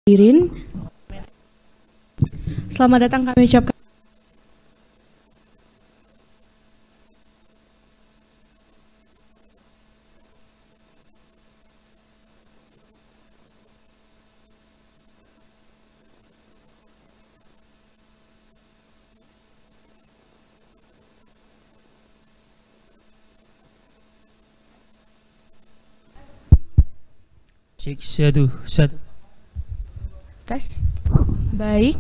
Hadirin, selamat datang kami ucapkan. Cek satu. Tes. Baik,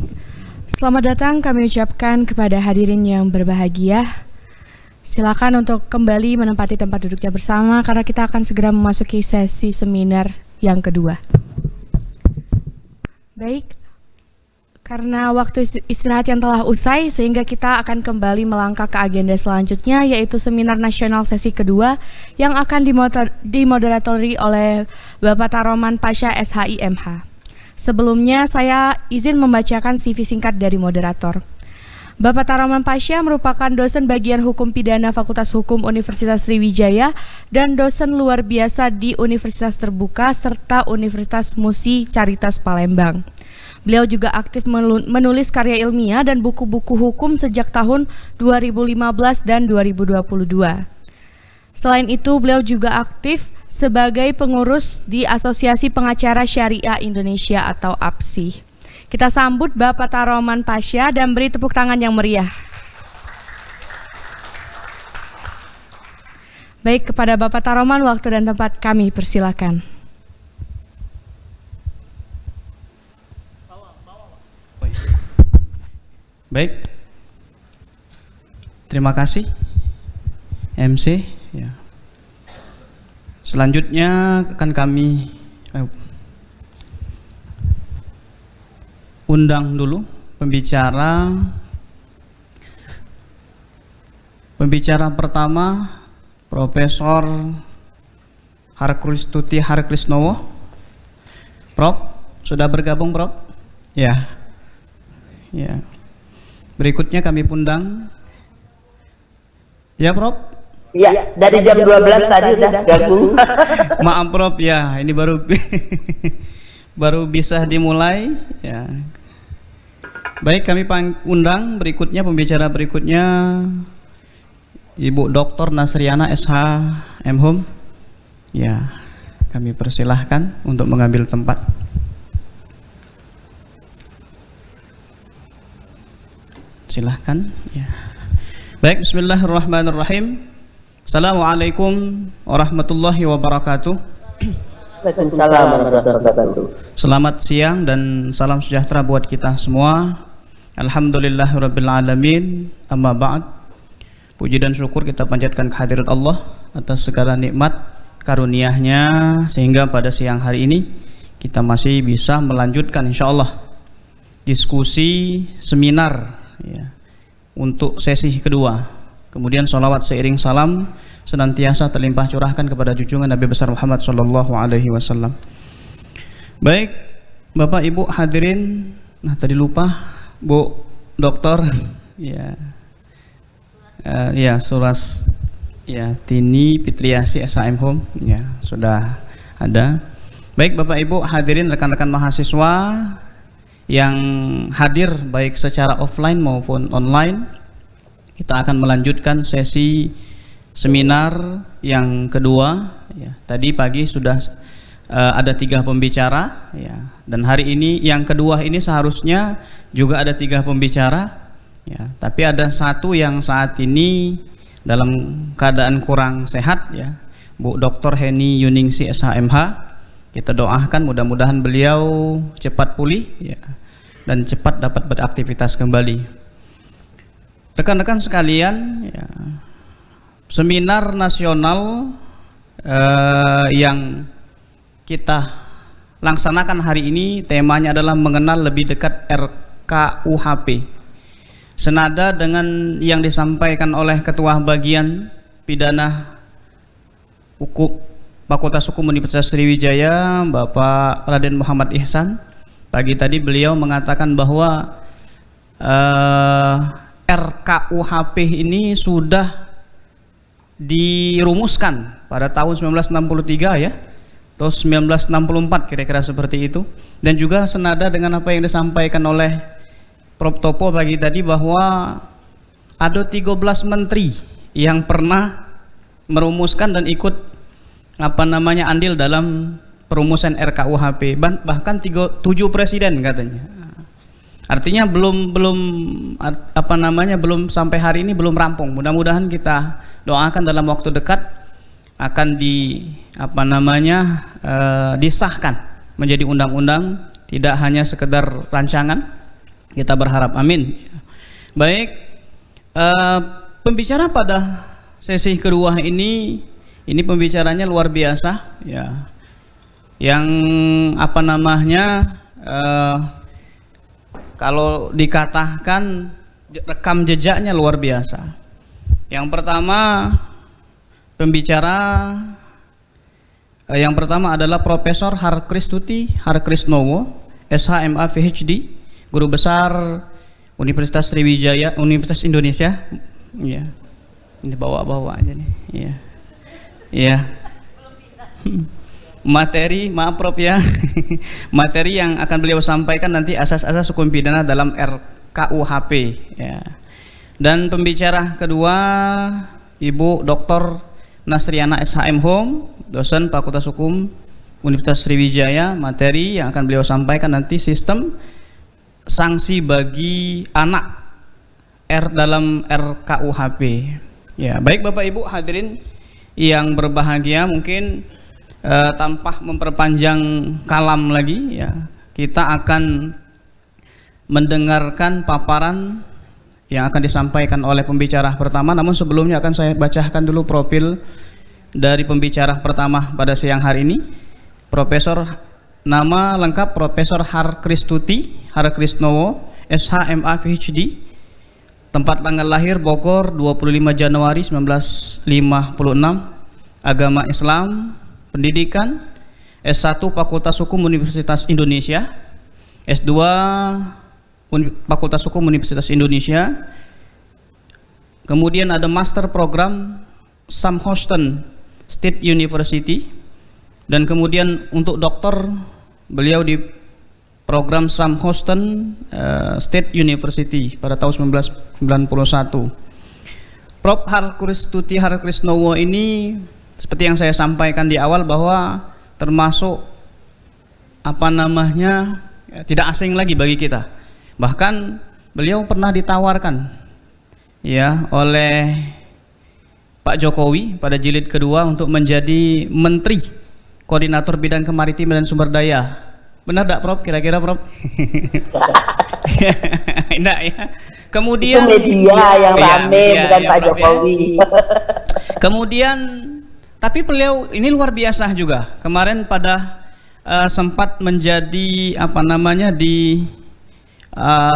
selamat datang kami ucapkan kepada hadirin yang berbahagia. Silakan untuk kembali menempati tempat duduknya bersama karena kita akan segera memasuki sesi seminar yang kedua. Baik, karena waktu istirahat yang telah usai sehingga kita akan kembali melangkah ke agenda selanjutnya, yaitu seminar nasional sesi kedua yang akan dimoderatori oleh Bapak Taroman Pasha SHIMH. Sebelumnya saya izin membacakan CV singkat dari moderator. Bapak Taroman Pasha merupakan dosen bagian hukum pidana Fakultas Hukum Universitas Sriwijaya dan dosen luar biasa di Universitas Terbuka serta Universitas Musi Caritas Palembang. Beliau juga aktif menulis karya ilmiah dan buku-buku hukum sejak tahun 2015 dan 2022. Selain itu, beliau juga aktif sebagai pengurus di Asosiasi Pengacara Syariah Indonesia atau APSI. Kita sambut Bapak Taroman Pasha dan beri tepuk tangan yang meriah. Baik, kepada Bapak Taroman, waktu dan tempat kami persilakan. Baik, terima kasih MC. Ya. Selanjutnya akan kami undang dulu pembicara pertama, Profesor Harkristuti Harkrisnowo. Prof, sudah bergabung, Prof? Ya. Ya. Berikutnya kami undang. Ya, Prof? Ya, dari jam 12 tadi udah gabung. Maaf, Prof, ya, ini baru baru bisa dimulai, ya. Baik, kami undang berikutnya, pembicara berikutnya Ibu Dr. Nasriana SH M.Hum. Ya, kami persilahkan untuk mengambil tempat. Silahkan, ya. Baik, bismillahirrahmanirrahim. Assalamualaikum warahmatullahi wabarakatuh. Waalaikumsalam warahmatullahi wabarakatuh. Selamat siang dan salam sejahtera buat kita semua. Alhamdulillahirabbil alamin. Amma ba'd. Puji dan syukur kita panjatkan kehadirat Allah atas segala nikmat karunia-Nya sehingga pada siang hari ini kita masih bisa melanjutkan insyaallah diskusi seminar, ya, untuk sesi kedua. Kemudian sholawat seiring salam senantiasa terlimpah curahkan kepada junjungan Nabi besar Muhammad Sallallahu Alaihi Wasallam. Baik, Bapak Ibu hadirin, nah tadi lupa Bu Doktor, ya, ya Suras, ya Tini Fitriasi SHM Home, ya sudah ada. Baik Bapak Ibu hadirin, rekan-rekan mahasiswa yang hadir baik secara offline maupun online. Kita akan melanjutkan sesi seminar yang kedua, ya. Tadi pagi sudah ada 3 pembicara, ya. Dan hari ini yang kedua ini seharusnya juga ada 3 pembicara, ya. Tapi ada satu yang saat ini dalam keadaan kurang sehat, ya, Bu Dr. Heni Yuningsi SHMH. Kita doakan mudah-mudahan beliau cepat pulih, ya, dan cepat dapat beraktivitas kembali. Rekan-rekan sekalian, ya, seminar nasional yang kita laksanakan hari ini temanya adalah mengenal lebih dekat RKUHP. Senada dengan yang disampaikan oleh Ketua Bagian Pidana Hukum Fakultas Hukum Universitas Sriwijaya, Bapak Raden Muhammad Ihsan. Pagi tadi beliau mengatakan bahwa RKUHP ini sudah dirumuskan pada tahun 1963, ya, atau 1964 kira-kira seperti itu. Dan juga senada dengan apa yang disampaikan oleh Prof. Topo pagi tadi bahwa ada 13 menteri yang pernah merumuskan dan ikut andil dalam perumusan RKUHP, bahkan 7 presiden katanya. Artinya belum sampai hari ini belum rampung. Mudah-mudahan kita doakan dalam waktu dekat akan disahkan menjadi undang-undang, tidak hanya sekedar rancangan. Kita berharap, amin. Baik, pembicara pada sesi kedua ini pembicaranya luar biasa, ya. Yang kalau dikatakan rekam jejaknya luar biasa. Yang pertama yang pertama adalah Profesor Harkristuti Harkrisnowo, SHMA PhD, Guru Besar Universitas Sriwijaya, Universitas Indonesia. Iya. Ini bawa-bawa aja nih. Iya. Iya. Materi, maaf Prof ya. Materi yang akan beliau sampaikan nanti asas-asas hukum pidana dalam RKUHP, ya. Dan pembicara kedua Ibu Dr. Nasriana SHM Home, dosen Fakultas Hukum Universitas Sriwijaya. Materi yang akan beliau sampaikan nanti sistem sanksi bagi anak dalam RKUHP. Ya, baik Bapak Ibu hadirin yang berbahagia, mungkin tanpa memperpanjang kalam lagi, ya, kita akan mendengarkan paparan yang akan disampaikan oleh pembicara pertama. Namun sebelumnya akan saya bacakan dulu profil dari pembicara pertama pada siang hari ini. Nama lengkap Profesor Harkristuti Harkrisnowo, SHMA PhD, tempat tanggal lahir Bogor 25 Januari 1956, agama Islam, pendidikan S1 Fakultas Hukum Universitas Indonesia, S2 Fakultas Hukum Universitas Indonesia, kemudian ada master program Sam Houston State University, dan kemudian untuk doktor beliau di program Sam Houston State University pada tahun 1991. Prof. Harkristuti Harkrisnowo ini seperti yang saya sampaikan di awal bahwa termasuk tidak asing lagi bagi kita. Bahkan beliau pernah ditawarkan, ya, oleh Pak Jokowi pada jilid kedua untuk menjadi Menteri Koordinator Bidang Kemaritiman dan Sumber Daya. Benar tidak Prof? Kira-kira Prof? Enggak ya. Kemudian itu media yang rame, bukan Pak Jokowi. Kemudian tapi beliau ini luar biasa juga. Kemarin pada sempat menjadi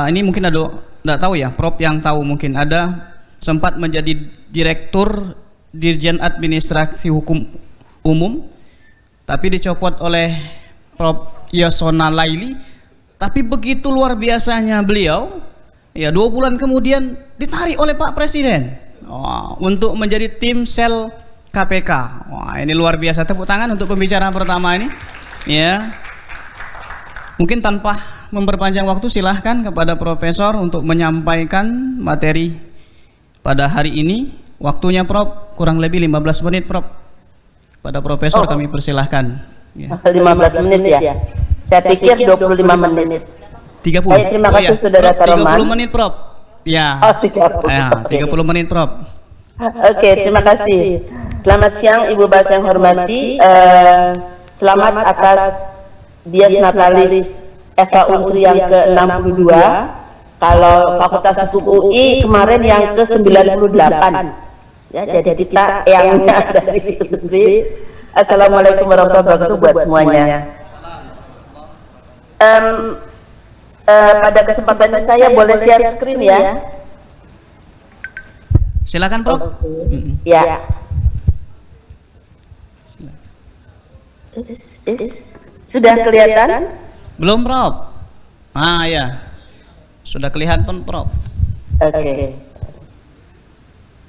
ini mungkin ada, tidak tahu ya, Prof yang tahu, mungkin ada sempat menjadi Direktur Dirjen Administrasi Hukum Umum, tapi dicopot oleh Prof Yasona Laili. Tapi begitu luar biasanya beliau, ya, 2 bulan kemudian ditarik oleh Pak Presiden untuk menjadi tim sel KPK. Wah, ini luar biasa. Tepuk tangan untuk pembicara pertama ini, ya. Mungkin tanpa memperpanjang waktu, silahkan kepada Profesor untuk menyampaikan materi pada hari ini. Waktunya Prof kurang lebih 15 menit Prof. Pada Profesor kami persilahkan, ya. 15 menit ya. Saya pikir 25 menit. 30. Baik, terima kasih Saudara Taroman. 30 menit Prof. Ya. 30. Ya, 30 menit Prof. Oke, terima kasih. Selamat siang Ibu Bas yang hormati. Selamat atas Dies Natalis FK Unsri yang ke-62. Kalau Fakultas Hukum UI kemarin yang ke-98. Ya, jadi kita yang dari Unsri. Assalamualaikum warahmatullahi wabarakatuh buat semuanya. Pada kesempatan ini saya boleh share screen ya. Silakan Prof. Ya. Sudah kelihatan? Belum Prof. Ya. Sudah kelihatan Prof. Oke.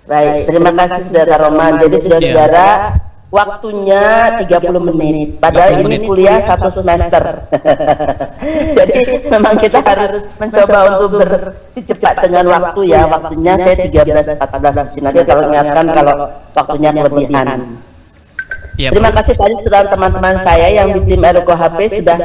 Baik, terima kasih Saudara Roman. Jadi saudara-saudara, waktunya 30 menit, padahal 30 ini menit. kuliah 1 semester. Jadi memang kita harus mencoba untuk bersecepat dengan waktu ya. Waktunya saya 13.14 di sini. Nanti kalau ingatkan kalau waktunya kelebihan. Ya, Terima kasih tadi setelah teman-teman saya yang di tim RUKHP sudah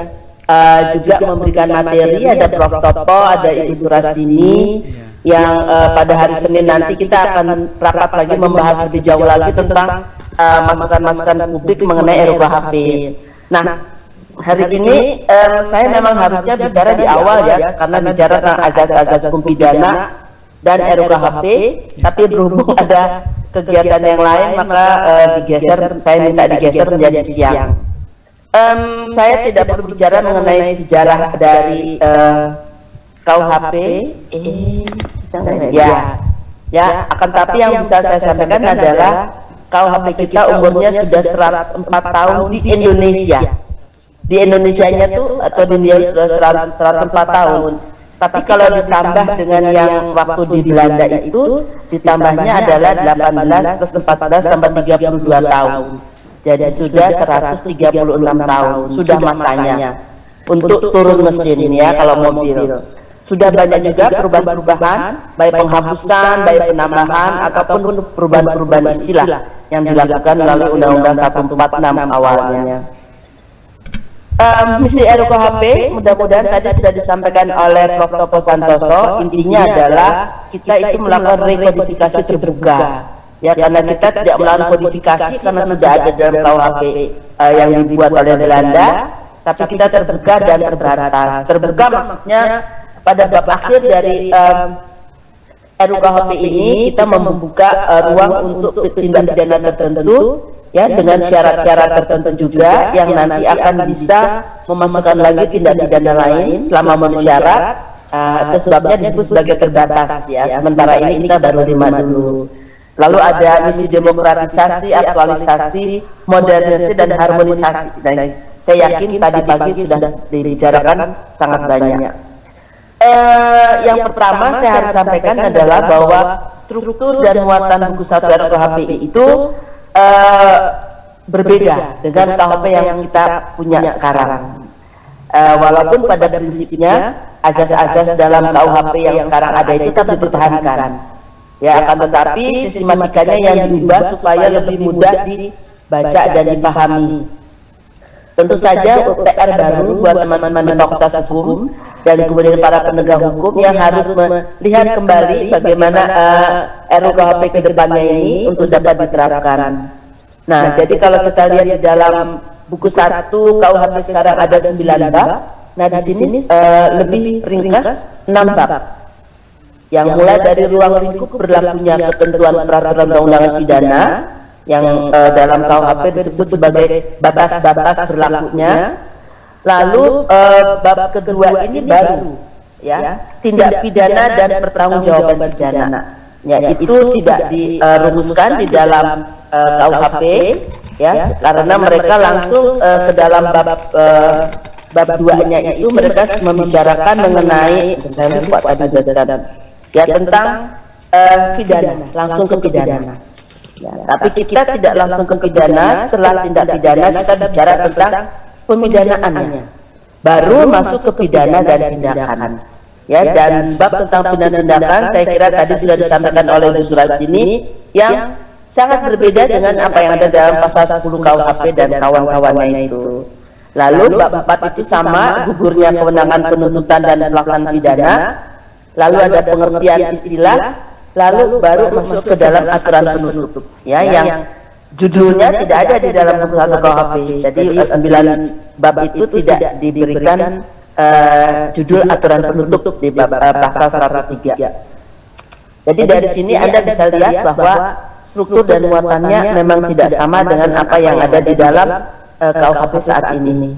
juga memberikan materi. Ada Prof. Topo, ada Ibu Surastini yang pada hari Senin nanti kita akan rapat lagi membahas lebih jauh lagi tentang masukan-masukan publik mengenai RUKHP. Nah, hari ini saya memang harusnya bicara di awal ya, karena bicara tentang azas-azas hukum pidana dan RUKHP, tapi berhubung ada kegiatan yang lain maka saya minta digeser menjadi siang. Saya tidak perlu bicara mengenai sejarah dari KUHP, ya, akan tapi yang bisa saya sampaikan adalah KUHP kita umurnya sudah 104 tahun di Indonesia. Di Indonesianya tuh atau di India sudah 104 tahun. Tapi kalau ditambah dengan yang waktu di Belanda itu, ditambahnya adalah 18 plus 14 tambah 32 tahun. Jadi sudah 136 tahun, sudah masanya untuk turun mesin ya kalau mobil. Sudah banyak juga perubahan-perubahan, baik penghapusan, baik penambahan, ataupun perubahan-perubahan istilah yang dilakukan melalui Undang-Undang 146 awalnya. Misi RUKHP mudah-mudahan tadi sudah disampaikan oleh Prof. Topo Santoso. Intinya adalah kita itu melakukan rekodifikasi terbuka, ya, karena kita tidak melakukan kodifikasi karena sudah ada dalam KUHP yang dibuat oleh Belanda, tapi kita terbuka dan terbatas. Terbuka maksudnya pada bab akhir dari RUKHP ini kita membuka ruang untuk tindak pidana tertentu, ya, dengan syarat-syarat tertentu juga yang nanti akan bisa memasukkan lagi tindak pidana lain selama memenuhi syarat. Itu sebabnya disebut sebagai terbatas ya. Sementara ini kita baru 5 dulu. Lalu ada misi demokratisasi, aktualisasi, modernisasi dan harmonisasi. Dan saya yakin tadi pagi sudah dibicarakan sangat banyak. Yang pertama saya harus sampaikan adalah bahwa struktur dan muatan buku 1 RUKHP itu berbeda dengan KUHP yang kita punya sekarang. Walaupun pada prinsipnya azas-azas dalam KUHP yang sekarang ada itu tetap dipertahankan, ya, akan tetapi sistematikanya yang diubah supaya lebih mudah dibaca dan dipahami. Tentu saja PR baru buat teman-teman di Fakultas Hukum dan kemudian para penegak hukum yang harus melihat kembali bagaimana RUKHP ke depannya ini untuk dapat diterapkan. Nah, jadi kalau kita lihat di dalam buku 1 KUHP sekarang ada 9 bab. Nah, di sini lebih ringkas 6 bab. Yang mulai dari ruang lingkup berlakunya ketentuan peraturan perundang-undangan pidana yang dalam KUHP disebut sebagai batas-batas berlakunya. Lalu bab kedua ini baru, ya, tindak pidana dan pertanggungjawaban pidana. Ya, itu tidak dirumuskan di dalam KUHP, ya, karena mereka langsung ke dalam bab 2-nya itu mereka membicarakan mengenai, saya lupa tadi ya, tentang pidana, langsung ke pidana. Ya, tapi kita tidak langsung ke pidana. Setelah tindak pidana kita bicara tentang pemidanaannya, baru masuk ke pidana dan tindakan. Ya, dan bab tentang pidana tindakan saya kira tadi sudah disampaikan oleh Bu Surastini yang sangat berbeda dengan apa yang ada dalam pasal 10 KUHP dan kawan-kawannya itu. Lalu bab 4 itu sama, gugurnya kewenangan penuntutan dan pelaksanaan pidana. Lalu ada pengertian istilah, lalu baru masuk ke dalam aturan penutup, ya, yang judulnya tidak ada di dalam buku 1 KUHP. Jadi 9 bab itu tidak diberikan judul aturan penutup di bab pasal 103. Jadi dari sini Anda bisa lihat bahwa struktur dan muatannya memang tidak sama dengan apa yang ada di dalam KUHP saat ini.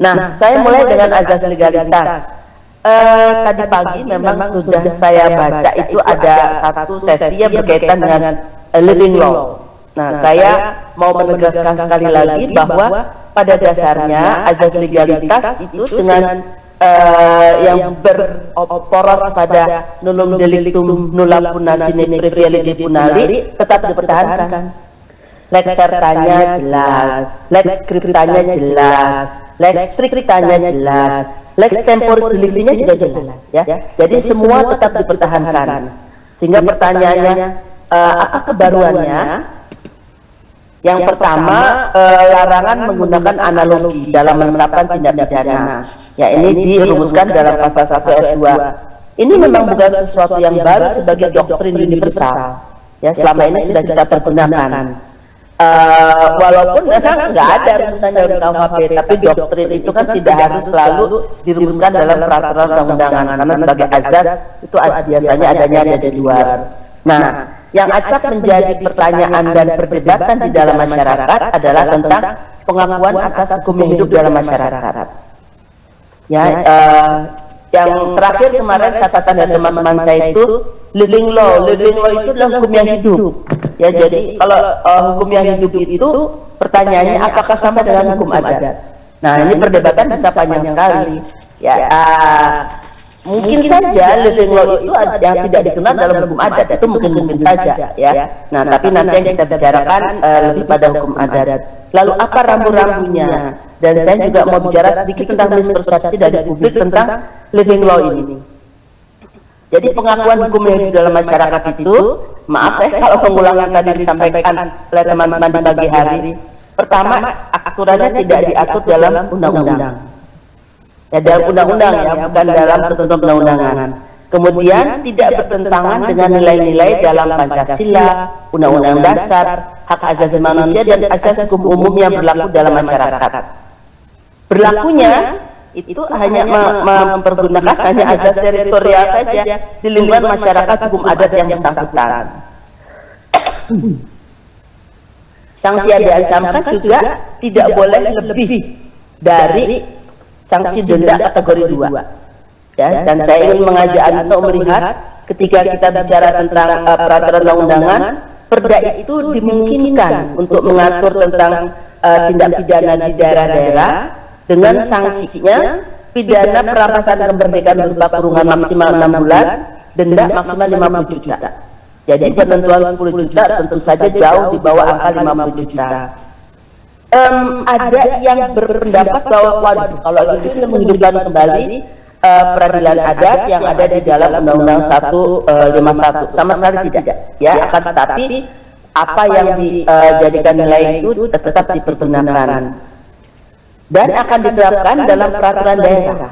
Nah, saya mulai dengan azas legalitas. Tadi pagi memang sudah saya baca itu ada satu sesi yang berkaitan dengan living law. Nah, saya mau menegaskan sekali lagi bahwa pada dasarnya azas legalitas itu dengan yang berporos pada nulum delictum nulla punna sine praevia lege punali tetap dipertahankan. lex sertanya jelas, lex scriptanya jelas, lex strictanya jelas, lex temporis delictinya juga jelas ya. Jadi semua tetap dipertahankan. Sehingga pertanyaannya apa kebaruannya? Yang pertama, larangan menggunakan analogi dalam menetapkan tindak pidana. Ya, ini dirumuskan dalam pasal 1 ayat 2. Ini memang bukan sesuatu yang baru sebagai doktrin universal. Ya, selama ini sudah kita pergunakan. Walaupun memang nggak ada rumusan dalam KUHP, tapi doktrin itu kan tidak harus selalu dirumuskan dalam peraturan undang-undangan, karena sebagai azas itu biasanya adanya ada di luar. Nah, yang acap menjadi pertanyaan dan perdebatan di dalam masyarakat adalah tentang pengakuan atas hukum yang hidup dalam masyarakat. Ya, yang terakhir kemarin catatan dari teman-teman saya itu living law itu adalah hukum yang hidup. Ya, jadi kalau hukum yang hidup itu pertanyaannya apakah sama dengan hukum adat? Nah, ini perdebatan bisa panjang sekali. Ya, mungkin saja living law itu yang tidak dikenal dalam hukum adat, itu mungkin saja ya. Nah, tapi nanti yang kita bicarakan lebih pada hukum adat. Lalu apa rambu-rambunya? Dan saya juga mau bicara sedikit tentang mispersepsi dari publik tentang living law ini. Jadi pengakuan hukum yang hidup dalam masyarakat itu, maaf saya kalau pengulangan tadi disampaikan oleh teman-teman di pagi hari. Pertama, aturannya tidak diatur dalam undang-undang. Ya, dalam undang-undang ya, bukan dalam ketentuan undang-undangan. Kemudian tidak bertentangan dengan nilai-nilai dalam Pancasila, Undang-Undang Dasar, hak asasi manusia dan asas hukum umum yang berlaku dalam masyarakat. Berlakunya itu hanya mempergunakan hanya azas teritorial saja di lingkungan masyarakat hukum adat yang bersangkutan. Sanksi yang diancamkan juga tidak boleh lebih dari sanksi denda kategori 2. Ya, dan saya ingin mengajak Anda melihat ketika kita bicara tentang peraturan undang-undangan, perda itu dimungkinkan untuk mengatur tentang tindak pidana di daerah-daerah dengan sanksinya pidana perampasan kemerdekaan berupa kurungan maksimal 6 bulan, denda maksimal 50 juta. Jadi penentuan 10 juta tentu saja jauh di bawah angka 50 juta. Ada yang berpendapat bahwa waduh, kalau gitu ini menghidupkan kembali peradilan adat yang ada di dalam Undang-Undang 151. Sama sekali tidak. Ya, akan tetapi apa yang dijadikan nilai itu tetap dipergunakan dan akan diterapkan dalam peraturan daerah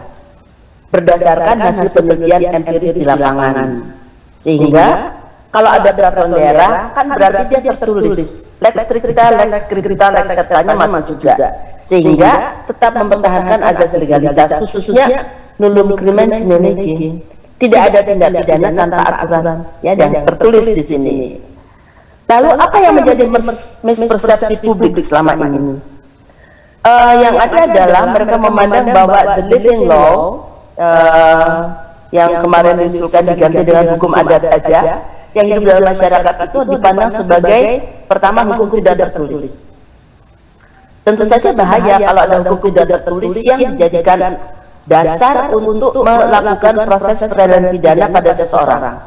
berdasarkan hasil penelitian empiris di lapangan. Sehingga kalau ada peraturan daerah kan berarti dia tertulis lex stricta, lex scripta, lex sertanya masuk juga, sehingga tetap mempertahankan azas legalitas, khususnya nullum crimen sine lege, tidak ada tindak pidana tanpa aturan ya, dan tertulis di sini. Lalu apa yang menjadi mispersepsi publik selama ini? Yang ada adalah mereka memandang bahwa the living law yang kemarin diusulkan diganti dengan hukum adat saja, yang hidup dalam masyarakat itu dipandang sebagai pertama hukum tidak tertulis. Tentu saja bahaya kalau ada hukum tidak tertulis yang dijadikan dasar untuk melakukan proses peradilan pidana pada seseorang.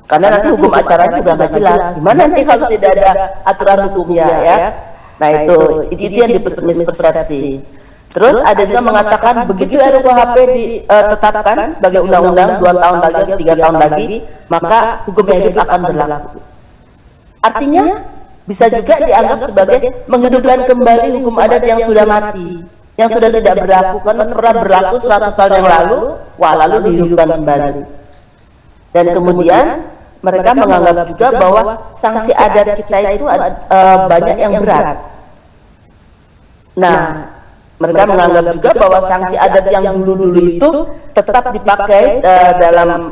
Karena nanti hukum acara juga nggak jelas. Gimana nanti kalau tidak ada aturan hukumnya ya? Nah itu yang dimispersepsi. Terus ada juga mengatakan begitu RUKHP ditetapkan sebagai undang-undang 2 tahun lagi, 3 tahun lagi, maka hukum yang hidup akan berlaku. Artinya bisa juga dianggap sebagai menghidupkan kembali hukum adat yang sudah mati, yang sudah tidak berlaku karena pernah berlaku 100 tahun yang lalu, lalu dihidupkan kembali. Dan kemudian mereka menganggap juga bahwa sanksi adat kita itu banyak yang berat. Nah, mereka menganggap juga bahwa sanksi adat yang dulu-dulu itu tetap dipakai dalam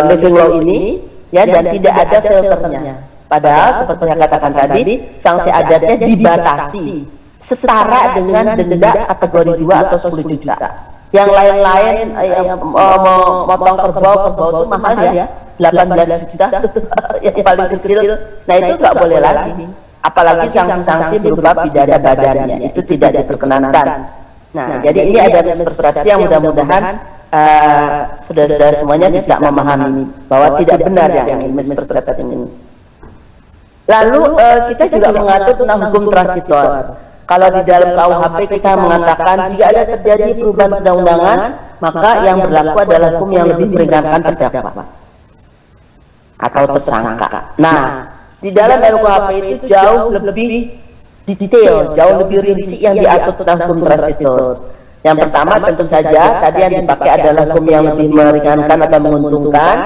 living law ini, ya, dan tidak ada filternya. Padahal seperti yang katakan tadi, sanksi adatnya dibatasi setara dengan denda kategori 2 atau 10 juta. Yang lain-lain yang motong kerbau itu mahal ya, 18 juta yang paling kecil. Nah itu nggak boleh lagi. Apalagi sanksi-sanksi berupa pidana badannya itu tidak diperkenankan. Nah, jadi ini ada mispersepsi yang mudah-mudahan saudara-saudara semuanya bisa memahami bahwa tidak benar yang mispersepsi ini. Lalu kita juga mengatur tentang hukum transitor. Kalau di dalam KUHP kita mengatakan jika ada terjadi perubahan perundang-undangan, maka yang berlaku adalah hukum yang lebih meringankan terdakwa atau tersangka. Nah, di dalam RUKHP itu jauh lebih detail, jauh lebih rinci yang diatur tentang hukum transitor. Yang pertama tentu saja tadi yang dipakai adalah hukum yang lebih meringankan atau menguntungkan.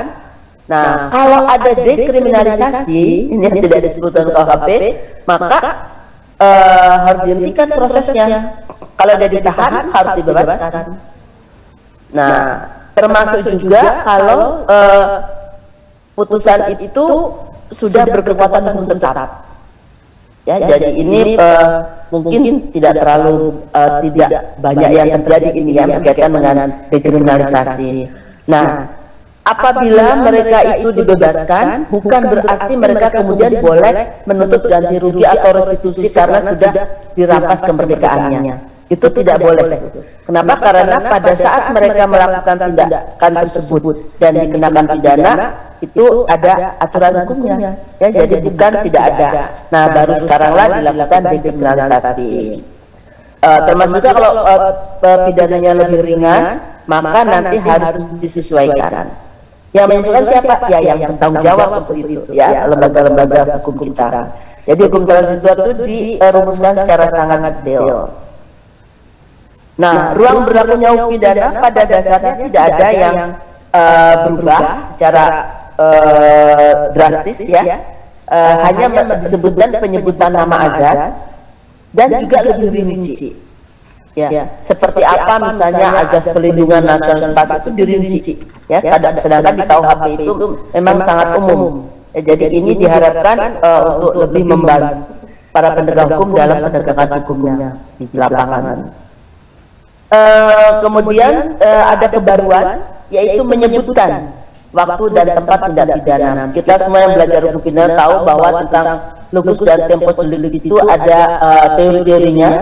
Nah, kalau ada dekriminalisasi yang tidak disebut dalam KUHP, maka harus dihentikan prosesnya. Kalau dia ditahan harus dibebaskan. Nah, termasuk juga kalau putusan itu sudah berkekuatan hukum tetap. Ya, jadi ini mungkin tidak terlalu tidak banyak yang terjadi ini yang berkaitan dengan dekriminalisasi. Nah, apabila mereka itu dibebaskan, bukan berarti mereka kemudian boleh menuntut ganti rugi atau restitusi karena sudah dirampas kemerdekaannya. Itu tidak boleh. Kenapa? Karena pada saat mereka melakukan tindakan tersebut dan dikenakan pidana, itu ada aturan hukumnya. Ya, jadi bukan tidak ada. Nah, baru sekaranglah dilakukan dekriminalisasi. Termasuk juga kalau pidananya lebih ringan, maka nanti harus disesuaikan. Yang menyesuaikan siapa? Ya, yang bertanggung jawab untuk itu. Ya, lembaga-lembaga hukum kita. Jadi hukum transitor itu dirumuskan secara sangat detail. Nah, ruang berlakunya hukum pidana pada dasarnya tidak ada yang berubah secara drastis ya. Hanya disebutkan penyebutan nama azas dan juga lebih rinci. Ya, seperti apa misalnya azas pelindungan nasionalitas itu dirinci. Ya, sedangkan di KUHP itu memang sangat umum. Ya, jadi ini diharapkan untuk lebih membantu para penegak hukum dalam penegakan hukumnya di lapangan. Kemudian ada kebaruan yaitu menyebutkan waktu dan tempat tindak pidana. Kita semua yang belajar hukum pidana tahu bahwa tentang locus dan tempus delicti itu ada teori-teorinya,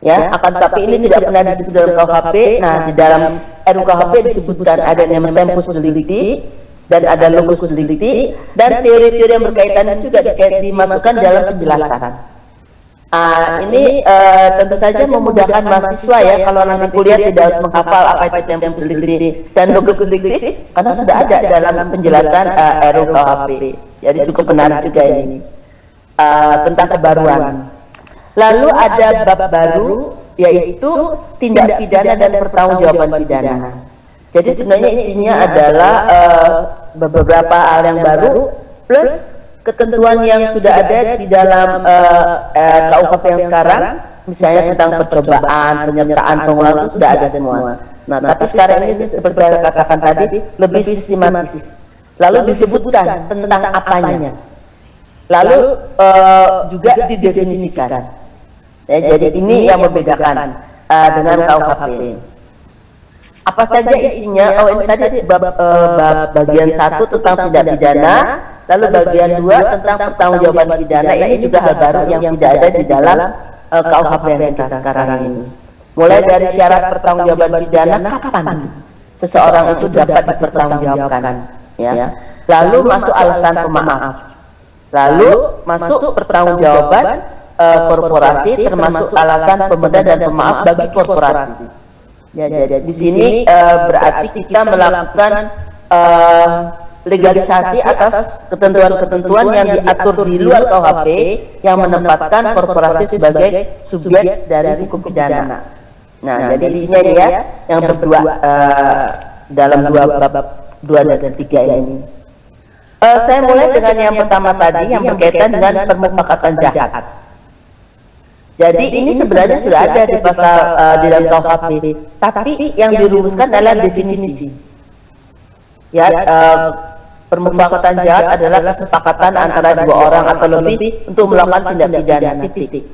ya. Akan tapi ini tidak pernah disebut dalam KUHP. Nah, di dalam RUKHP disebutkan ada yang namanya tempus delicti dan ada locus delicti, dan teori-teori yang berkaitan juga dimasukkan dalam penjelasan. Ini tentu saja memudahkan mahasiswa ya, kalau nanti kuliah tidak harus menghafal apa itu tempus delicti dan locus delicti, karena sudah ada dalam penjelasan RUKHP. Jadi cukup menarik juga ini tentang kebaruan. Lalu ada bab baru yaitu tindak pidana dan pertanggungjawaban pidana. Jadi sebenarnya isinya adalah beberapa hal yang baru plus ketentuan yang sudah ada di dalam KUHP yang sekarang, misalnya tentang percobaan, penyertaan, pengulangan itu sudah ada semua. Nah, tapi sekarang ini seperti saya katakan tadi lebih sistematis. Lalu disebutkan tentang apanya. Lalu juga didefinisikan. Ya, jadi ini yang membedakan dengan KUHP. Apa saja isinya? Oh, ini tadi bagian 1 tentang tindak pidana. Lalu bagian 2 tentang pertanggungjawaban pidana. Ini juga hal baru yang tidak ada di dalam KUHP yang kita sekarang ini. Mulai dari syarat pertanggungjawaban pidana, kapan seseorang itu dapat dipertanggungjawabkan, ya. Lalu masuk alasan pemaaf. Lalu masuk pertanggungjawaban korporasi, termasuk alasan pembeda dan pemaaf bagi korporasi. Ya, jadi di sini berarti kita melakukan legalisasi atas ketentuan-ketentuan yang diatur di luar KUHP yang menempatkan korporasi sebagai subjek dari hukum pidana. Nah, jadi isinya ya yang berdua dalam bab 2 dan 3 ini. Saya mulai dengan yang pertama tadi yang berkaitan dengan permufakatan jahat. Jadi ini sebenarnya sudah ada di pasal di dalam KUHP, tapi yang dirumuskan adalah definisi. Ya, permufakatan jahat adalah kesepakatan antara 2 orang atau lebih untuk melakukan tindak pidana. Titik.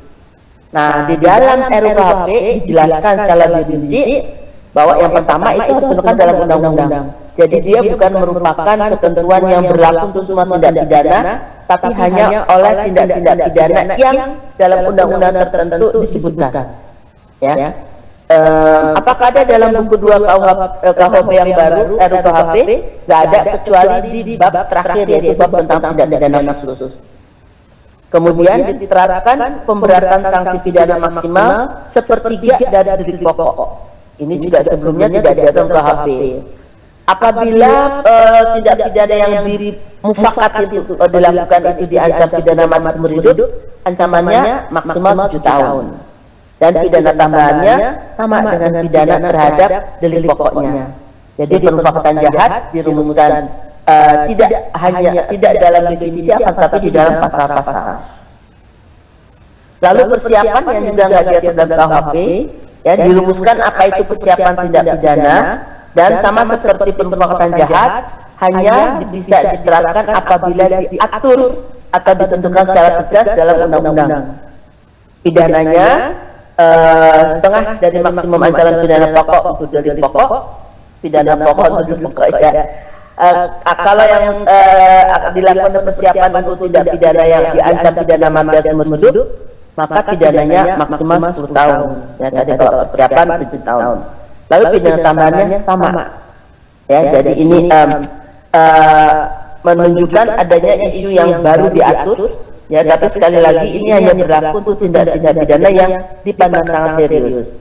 Nah, di dalam RUKHP dijelaskan secara lebih rinci bahwa yang pertama itu harus dilakukan dalam undang-undang. Jadi dia bukan merupakan ketentuan yang berlaku untuk semua tindak pidana, tapi hanya oleh tindak-tindak pidana yang dalam undang-undang tertentu disebutkan. Ya. Apakah ada dalam buku 2 KUHP yang baru RUKHP? Nggak ada, kecuali di bab terakhir yaitu bab tentang tindak pidana khusus. Kemudian diterapkan pemberatan sanksi pidana maksimal sepertiga dari delik pokok. Ini juga sebelumnya tidak diatur KUHP. Apabila tindak pidana yang dimufakat itu dilakukan itu diancam pidana maksimal hidup, ancamannya maksimal 7 tahun. Dan pidana tambahannya sama dengan pidana terhadap delik pokoknya. Jadi permufakatan jahat dirumuskan tidak dalam definisi akan tapi di dalam pasal-pasal. Lalu persiapan yang juga nggak diatur dalam KUHP, ya dirumuskan apa itu persiapan tindak pidana, dan sama seperti permufakatan jahat hanya bisa diterapkan apabila diatur atau ditentukan secara tegas dalam undang-undang. Pidananya setengah dari maksimum ancaman pidana pokok untuk delik pokok, pidana pokok untuk delik pokok ya. Kalau yang dilakukan persiapan untuk tindak pidana yang diancam pidana mati seumur hidup, maka pidananya maksimal 10 tahun. Ya tadi kalau persiapan 7 tahun. Lalu pidana tambahannya sama. Ya, jadi ini menunjukkan adanya isu yang baru diatur. Ya, tapi sekali lagi ini hanya berlaku untuk tindak-tindak pidana yang dipandang sangat serius.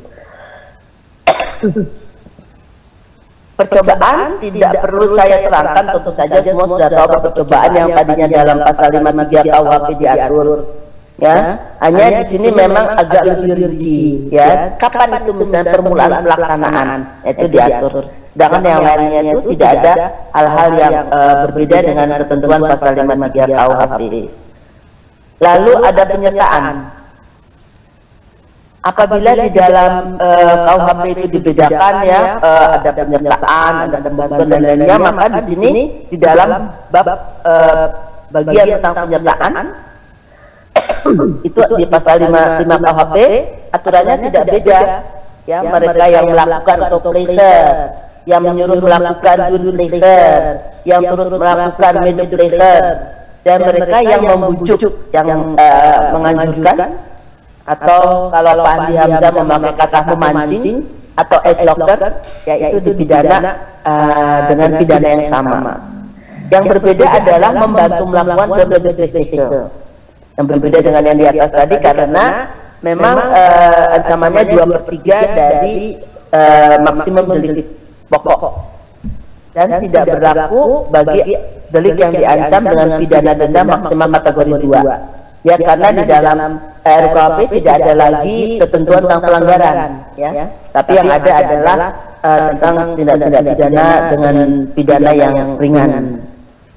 Percobaan tidak perlu saya terangkan, tentu saja semua sudah tahu percobaan yang tadinya dalam pasal 53 KUHP diatur. Ya, hanya di sini memang agak lebih rinci. Ya, kapan itu misalnya permulaan pelaksanaan itu diatur. Sedangkan yang lainnya itu tidak ada hal-hal yang berbeda dengan ketentuan pasal 53 KUHP. Lalu ada penyertaan. Apabila di dalam KUHP itu dibedakan ya, ada penyertaan, ada pembantuan dan lainnya, maka di sini di dalam bab bagian tentang penyertaan itu di pasal 55 KUHP aturannya tidak beda. Ya, mereka yang melakukan atau pleasure, yang menyuruh melakukan good pleasure, yang turut melakukan made pleasure, dan mereka yang membujuk, yang menganjurkan, atau kalau Pak Andi Hamzah memakai kata memancing atau adlocker, yaitu dipidana dengan pidana yang sama. Yang berbeda adalah membantu melakukan good pleasure. Yang berbeda dengan yang di atas tadi karena memang ancamannya 2/3 dari maksimum delik pokok dan tidak berlaku bagi delik yang diancam dengan pidana denda maksimal kategori 2. Ya, karena di dalam RKUHP tidak ada lagi ketentuan tentang pelanggaran, ya. Tapi yang ada adalah tentang tindak-tindak pidana dengan pidana yang ringan.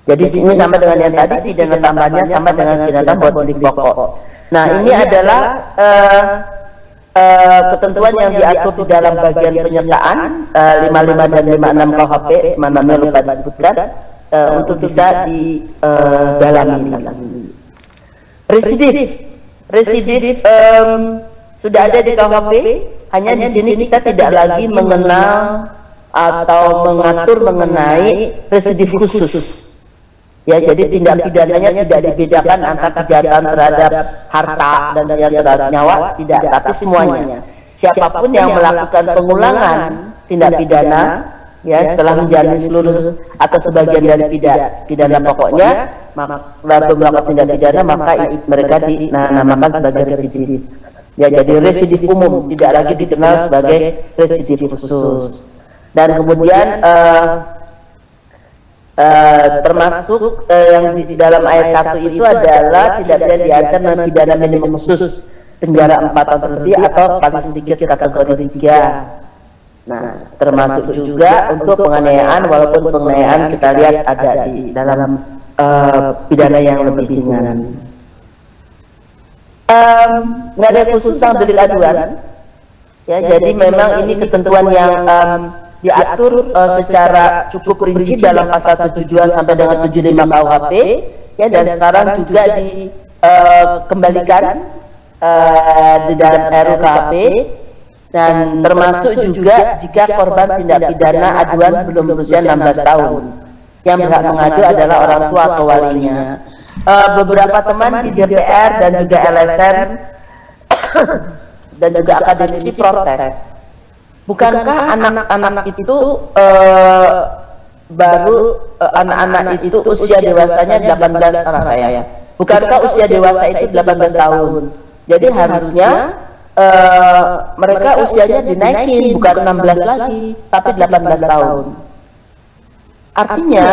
Jadi ini sama dengan yang tadi, pidana tambahnya sama dengan pidana buat delik pokok. Nah, ini adalah ketentuan yang diatur di dalam bagian penyertaan 55 dan 56 KUHP, namanya lupa disebutkan, untuk bisa didalami lagi. Residif sudah ada di KUHP, hanya di sini kita tidak lagi mengenal atau mengatur mengenai residif khusus. Ya, jadi tindak pidananya tidak dibedakan antara kejahatan terhadap harta dan kejahatan terhadap nyawa, tidak, tapi semuanya. Siapapun yang melakukan pengulangan tindak pidana, ya setelah menjalani seluruh atau sebagian dari pidana pokoknya, lalu melakukan tindak pidana, maka mereka dinamakan sebagai residif. Ya, jadi residif umum, tidak lagi dikenal sebagai residif khusus. Dan kemudian termasuk yang di dalam ayat 1 itu adalah tidak pidana diancam dengan pidana minimum khusus penjara 4 tahun terlebih atau paling sedikit kategori 3. Nah, termasuk juga untuk penganiayaan, walaupun penganiayaan kita lihat ada di dalam pidana yang lebih ringan. Nggak ada khusus tentang delik aduan. Ya, jadi memang ini ketentuan yang diatur secara cukup rinci dalam pasal 72 sampai dengan 75 KUHP, ya, dan sekarang juga dikembalikan di dalam RUKHP, dan termasuk juga jika korban tindak pidana aduan belum berusia 16 tahun. Yang berhak mengadu adalah orang tua atau walinya. Beberapa teman di DPR dan juga LSM dan juga akademisi protes. Bukankah anak-anak itu baru anak-anak itu usia dewasanya 18 salah saya ya? Bukankah usia dewasa itu 18 tahun? Jadi harusnya mereka usianya dinaikin, bukan 16 lagi, tapi 18 tahun. Artinya,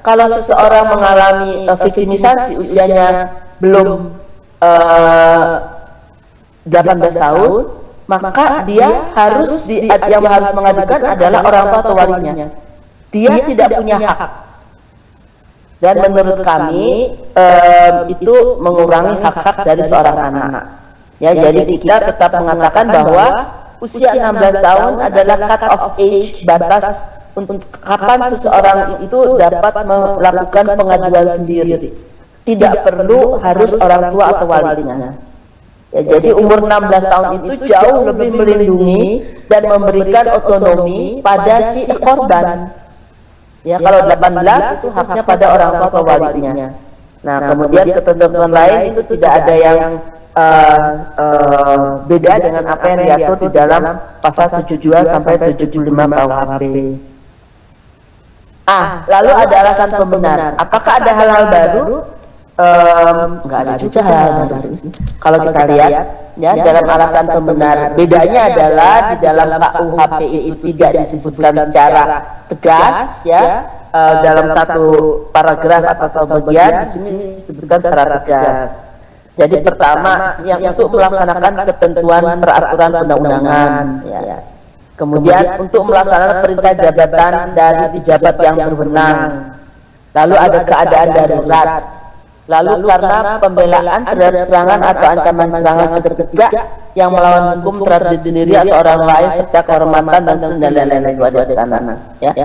kalau seseorang mengalami viktimisasi usianya belum 18 tahun, maka dia harus yang harus mengadukan adalah orang tua atau walinya. Dia tidak punya hak. Dan menurut kami itu mengurangi hak-hak dari seorang anak. Ya, jadi kita tetap mengatakan bahwa usia 16 tahun adalah cut off age, batas untuk kapan seseorang itu dapat melakukan pengaduan sendiri. Tidak perlu harus orang tua atau walinya. Ya, jadi umur 16 tahun itu jauh lebih melindungi dan memberikan otonomi pada si korban. Ya, kalau 18 itu haknya pada orang tua atau walinya. Nah, kemudian ketentuan lain itu tidak ada yang beda dengan apa yang diatur di dalam pasal 72 sampai 75 KUHP. Lalu ada alasan pembenar. Apakah ada hal-hal baru? Nggak ada juga hal-hal baru. Kalau kita lihat, ya, dalam alasan pembenar, bedanya adalah di dalam KUHP itu tidak disebutkan secara tegas, ya, dalam satu paragraf atau bagian, di sini disebutkan secara tegas. Jadi pertama, yang untuk melaksanakan ketentuan peraturan undang-undangan, ya. Kemudian untuk melaksanakan perintah jabatan dari pejabat yang berwenang. Lalu ada keadaan darurat. Lalu karena pembelaan terhadap serangan atau ancaman serangan seketika yang melawan hukum terhadap diri sendiri atau orang lain serta kehormatan dan lain-lain itu ada di sana, ya.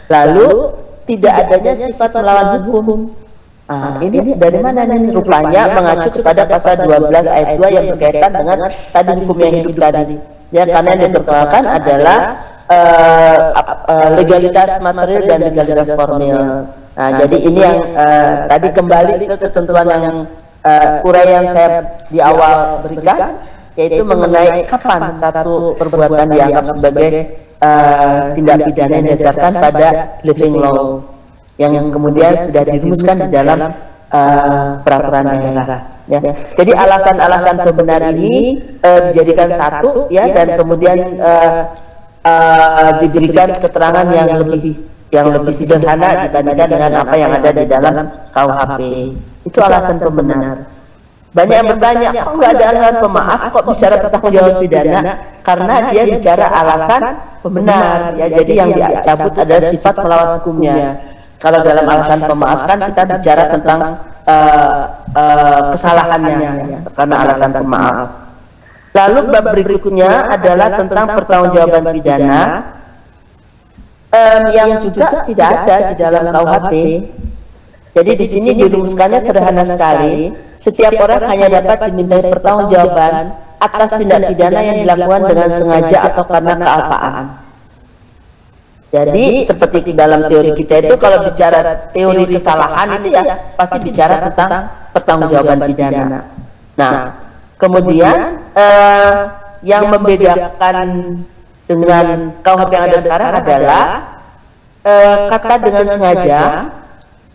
Lalu tidak adanya sifat melawan hukum. Ini dari mana nih? Rupanya mengacu kepada pasal 12 ayat 2 yang berkaitan dengan tadi hukum yang hidup tadi. Ya, karena yang diperkenalkan adalah legalitas material dan legalitas formil. Nah, jadi ini yang tadi kembali ke ketentuan yang uraian saya di awal berikan, yaitu mengenai kapan satu perbuatan dianggap sebagai tindak pidana yang didasarkan pada living law, yang kemudian sudah dirumuskan di dalam peraturan daerah. Ya. Jadi alasan-alasan pembenar ini dijadikan satu, ya, dan kemudian diberikan keterangan yang lebih sederhana dibandingkan dengan apa yang ada di dalam KUHP. Itu alasan pembenar. Banyak yang bertanya, kok nggak ada alasan pemaaf, kok bicara pertanggungjawaban pidana? Karena dia bicara alasan pembenar, ya. Jadi yang dicabut adalah sifat melawan hukumnya. Kalau dalam alasan pemaaf kan kita bicara tentang kesalahannya, ya, karena alasan pemaaf. Lalu bab berikutnya adalah tentang pertanggungjawaban pidana, yang juga tidak ada di dalam KUHP. Jadi di sini dirumuskannya sederhana sekali. Setiap orang hanya dapat dimintai pertanggungjawaban atas tindak pidana yang dilakukan dengan sengaja atau karena kealpaan. Jadi seperti di dalam teori kita itu, kalau bicara teori kesalahan itu ya pasti bicara tentang pertanggungjawaban pidana. Nah, kemudian yang membedakan dengan KUHP yang ada sekarang adalah kata dengan sengaja,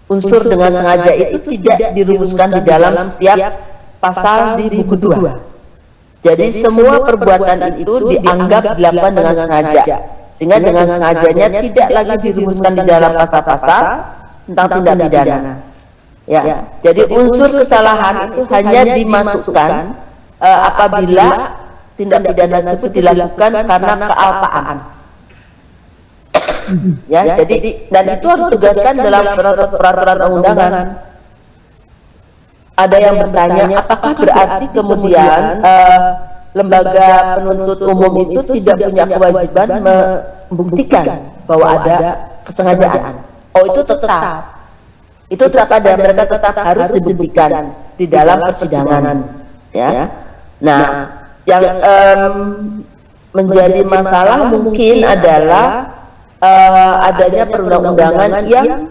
unsur dengan sengaja itu tidak dirumuskan di dalam setiap pasal di buku 2. Jadi semua perbuatan itu dianggap dilakukan dengan sengaja, sehingga dengan sengajanya tidak lagi dirumuskan di dalam pasal-pasal tentang tindak pidana. Ya, jadi unsur kesalahan itu hanya dimasukkan apabila tindak pidana tersebut dilakukan karena kealpaan. Ya, jadi dan itu harus ditugaskan dalam peraturan undangan. Ada yang bertanya, apakah berarti kemudian lembaga penuntut umum itu tidak punya kewajiban membuktikan bahwa ada kesengajaan? Oh, itu tetap. Itu tetap ada, mereka tetap harus dibuktikan di dalam persidangan, ya. Nah, yang menjadi masalah mungkin adalah adanya perundang-undangan yang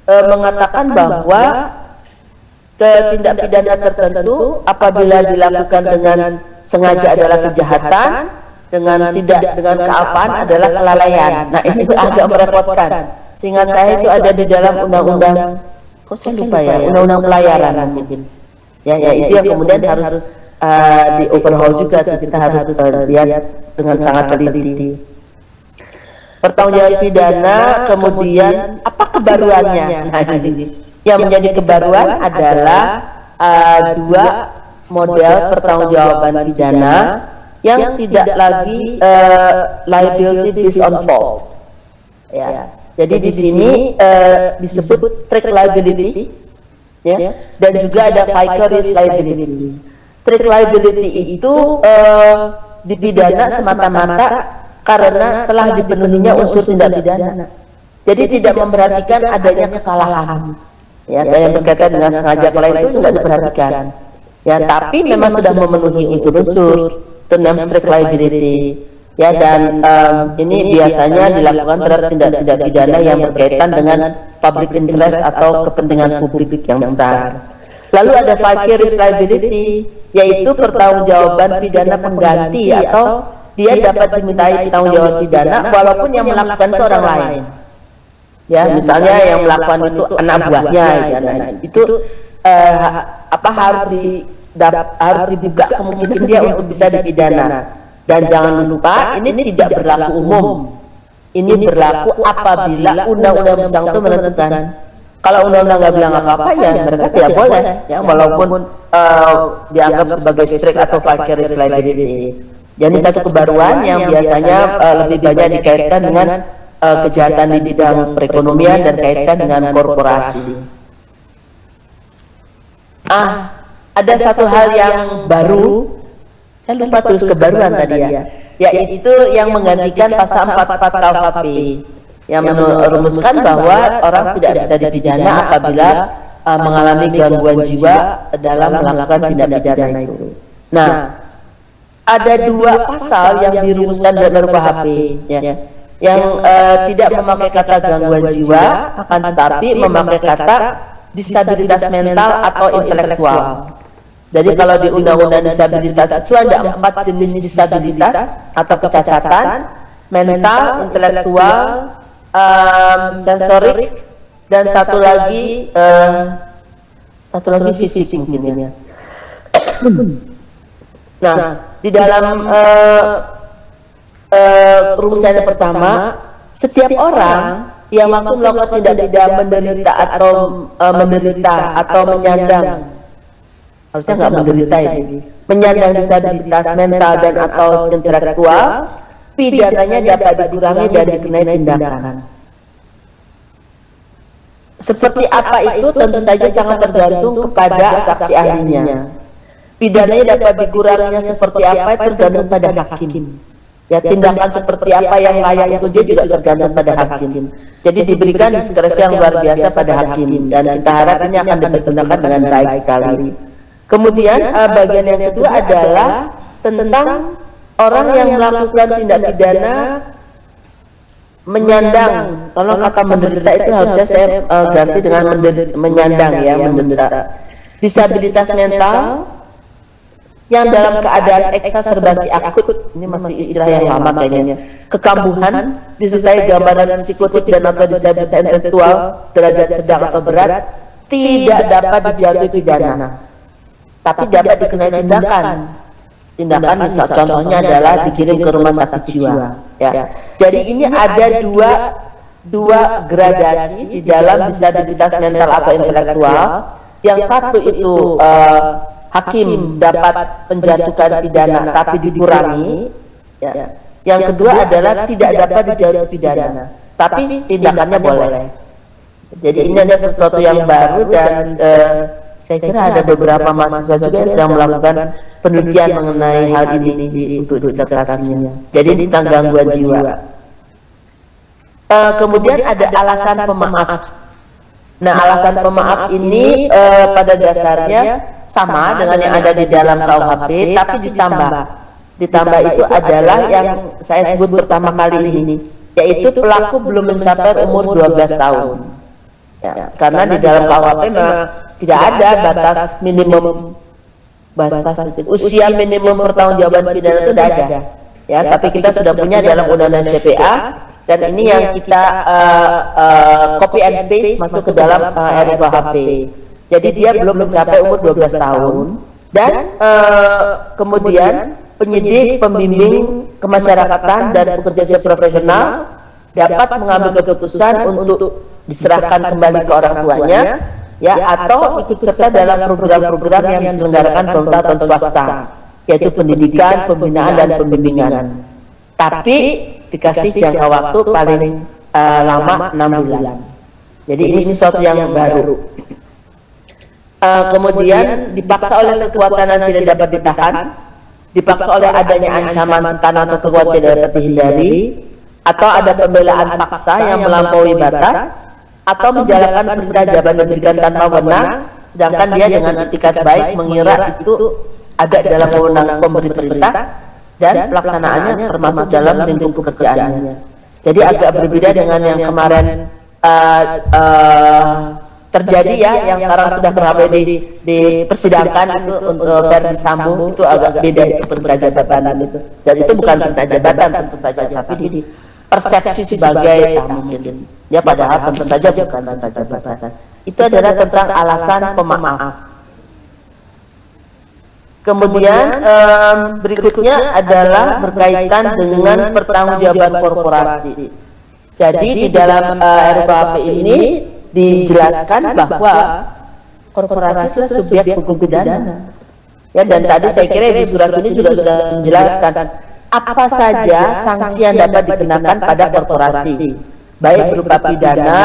mengatakan bahwa tindak pidana tertentu apabila dilakukan dengan sengaja adalah kejahatan, dengan kealpaan adalah kelalaian. Nah, ini agak merepotkan. Seingat saya itu ada di dalam undang-undang, kok saya lupa ya, undang-undang pelayaran mungkin. Ya, itu yang kemudian harus di overhaul juga, kita harus lihat dengan sangat teliti. Pertanggungjawaban pidana, kemudian apa kebaruannya? Nah, yang menjadi kebaruan adalah dua model pertanggungjawaban pidana yang tidak lagi liability based on fault. Ya, jadi di sini disebut strict liability, ya, dan juga ada vicarious liability. Strict liability itu dipidana semata-mata karena telah dipenuhinya unsur tindak pidana. Jadi tidak memperhatikan adanya kesalahan. Ya, yang berkaitan dengan sengaja kelainan itu tidak diperhatikan. Ya, tapi memang sudah memenuhi unsur-unsur tentang strict liability. Ya, dan ini biasanya dilakukan terhadap tindak pidana yang berkaitan dengan public interest atau kepentingan publik yang besar. Lalu ada vicarious liability, yaitu pertanggungjawaban pidana pengganti atau dia dapat dimintai tanggungjawab pidana walaupun yang melakukan itu orang lain. Ya, misalnya yang melakukan itu anak buahnya, ya, nah, itu harus dibuka kemungkinan dia untuk bisa dipidana. Dan jangan lupa, ini tidak berlaku umum. Ini berlaku apabila undang-undang besar itu menentukan. Kalau undang-undang nggak bilang apa-apa, ya mereka tidak boleh, ya, walaupun dianggap sebagai strict atau vicarious liability. Jadi satu kebaruan yang biasanya lebih banyak dikaitkan dengan kejahatan di bidang perekonomian dan kaitkan dengan korporasi. Ada satu hal yang baru, saya lupa tulis kebaruan tadi ya, yaitu yang menggantikan pasal 44 KUHP yang merumuskan bahwa orang tidak bisa dipidana apabila mengalami gangguan jiwa dalam melakukan tindak pidana itu. Nah, ada dua pasal yang dirumuskan dalam KUHP, ya, yang tidak memakai kata gangguan jiwa, akan tetapi memakai kata disabilitas mental atau intelektual. Jadi kalau di undang-undang disabilitas itu ada 4 jenis disabilitas atau kecacatan: mental, intelektual, sensorik, dan satu lagi fisik mungkin ya. Nah, di dalam rumusan yang pertama, setiap orang yang waktu melakukan tindak pidana menderita atau menyandang, harusnya nggak menderita ini, menyandang disabilitas mental dan atau intelektual, pidananya dapat dikurangi dan dikenai tindakan. Seperti apa itu tentu saja sangat tergantung kepada saksi ahlinya. Pidananya dapat dikuranginya seperti apa tergantung pada hakim. Ya, tindakan seperti apa yang layak itu dia juga tergantung pada hakim. Jadi diberikan diskresi yang luar biasa pada hakim, dan kita harap ini akan dipergunakan dengan baik sekali. Kemudian bagian yang kedua adalah tentang orang yang melakukan tindak pidana menyandang. Kalau kata menderita itu harusnya saya ganti dengan menyandang, ya, menderita disabilitas mental yang dalam keadaan eksaserbasi akut, ini masih istilah yang lama kayaknya, kekambuhan disertai gambaran psikotik dan atau disabilitas intelektual derajat sedang atau berat, tidak dapat dijatuhi pidana, tapi dapat dikenai tindakan misal contohnya adalah dikirim ke rumah sakit jiwa, ya. Jadi ini ada dua gradasi di dalam disabilitas mental atau intelektual. Yang satu itu hakim dapat menjatuhkan pidana tapi dikurangi, ya. Yang kedua adalah tidak dapat dijatuhi pidana tapi tindakannya boleh. Jadi ini ada sesuatu yang baru, dan saya kira ada beberapa mahasiswa juga yang sedang melakukan penelitian mengenai hal ini untuk disertasinya. Jadi tentang gangguan jiwa. Kemudian ada alasan pemaaf. Nah, alasan pemaaf ini pada dasarnya sama dengan yang ada di dalam KUHP, tapi ditambah itu adalah yang saya sebut pertama kali ini, yaitu pelaku belum mencapai umur 12 tahun. Ya, karena di dalam KUHP memang tidak ada batas usia minimum pertanggungjawaban pidana itu tidak ada. Ya, tapi kita sudah punya dalam Undang-Undang STPA, dan ini yang kita copy and paste masuk ke dalam RUKHP. Jadi dia belum mencapai umur 12 tahun. Dan kemudian penyidik, pembimbing kemasyarakatan dan pekerja sosial profesional dapat mengambil keputusan untuk diserahkan kembali ke orang tuanya, ya, atau ikut serta dalam program-program yang diselenggarakan pemerintah atau swasta, yaitu pendidikan, pembinaan dan pembimbingan. Tapi dikasih jangka waktu paling lama 6 bulan. Jadi ini sesuatu yang baru. Kemudian dipaksa oleh kekuatan yang tidak dapat ditahan, dipaksa oleh adanya ancaman tekanan atau kekuatan tidak dapat dihindari, atau ada pembelaan paksa yang melampaui batas, atau menjalankan perintah jabatan pendidikan tanpa wewenang, sedangkan dia dengan etikat baik mengira itu ada dalam wewenang pemberi perintah dan pelaksanaannya termasuk dalam lingkup pekerjaannya. Jadi agak berbeda dengan yang kemarin terjadi ya, yang sekarang sudah ramai dipersidangkan itu untuk Verdi Sambo, itu agak beda itu perintah jabatan itu. Dan itu bukan perintah jabatan tentu saja, tapi di persepsi sebagai mungkin ya, padahal tentu saja bukan perintah jabatan. Itu adalah tentang alasan pemaaf. Kemudian berikutnya adalah berkaitan dengan pertanggungjawaban korporasi. Jadi di dalam RKUHP ini dijelaskan bahwa korporasi adalah subjek hukum pidana. Ya, dan tadi saya kira di surat ini juga sudah menjelaskan apa saja sanksi yang dapat dikenakan pada korporasi, baik berupa pidana,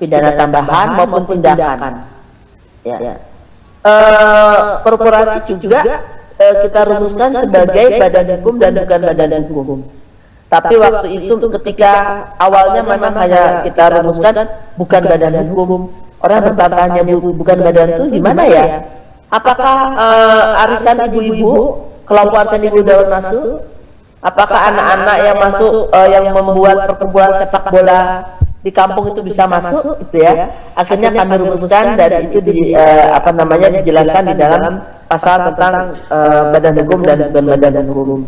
pidana tambahan maupun tindakan. Ya. Korporasi juga kita rumuskan sebagai badan hukum dan bukan badan hukum. Tapi waktu itu ketika awalnya memang hanya kita rumuskan bukan badan hukum, orang bertanya bukan badan itu gimana ya? Apakah arisan ibu-ibu, kelompok arisan ibu dapat masuk? Apakah anak-anak yang masuk yang membuat perkumpulan sepak bola di kampung itu bisa masuk, gitu ya? Akhirnya kami rumuskan dan itu dijelaskan di dalam pasal tentang badan hukum dan bukan badan hukum.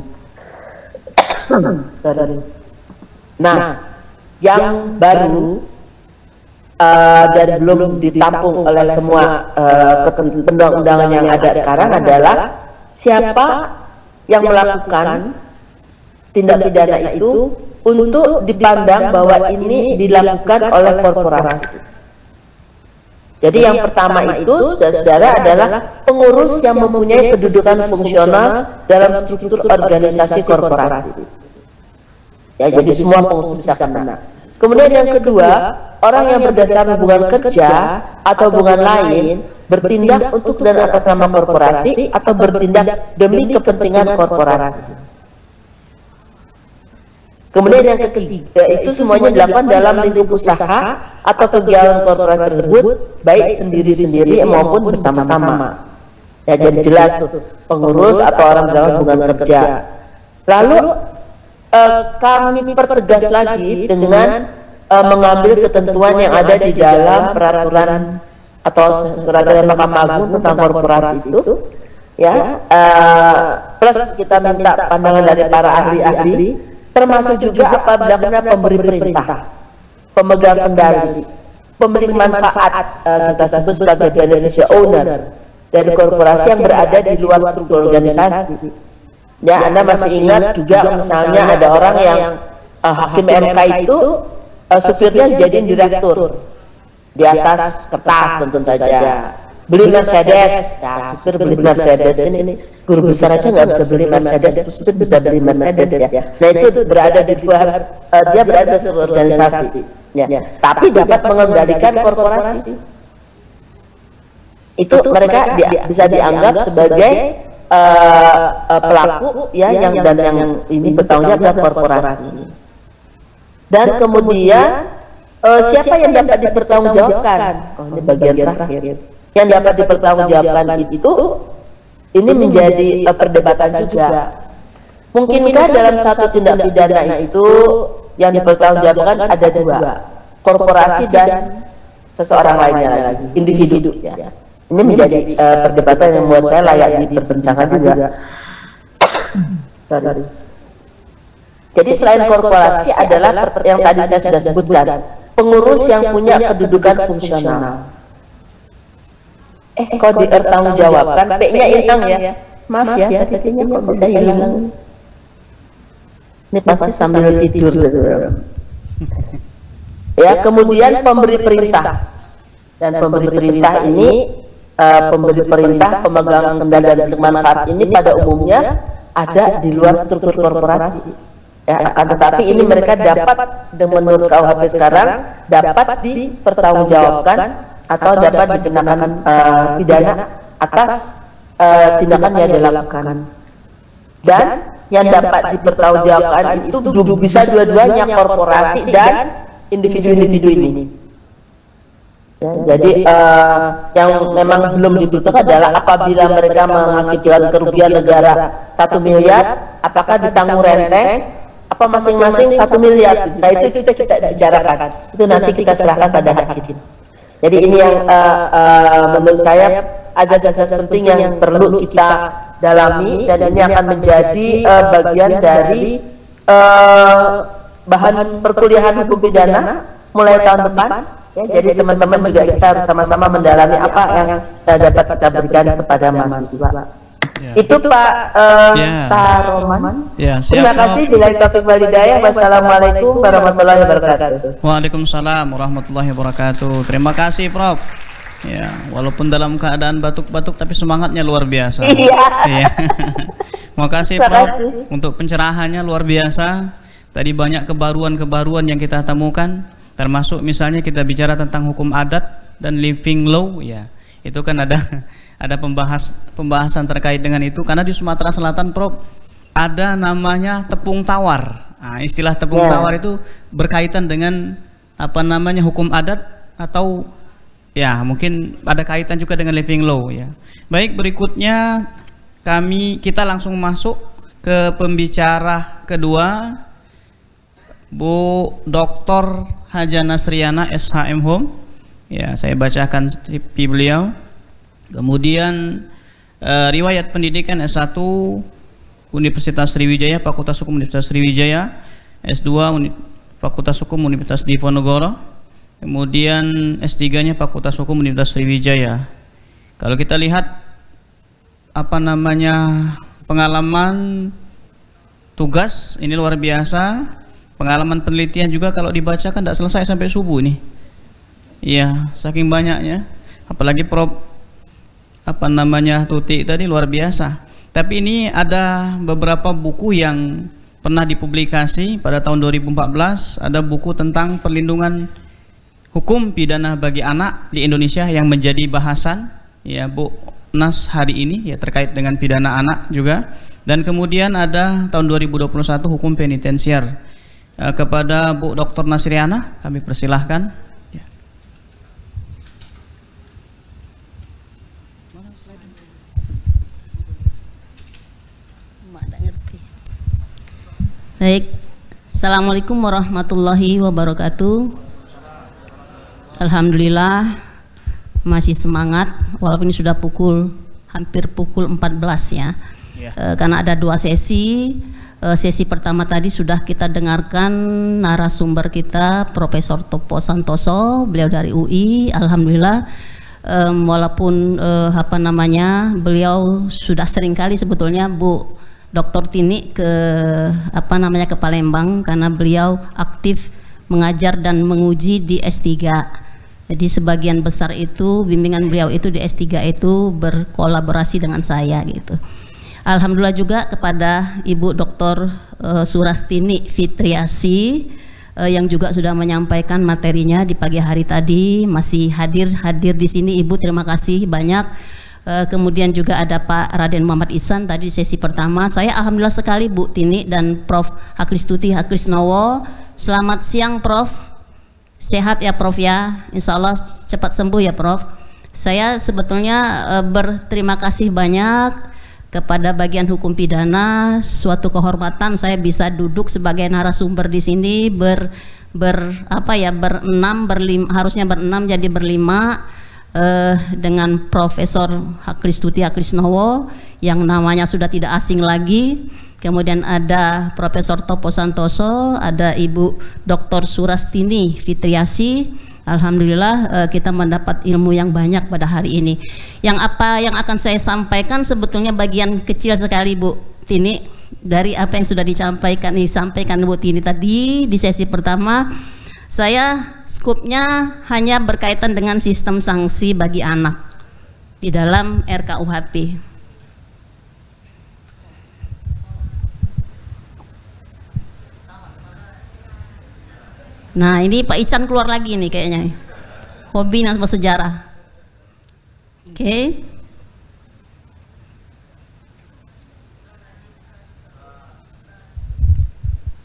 Nah, yang baru dan belum ditampung oleh semua undang-undangan yang ada sekarang adalah siapa yang melakukan tindak pidana itu untuk dipandang bahwa ini dilakukan oleh korporasi. Jadi yang pertama itu, saudara-saudara, adalah pengurus yang mempunyai kedudukan fungsional dalam struktur organisasi korporasi. Ya, jadi semua pengurus bisa kena. Kemudian yang kedua, orang yang berdasarkan hubungan kerja atau hubungan lain bertindak untuk dan atas nama korporasi atau bertindak demi kepentingan korporasi. Kemudian yang ketiga, itu semuanya dilakukan dalam lingkup usaha atau kegiatan korporasi tersebut, baik sendiri-sendiri maupun bersama-sama. Ya, jadi jelas tuh pengurus atau orang dalam hubungan kerja. Lalu kami pertegas lagi dengan mengambil ketentuan yang ada di dalam peraturan atau surat dari Mahkamah Agung tentang korporasi itu, ya, plus kita minta pandangan dari para ahli-ahli, termasuk juga apabila pemberi perintah, pemegang kendali, pemilik manfaat, kita sebut sebagai beneficial owner dari korporasi yang berada di luar struktur organisasi. Ya, Anda masih ingat juga misalnya ada orang yang hakim MK itu supirnya jadi direktur di atas kertas tentu saja. Beli Mercedes, ya supir beli Mercedes, ini guru besar aja nggak bisa beli Mercedes, supir bisa beli Mercedes ya. Nah itu berada di luar, dia berada di organisasi, ya. Tapi dapat mengendalikan korporasi. Itu mereka bisa dianggap sebagai pelaku, ya, yang ini bertanggung jawab terhadap korporasi. Dan kemudian siapa yang dapat dipertanggungjawabkan? Oh, ini bagian terakhir. Yang dapat dipertanggungjawabkan itu ini menjadi perdebatan juga. Mungkinkah dalam satu tindak pidana itu yang dipertanggungjawabkan ada dua, korporasi dan seseorang lainnya lagi, individu, ya. Ini menjadi perdebatan yang membuat saya layak diperbincangkan juga. Sorry. Jadi selain korporasi adalah yang tadi saya sudah sebutkan, pengurus yang punya kedudukan fungsional. kok dipertanggungjawabkan, P-nya hilang ya. Maaf ya, tadinya kok bisa hilang. Ini pasti sambil tidur. Ya, kemudian pemberi perintah. Dan pemberi perintah ini, pemberi perintah, pemegang kendali dan manfaat ini pada umumnya ada di luar struktur korporasi. Ya, akan tetapi ini mereka dapat, menurut KUHP sekarang, dapat dipertanggungjawabkan atau dapat dikenakan pidana atas tindakan yang dilakukan. Dan yang dapat dipertanggungjawabkan itu bisa dua-duanya, korporasi dan individu-individu ini. Ya, jadi yang memang belum dibutuhkan adalah apabila mereka mengakibatkan kerugian negara 1 miliar, apakah ditanggung renteng, apa masing-masing 1 miliar. Nah, itu kita bicarakan. Itu nanti kita serahkan pada hakim. Jadi ini yang menurut saya azas-azas penting yang perlu kita dalami, dan ini akan menjadi bagian dari bahan perkuliahan hukum pidana mulai tahun depan. Ya, jadi teman-teman juga kita harus sama-sama mendalami apa yang dapat kita berikan kepada mahasiswa. Ya. Itu Pak Taroman. Ya, terima kasih. Bila taufiq wal hidayah. Wassalamualaikum warahmatullahi wabarakatuh. Waalaikumsalam warahmatullahi wabarakatuh. Terima kasih Prof. Ya, walaupun dalam keadaan batuk-batuk tapi semangatnya luar biasa. Iya. Terima kasih Prof untuk pencerahannya luar biasa. Tadi banyak kebaruan-kebaruan yang kita temukan. Termasuk misalnya kita bicara tentang hukum adat dan living law, ya itu kan ada pembahasan terkait dengan itu, karena di Sumatera Selatan Prof ada namanya tepung tawar. Nah, istilah tepung tawar itu berkaitan dengan apa namanya hukum adat, atau ya mungkin ada kaitan juga dengan living law ya. Baik, berikutnya kita langsung masuk ke pembicara kedua, Bu Dr. Haja Nasriana SHM Home. Ya, saya bacakan CV beliau. Kemudian riwayat pendidikan S1 Universitas Sriwijaya, Fakultas Hukum Universitas Sriwijaya, S2 Fakultas Hukum Universitas Diponegoro, kemudian S3-nya Fakultas Hukum Universitas Sriwijaya. Kalau kita lihat apa namanya pengalaman tugas ini luar biasa. Pengalaman penelitian juga kalau dibacakan tidak selesai sampai subuh nih. Iya, saking banyaknya. Apalagi Prof apa namanya Tuti tadi luar biasa. Tapi ini ada beberapa buku yang pernah dipublikasi pada tahun 2014. Ada buku tentang perlindungan hukum pidana bagi anak di Indonesia yang menjadi bahasan ya Bu Nas hari ini ya, terkait dengan pidana anak juga. Dan kemudian ada tahun 2021 hukum penitensiar. Kepada Bu Dr. Nasriana kami persilahkan. Ya. Baik, Assalamualaikum warahmatullahi wabarakatuh. Alhamdulillah masih semangat walaupun ini sudah hampir pukul 14 ya. Karena ada 2 sesi. Sesi pertama tadi sudah kita dengarkan narasumber kita Profesor Topo Santoso, beliau dari UI. Alhamdulillah walaupun beliau sudah sering kali sebetulnya Bu Dr. Tini ke Palembang, karena beliau aktif mengajar dan menguji di S3. Jadi sebagian besar itu bimbingan beliau itu di S3 itu berkolaborasi dengan saya gitu. Alhamdulillah juga kepada Ibu Dr. Surastini Fitriasi yang juga sudah menyampaikan materinya di pagi hari tadi, masih hadir di sini Ibu, terima kasih banyak. Kemudian juga ada Pak Raden Muhammad Ihsan tadi di sesi pertama. Saya alhamdulillah sekali Bu Tini dan Prof Hakristuti Hakrisnowo. Selamat siang Prof. Sehat ya Prof ya. Insya Allah cepat sembuh ya Prof. Saya sebetulnya berterima kasih banyak kepada bagian hukum pidana. Suatu kehormatan saya bisa duduk sebagai narasumber di sini harusnya berenam jadi berlima dengan Profesor Hakristuti Hakrisnowo yang namanya sudah tidak asing lagi. Kemudian ada Profesor Topo Santoso, ada Ibu Dr. Surastini Fitriasi, Alhamdulillah kita mendapat ilmu yang banyak pada hari ini. Yang apa yang akan saya sampaikan sebetulnya bagian kecil sekali Bu Tini dari apa yang sudah disampaikan Bu Tini tadi di sesi pertama. Saya skupnya hanya berkaitan dengan sistem sanksi bagi anak di dalam RKUHP. Nah ini Pak Ican keluar lagi nih kayaknya, hobi sama sejarah. Oke.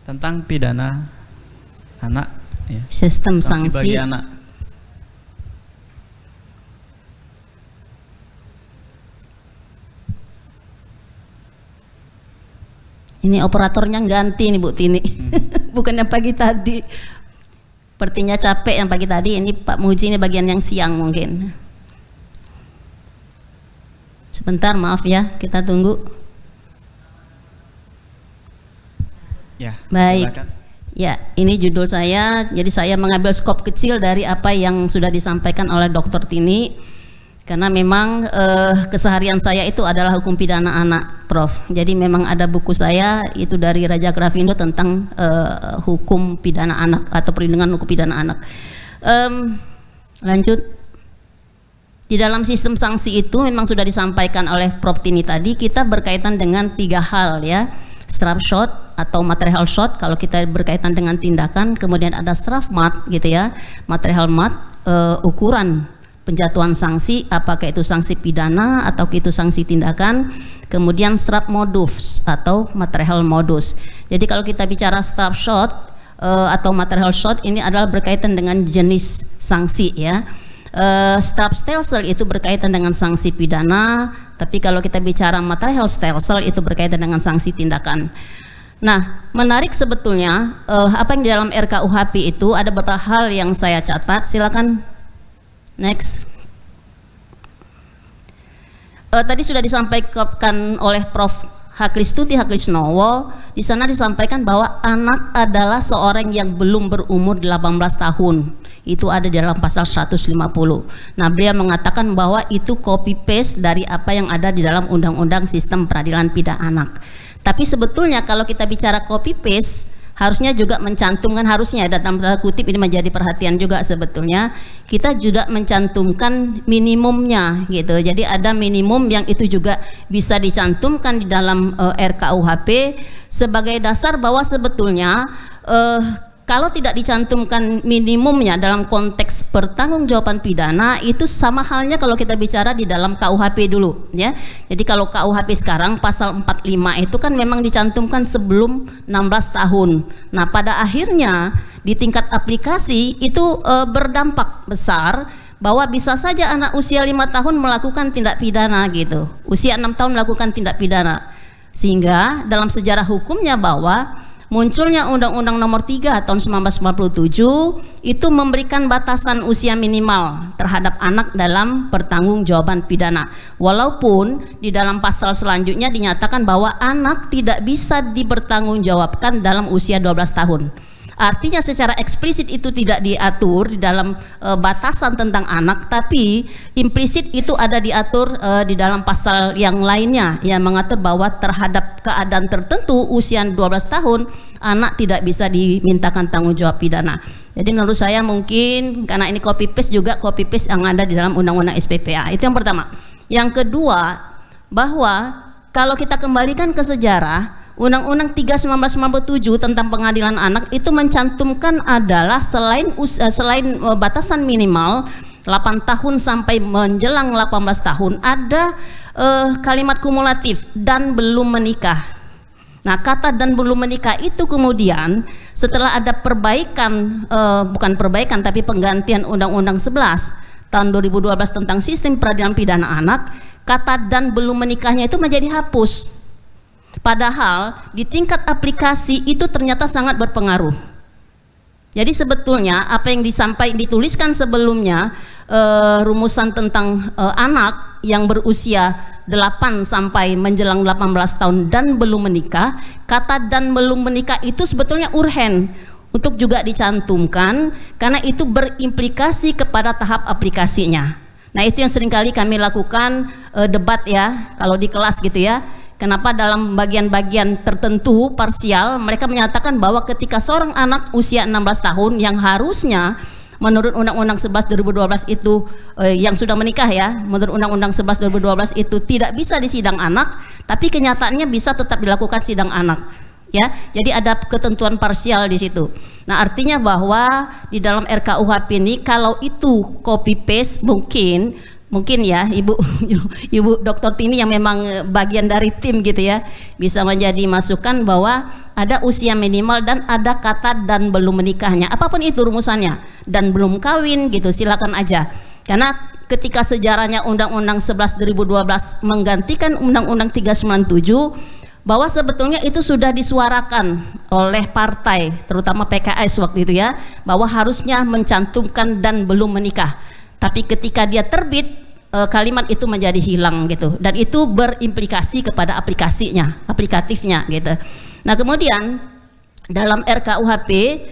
Tentang pidana anak, ya. Sistem sanksi bagi anak. Ini operatornya ganti nih Bu Tini, bukan yang pagi tadi. Sepertinya capek yang pagi tadi. Ini Pak Muji, ini bagian yang siang mungkin. Sebentar, maaf ya, kita tunggu. Ya. Baik. Silakan. Ya, ini judul saya. Jadi saya mengambil skop kecil dari apa yang sudah disampaikan oleh Dr. Tini. Karena memang keseharian saya itu adalah hukum pidana anak, Prof. Jadi memang ada buku saya itu dari Raja Grafindo tentang hukum pidana anak atau perlindungan hukum pidana anak. Lanjut. Di dalam sistem sanksi itu memang sudah disampaikan oleh Prof. Tini tadi, kita berkaitan dengan 3 hal ya. Straf shot atau material shot kalau kita berkaitan dengan tindakan, kemudian ada straf mat gitu ya. Material mat ukuran penjatuhan sanksi, apakah itu sanksi pidana atau itu sanksi tindakan. Kemudian straf modus atau material modus. Jadi kalau kita bicara straf shot atau material shot, ini adalah berkaitan dengan jenis sanksi ya. Straf stelsel itu berkaitan dengan sanksi pidana, tapi kalau kita bicara material stelsel itu berkaitan dengan sanksi tindakan. Nah, menarik sebetulnya apa yang di dalam RKUHP itu ada beberapa hal yang saya catat. Silakan. Next. Tadi sudah disampaikan oleh Prof. Hakristuti Hakrisnowo. Di sana disampaikan bahwa anak adalah seorang yang belum berumur 18 tahun. Itu ada di dalam pasal 150. Nah, beliau mengatakan bahwa itu copy paste dari apa yang ada di dalam Undang-Undang Sistem Peradilan Pidana Anak. Tapi sebetulnya kalau kita bicara copy paste, harusnya juga mencantumkan, harusnya dalam tanda kutip ini menjadi perhatian juga sebetulnya, kita juga mencantumkan minimumnya gitu. Jadi ada minimum yang itu juga bisa dicantumkan di dalam RKUHP sebagai dasar bahwa sebetulnya kalau tidak dicantumkan minimumnya dalam konteks pertanggungjawaban pidana, itu sama halnya kalau kita bicara di dalam KUHP dulu ya. Jadi kalau KUHP sekarang pasal 45 itu kan memang dicantumkan sebelum 16 tahun. Nah, pada akhirnya di tingkat aplikasi itu berdampak besar bahwa bisa saja anak usia 5 tahun melakukan tindak pidana gitu. Usia 6 tahun melakukan tindak pidana. Sehingga dalam sejarah hukumnya bahwa munculnya Undang-Undang Nomor 3 tahun 1997 itu memberikan batasan usia minimal terhadap anak dalam pertanggungjawaban pidana. Walaupun di dalam pasal selanjutnya dinyatakan bahwa anak tidak bisa dipertanggungjawabkan dalam usia 12 tahun. Artinya secara eksplisit itu tidak diatur di dalam batasan tentang anak, tapi implisit itu ada diatur di dalam pasal yang lainnya yang mengatur bahwa terhadap keadaan tertentu usia 12 tahun anak tidak bisa dimintakan tanggung jawab pidana. Jadi menurut saya mungkin karena ini copy paste juga copy paste yang ada di dalam Undang-Undang SPPA. Itu yang pertama. Yang kedua, bahwa kalau kita kembalikan ke sejarah, Undang-Undang 3 1997 tentang pengadilan anak itu mencantumkan adalah selain batasan minimal 8 tahun sampai menjelang 18 tahun ada kalimat kumulatif dan belum menikah. Nah, kata dan belum menikah itu kemudian setelah ada perbaikan, bukan perbaikan tapi penggantian Undang-Undang 11 tahun 2012 tentang sistem peradilan pidana anak, kata dan belum menikahnya itu menjadi hapus. Padahal di tingkat aplikasi itu ternyata sangat berpengaruh. Jadi sebetulnya apa yang dituliskan sebelumnya, rumusan tentang anak yang berusia 8 sampai menjelang 18 tahun dan belum menikah, kata dan belum menikah itu sebetulnya urgen untuk juga dicantumkan karena itu berimplikasi kepada tahap aplikasinya. Nah, itu yang seringkali kami lakukan debat ya kalau di kelas gitu ya. Kenapa dalam bagian-bagian tertentu parsial mereka menyatakan bahwa ketika seorang anak usia 16 tahun yang harusnya menurut Undang-Undang 11 2012 itu yang sudah menikah ya, menurut Undang-Undang 11 2012 itu tidak bisa disidang anak, tapi kenyataannya bisa tetap dilakukan sidang anak. Ya, jadi ada ketentuan parsial di situ. Nah, artinya bahwa di dalam RKUHP ini kalau itu copy paste mungkin ya Ibu Dr. Tini yang memang bagian dari tim gitu ya, bisa menjadi masukan bahwa ada usia minimal dan ada kata dan belum menikahnya. Apapun itu rumusannya, dan belum kawin gitu, silakan aja. Karena ketika sejarahnya Undang-Undang 11 2012 menggantikan Undang-Undang 397 bahwa sebetulnya itu sudah disuarakan oleh partai, terutama PKS waktu itu ya, bahwa harusnya mencantumkan dan belum menikah. Tapi ketika dia terbit, kalimat itu menjadi hilang gitu, dan itu berimplikasi kepada aplikatifnya gitu. Nah, kemudian dalam RKUHP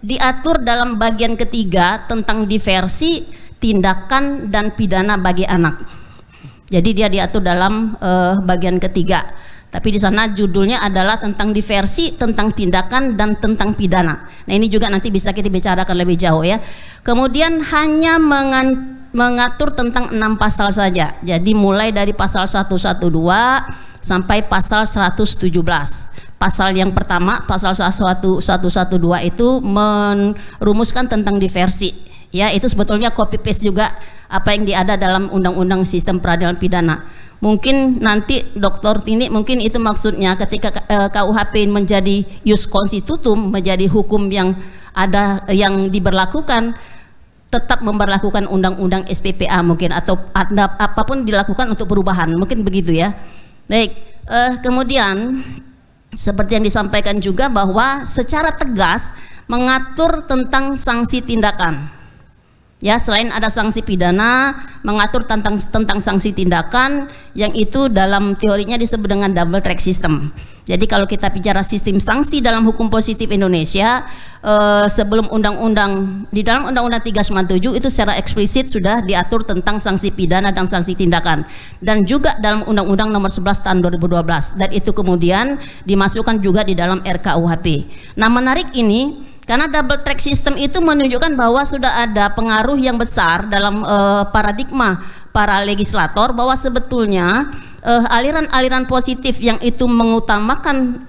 diatur dalam bagian ketiga tentang diversi tindakan dan pidana bagi anak. Jadi dia diatur dalam bagian ketiga. Tapi di sana judulnya adalah tentang diversi, tentang tindakan dan tentang pidana. Nah, ini juga nanti bisa kita bicarakan lebih jauh ya. Kemudian hanya mengatur tentang 6 pasal saja. Jadi mulai dari pasal 112 sampai pasal 117. Pasal yang pertama, pasal 1112 itu merumuskan tentang diversi. Ya, itu sebetulnya copy paste juga apa yang ada dalam Undang-Undang Sistem Peradilan Pidana. Mungkin nanti Dr. Tini mungkin itu maksudnya ketika KUHP menjadi ius constitutum, menjadi hukum yang ada yang diberlakukan, tetap memberlakukan Undang-Undang SPPA mungkin, atau ada apapun dilakukan untuk perubahan, mungkin begitu ya. Baik, kemudian seperti yang disampaikan juga bahwa secara tegas mengatur tentang sanksi tindakan. Ya, selain ada sanksi pidana, mengatur tentang sanksi tindakan yang itu dalam teorinya disebut dengan double track system. Jadi kalau kita bicara sistem sanksi dalam hukum positif Indonesia, sebelum di dalam Undang-Undang 397 itu secara eksplisit sudah diatur tentang sanksi pidana dan sanksi tindakan, dan juga dalam Undang-Undang Nomor 11 Tahun 2012, dan itu kemudian dimasukkan juga di dalam RKUHP. Nah, menarik ini karena double track system itu menunjukkan bahwa sudah ada pengaruh yang besar dalam paradigma para legislator bahwa sebetulnya aliran-aliran positif yang itu mengutamakan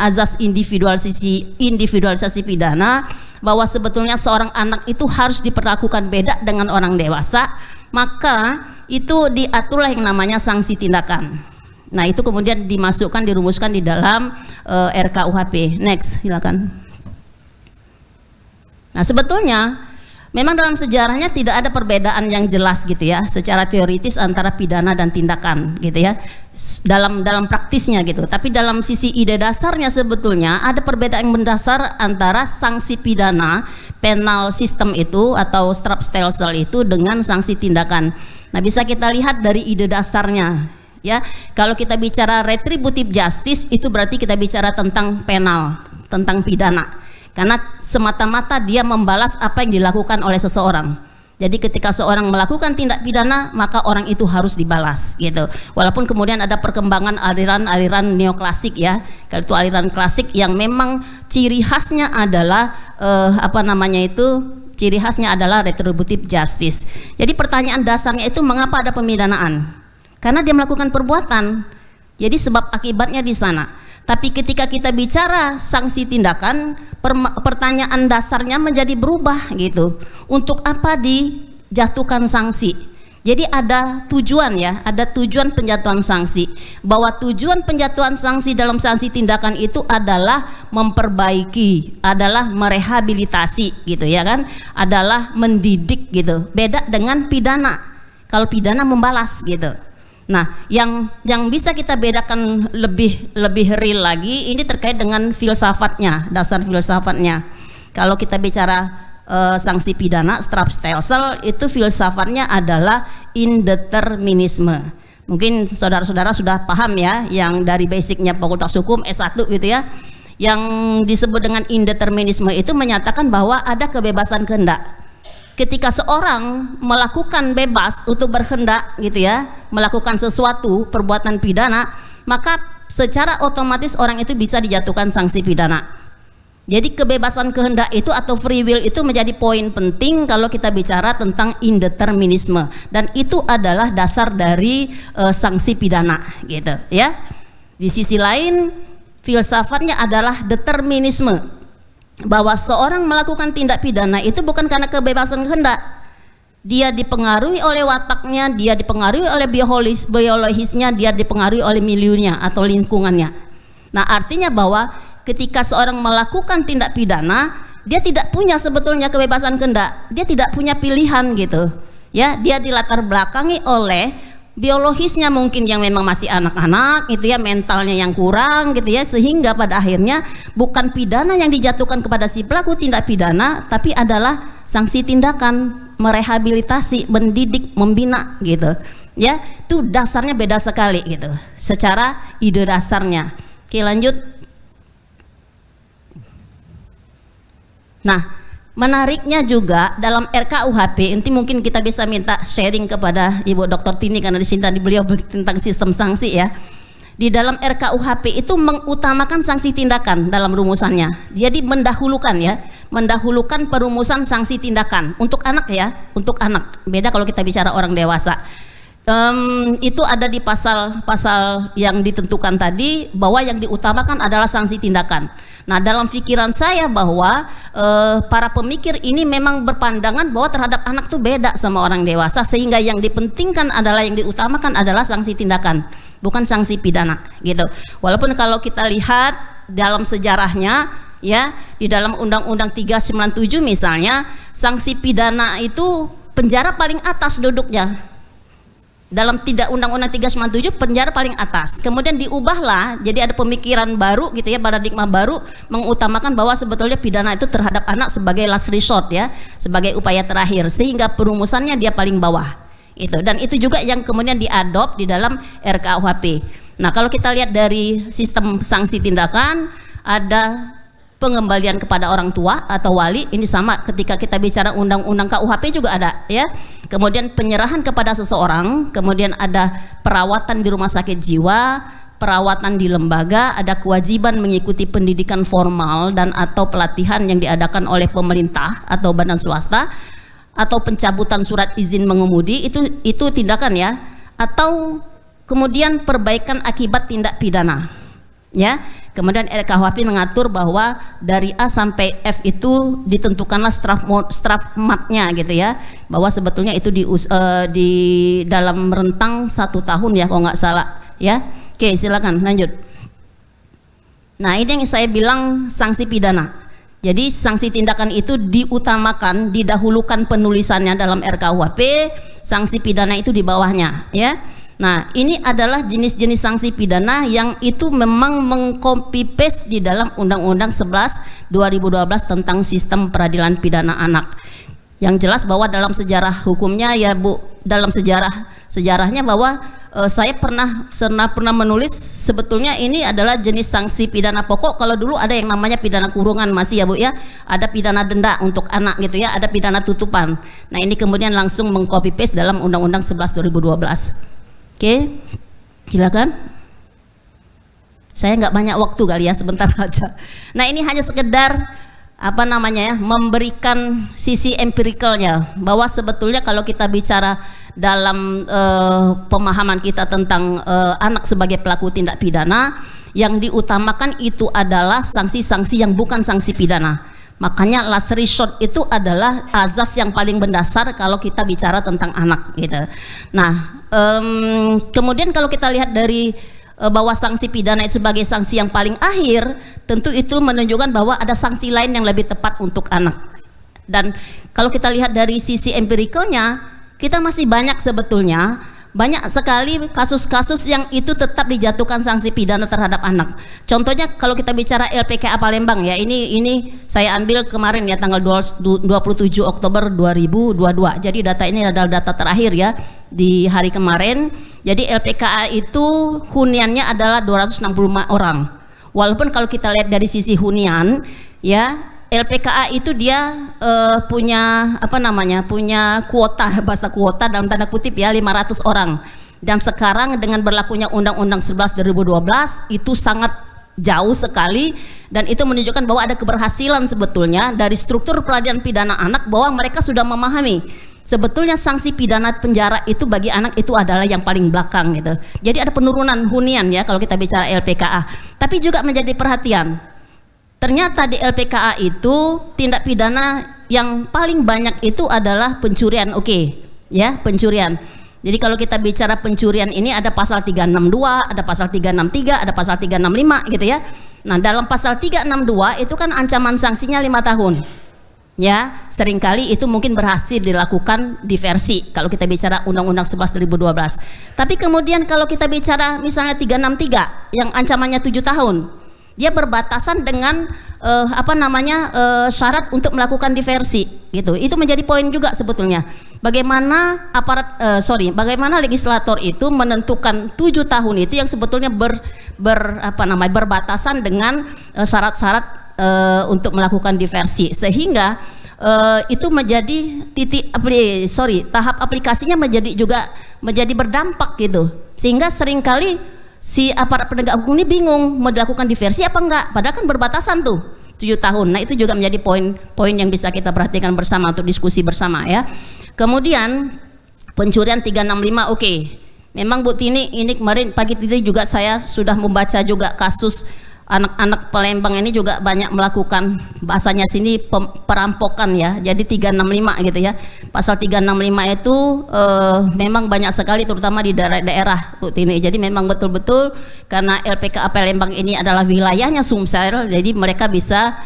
azas individualisasi pidana, bahwa sebetulnya seorang anak itu harus diperlakukan beda dengan orang dewasa, maka itu diaturlah yang namanya sanksi tindakan. Nah, itu kemudian dirumuskan di dalam RKUHP. Next, silakan. Nah, sebetulnya memang dalam sejarahnya tidak ada perbedaan yang jelas gitu ya secara teoritis antara pidana dan tindakan gitu ya dalam praktisnya gitu. Tapi dalam sisi ide dasarnya sebetulnya ada perbedaan yang mendasar antara sanksi pidana penal system itu atau Strafstelsel itu dengan sanksi tindakan. Nah, bisa kita lihat dari ide dasarnya ya. Kalau kita bicara retributive justice itu berarti kita bicara tentang penal, tentang pidana. Karena semata-mata dia membalas apa yang dilakukan oleh seseorang. Jadi ketika seorang melakukan tindak pidana, maka orang itu harus dibalas gitu. Walaupun kemudian ada perkembangan aliran neoklasik ya. Kalau itu aliran klasik yang memang ciri khasnya adalah ciri khasnya adalah retributive justice. Jadi pertanyaan dasarnya itu mengapa ada pemidanaan? Karena dia melakukan perbuatan. Jadi sebab akibatnya di sana. Tapi ketika kita bicara sanksi tindakan, pertanyaan dasarnya menjadi berubah gitu. Untuk apa dijatuhkan sanksi? Jadi ada tujuan ya, ada tujuan penjatuhan sanksi. Bahwa tujuan penjatuhan sanksi dalam sanksi tindakan itu adalah memperbaiki, adalah merehabilitasi gitu ya kan, adalah mendidik gitu. Beda dengan pidana. Kalau pidana membalas gitu. Nah, yang bisa kita bedakan lebih real lagi ini terkait dengan filsafatnya, dasar filsafatnya. Kalau kita bicara sanksi pidana, Strafstelsel itu filsafatnya adalah indeterminisme. Mungkin saudara-saudara sudah paham ya, yang dari basicnya Fakultas Hukum S1 gitu ya. Yang disebut dengan indeterminisme itu menyatakan bahwa ada kebebasan kehendak. Ketika seorang melakukan bebas untuk berkehendak gitu ya, melakukan sesuatu perbuatan pidana, maka secara otomatis orang itu bisa dijatuhkan sanksi pidana. Jadi kebebasan kehendak itu atau free will itu menjadi poin penting kalau kita bicara tentang indeterminisme, dan itu adalah dasar dari sanksi pidana gitu ya. Di sisi lain filsafatnya adalah determinisme, bahwa seorang melakukan tindak pidana itu bukan karena kebebasan kehendak. Dia dipengaruhi oleh wataknya, dia dipengaruhi oleh biologisnya, dia dipengaruhi oleh miliunya atau lingkungannya. Nah, artinya bahwa ketika seorang melakukan tindak pidana, dia tidak punya sebetulnya kebebasan kehendak, dia tidak punya pilihan gitu. Ya, dia dilatar belakangi oleh biologisnya mungkin yang memang masih anak-anak gitu ya, mentalnya yang kurang gitu ya, sehingga pada akhirnya bukan pidana yang dijatuhkan kepada si pelaku tindak pidana, tapi adalah sanksi tindakan, merehabilitasi, mendidik, membina gitu ya. Itu dasarnya beda sekali gitu secara ide dasarnya. Oke, lanjut. Nah, menariknya juga dalam RKUHP, nanti mungkin kita bisa minta sharing kepada Ibu Dr. Tini karena di sini tadi beliau tentang sistem sanksi ya. Di dalam RKUHP itu mengutamakan sanksi tindakan dalam rumusannya. Jadi mendahulukan ya, mendahulukan perumusan sanksi tindakan untuk anak ya, untuk anak. Beda kalau kita bicara orang dewasa. Itu ada di pasal-pasal yang ditentukan tadi bahwa yang diutamakan adalah sanksi tindakan. Nah, dalam pikiran saya bahwa para pemikir ini memang berpandangan bahwa terhadap anak tuh beda sama orang dewasa, sehingga yang dipentingkan adalah, yang diutamakan adalah sanksi tindakan, bukan sanksi pidana gitu. Walaupun kalau kita lihat dalam sejarahnya ya, di dalam Undang-Undang 397 misalnya, sanksi pidana itu penjara paling atas duduknya. Dalam Undang-Undang 397 penjara paling atas. Kemudian diubahlah, jadi ada pemikiran baru gitu ya, paradigma baru mengutamakan bahwa sebetulnya pidana itu terhadap anak sebagai last resort ya, sebagai upaya terakhir, sehingga perumusannya dia paling bawah. Itu, dan itu juga yang kemudian diadop di dalam RKUHP. Nah, kalau kita lihat dari sistem sanksi tindakan, ada pengembalian kepada orang tua atau wali, ini sama ketika kita bicara undang-undang KUHP juga ada ya. Kemudian penyerahan kepada seseorang, kemudian ada perawatan di rumah sakit jiwa, perawatan di lembaga, ada kewajiban mengikuti pendidikan formal dan atau pelatihan yang diadakan oleh pemerintah atau badan swasta, atau pencabutan surat izin mengemudi, itu tindakan ya. Atau kemudian perbaikan akibat tindak pidana ya. Kemudian RKUHP mengatur bahwa dari A sampai F itu ditentukanlah strafmatnya gitu ya, bahwa sebetulnya itu di dalam rentang 1 tahun ya kalau nggak salah ya. Oke, silakan lanjut. Nah, ini yang saya bilang sanksi pidana. Jadi sanksi tindakan itu diutamakan, didahulukan penulisannya dalam RKUHP, sanksi pidana itu di bawahnya ya. Nah, ini adalah jenis-jenis sanksi pidana yang itu memang mengcopy paste di dalam Undang-Undang 11 2012 tentang sistem peradilan pidana anak. Yang jelas bahwa dalam sejarah hukumnya ya Bu, dalam sejarahnya bahwa saya pernah menulis sebetulnya ini adalah jenis sanksi pidana pokok. Kalau dulu ada yang namanya pidana kurungan masih ya Bu ya, ada pidana denda untuk anak gitu ya, ada pidana tutupan. Nah, ini kemudian langsung mengcopy paste dalam Undang-Undang 11 2012. Oke, silakan. Saya nggak banyak waktu kali ya, sebentar aja. Nah, ini hanya sekedar apa namanya ya, memberikan sisi empirikalnya bahwa sebetulnya kalau kita bicara dalam pemahaman kita tentang anak sebagai pelaku tindak pidana, yang diutamakan itu adalah sanksi-sanksi yang bukan sanksi pidana. Makanya last resort itu adalah azas yang paling mendasar kalau kita bicara tentang anak gitu. Nah, kemudian kalau kita lihat dari bahwa sanksi pidana itu sebagai sanksi yang paling akhir, tentu itu menunjukkan bahwa ada sanksi lain yang lebih tepat untuk anak. Dan kalau kita lihat dari sisi empirikalnya, kita masih banyak sebetulnya, banyak sekali kasus-kasus yang itu tetap dijatuhkan sanksi pidana terhadap anak. Contohnya kalau kita bicara LPKA Palembang ya, ini saya ambil kemarin ya, tanggal 27 Oktober 2022. Jadi data ini adalah data terakhir ya di hari kemarin. Jadi LPKA itu huniannya adalah 265 orang. Walaupun kalau kita lihat dari sisi hunian, ya LPKA itu dia punya apa namanya, punya kuota, bahasa kuota dalam tanda kutip ya, 500 orang. Dan sekarang dengan berlakunya Undang-Undang 11 2012 itu sangat jauh sekali, dan itu menunjukkan bahwa ada keberhasilan sebetulnya dari struktur peradilan pidana anak, bahwa mereka sudah memahami sebetulnya sanksi pidana penjara itu bagi anak itu adalah yang paling belakang gitu. Jadi ada penurunan hunian ya kalau kita bicara LPKA. Tapi juga menjadi perhatian, ternyata di LPKA itu tindak pidana yang paling banyak itu adalah pencurian. Oke, ya, pencurian. Jadi kalau kita bicara pencurian ini ada pasal 362, ada pasal 363, ada pasal 365 gitu ya. Nah, dalam pasal 362 itu kan ancaman sanksinya 5 tahun. Ya, seringkali itu mungkin berhasil dilakukan diversi kalau kita bicara Undang-Undang 11 2012. Tapi kemudian kalau kita bicara misalnya 363 yang ancamannya 7 tahun, dia berbatasan dengan syarat untuk melakukan diversi gitu. Itu menjadi poin juga sebetulnya. Bagaimana bagaimana legislator itu menentukan 7 tahun itu yang sebetulnya berbatasan dengan syarat-syarat untuk melakukan diversi, sehingga itu menjadi tahap aplikasinya menjadi berdampak gitu, sehingga seringkali si aparat penegak hukum ini bingung mau dilakukan diversi apa enggak, padahal kan berbatasan tuh 7 tahun. Nah, itu juga menjadi poin-poin yang bisa kita perhatikan bersama untuk diskusi bersama ya. Kemudian pencurian 365, oke. Memang Bu Tini, ini kemarin pagi tadi juga saya sudah membaca juga kasus anak-anak Palembang ini juga banyak melakukan, bahasanya sini perampokan ya. Jadi 365 gitu ya. Pasal 365 itu memang banyak sekali terutama di daerah-daerah Bu Tini. Jadi memang betul-betul karena LPKA Palembang ini adalah wilayahnya Sumsel, jadi mereka bisa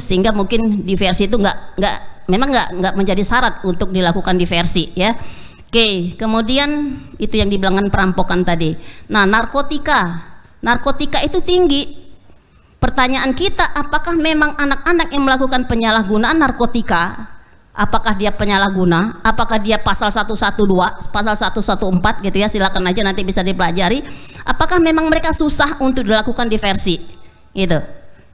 sehingga mungkin diversi itu memang nggak menjadi syarat untuk dilakukan diversi ya. Oke, kemudian itu yang dibilangkan perampokan tadi. Nah, narkotika itu tinggi. Pertanyaan kita, apakah memang anak-anak yang melakukan penyalahgunaan narkotika, apakah dia penyalahguna, apakah dia pasal 112, pasal 114 gitu ya, silakan aja nanti bisa dipelajari. Apakah memang mereka susah untuk dilakukan diversi gitu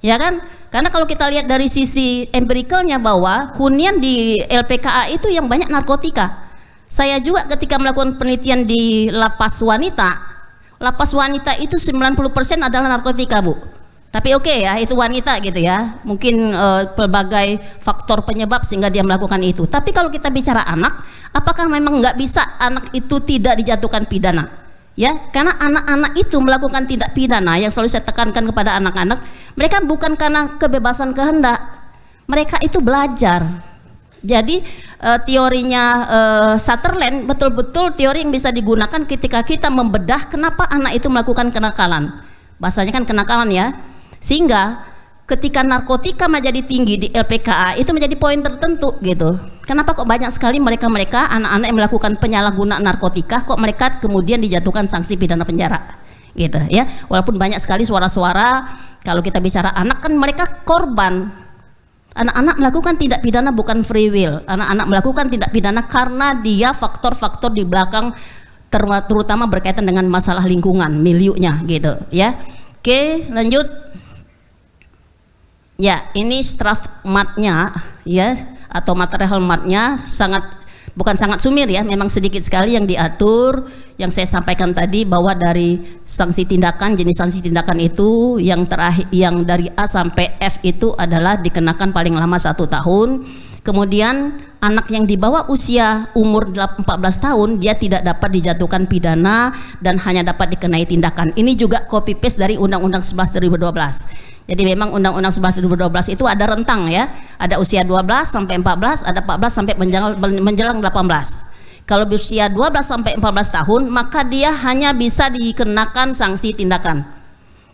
ya kan? Karena kalau kita lihat dari sisi empirikalnya bahwa hunian di LPKA itu yang banyak narkotika. Saya juga ketika melakukan penelitian di lapas wanita itu 90% adalah narkotika Bu. Tapi oke ya, itu wanita gitu ya, mungkin pelbagai faktor penyebab sehingga dia melakukan itu. Tapi kalau kita bicara anak, apakah memang nggak bisa anak itu tidak dijatuhkan pidana? Ya, karena anak-anak itu melakukan tindak pidana yang selalu saya tekankan kepada anak-anak, mereka bukan karena kebebasan kehendak, mereka itu belajar. Jadi teorinya Sutherland betul-betul teori yang bisa digunakan ketika kita membedah kenapa anak itu melakukan kenakalan. Bahasanya kan kenakalan ya. Sehingga ketika narkotika menjadi tinggi di LPKA itu menjadi poin tertentu gitu. Kenapa kok banyak sekali mereka anak-anak yang melakukan penyalahgunaan narkotika kok mereka kemudian dijatuhkan sanksi pidana penjara gitu ya. Walaupun banyak sekali suara-suara kalau kita bicara anak kan mereka korban. Anak-anak melakukan tindak pidana bukan free will. Anak-anak melakukan tindak pidana karena dia faktor-faktor di belakang terutama berkaitan dengan masalah lingkungan, miliunya gitu ya. Oke, lanjut. Ya, ini draft matnya ya, atau material matnya bukan sangat sumir ya, memang sedikit sekali yang diatur. Yang saya sampaikan tadi bahwa dari sanksi tindakan, jenis sanksi tindakan itu yang terakhir, yang dari A sampai F itu adalah dikenakan paling lama 1 tahun. Kemudian anak yang di bawah usia umur 14 tahun dia tidak dapat dijatuhkan pidana dan hanya dapat dikenai tindakan. Ini juga copy paste dari Undang-Undang 11 2012. Jadi memang Undang-Undang 11 2012 itu ada rentang ya. Ada usia 12 sampai 14, ada 14 sampai menjelang 18. Kalau berusia 12 sampai 14 tahun maka dia hanya bisa dikenakan sanksi tindakan.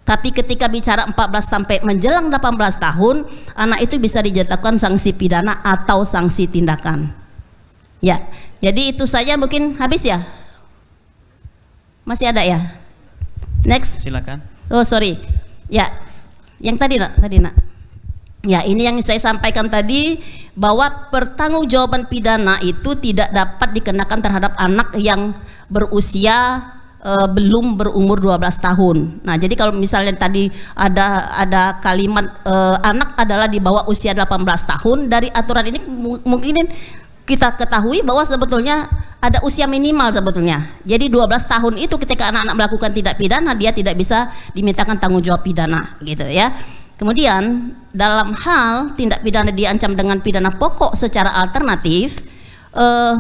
Tapi ketika bicara 14 sampai menjelang 18 tahun, anak itu bisa dijatuhkan sanksi pidana atau sanksi tindakan. Ya, jadi itu saja, mungkin habis ya? Masih ada ya? Next. Silakan. Oh sorry. Ya, yang tadi nak. Ya, ini yang saya sampaikan tadi bahwa pertanggungjawaban pidana itu tidak dapat dikenakan terhadap anak yang berusia belum berumur 12 tahun. Nah, jadi kalau misalnya tadi ada kalimat anak adalah di bawah usia 18 tahun, dari aturan ini mungkin kita ketahui bahwa sebetulnya ada usia minimal sebetulnya. Jadi 12 tahun itu ketika anak-anak melakukan tindak pidana, dia tidak bisa dimintakan tanggung jawab pidana gitu ya. Kemudian dalam hal tindak pidana diancam dengan pidana pokok secara alternatif,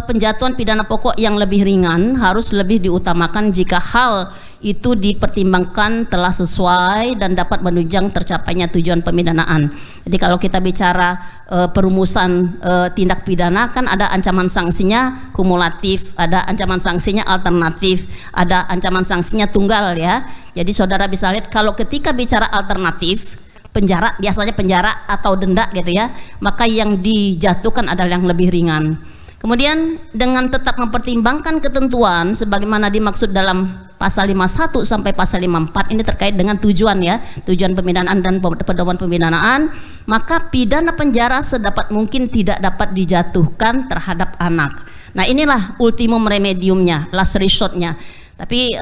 penjatuhan pidana pokok yang lebih ringan harus lebih diutamakan jika hal itu dipertimbangkan telah sesuai dan dapat menunjang tercapainya tujuan pemidanaan. Jadi kalau kita bicara perumusan tindak pidana, kan ada ancaman sanksinya kumulatif, ada ancaman sanksinya alternatif, ada ancaman sanksinya tunggal ya. Jadi saudara bisa lihat kalau ketika bicara alternatif, penjara, biasanya penjara atau denda gitu ya, maka yang dijatuhkan adalah yang lebih ringan. Kemudian dengan tetap mempertimbangkan ketentuan sebagaimana dimaksud dalam pasal 51 sampai pasal 54, ini terkait dengan tujuan ya, tujuan pemidanaan dan pedoman pemidanaan, maka pidana penjara sedapat mungkin tidak dapat dijatuhkan terhadap anak. Nah, inilah ultimum remediumnya, last resortnya. Tapi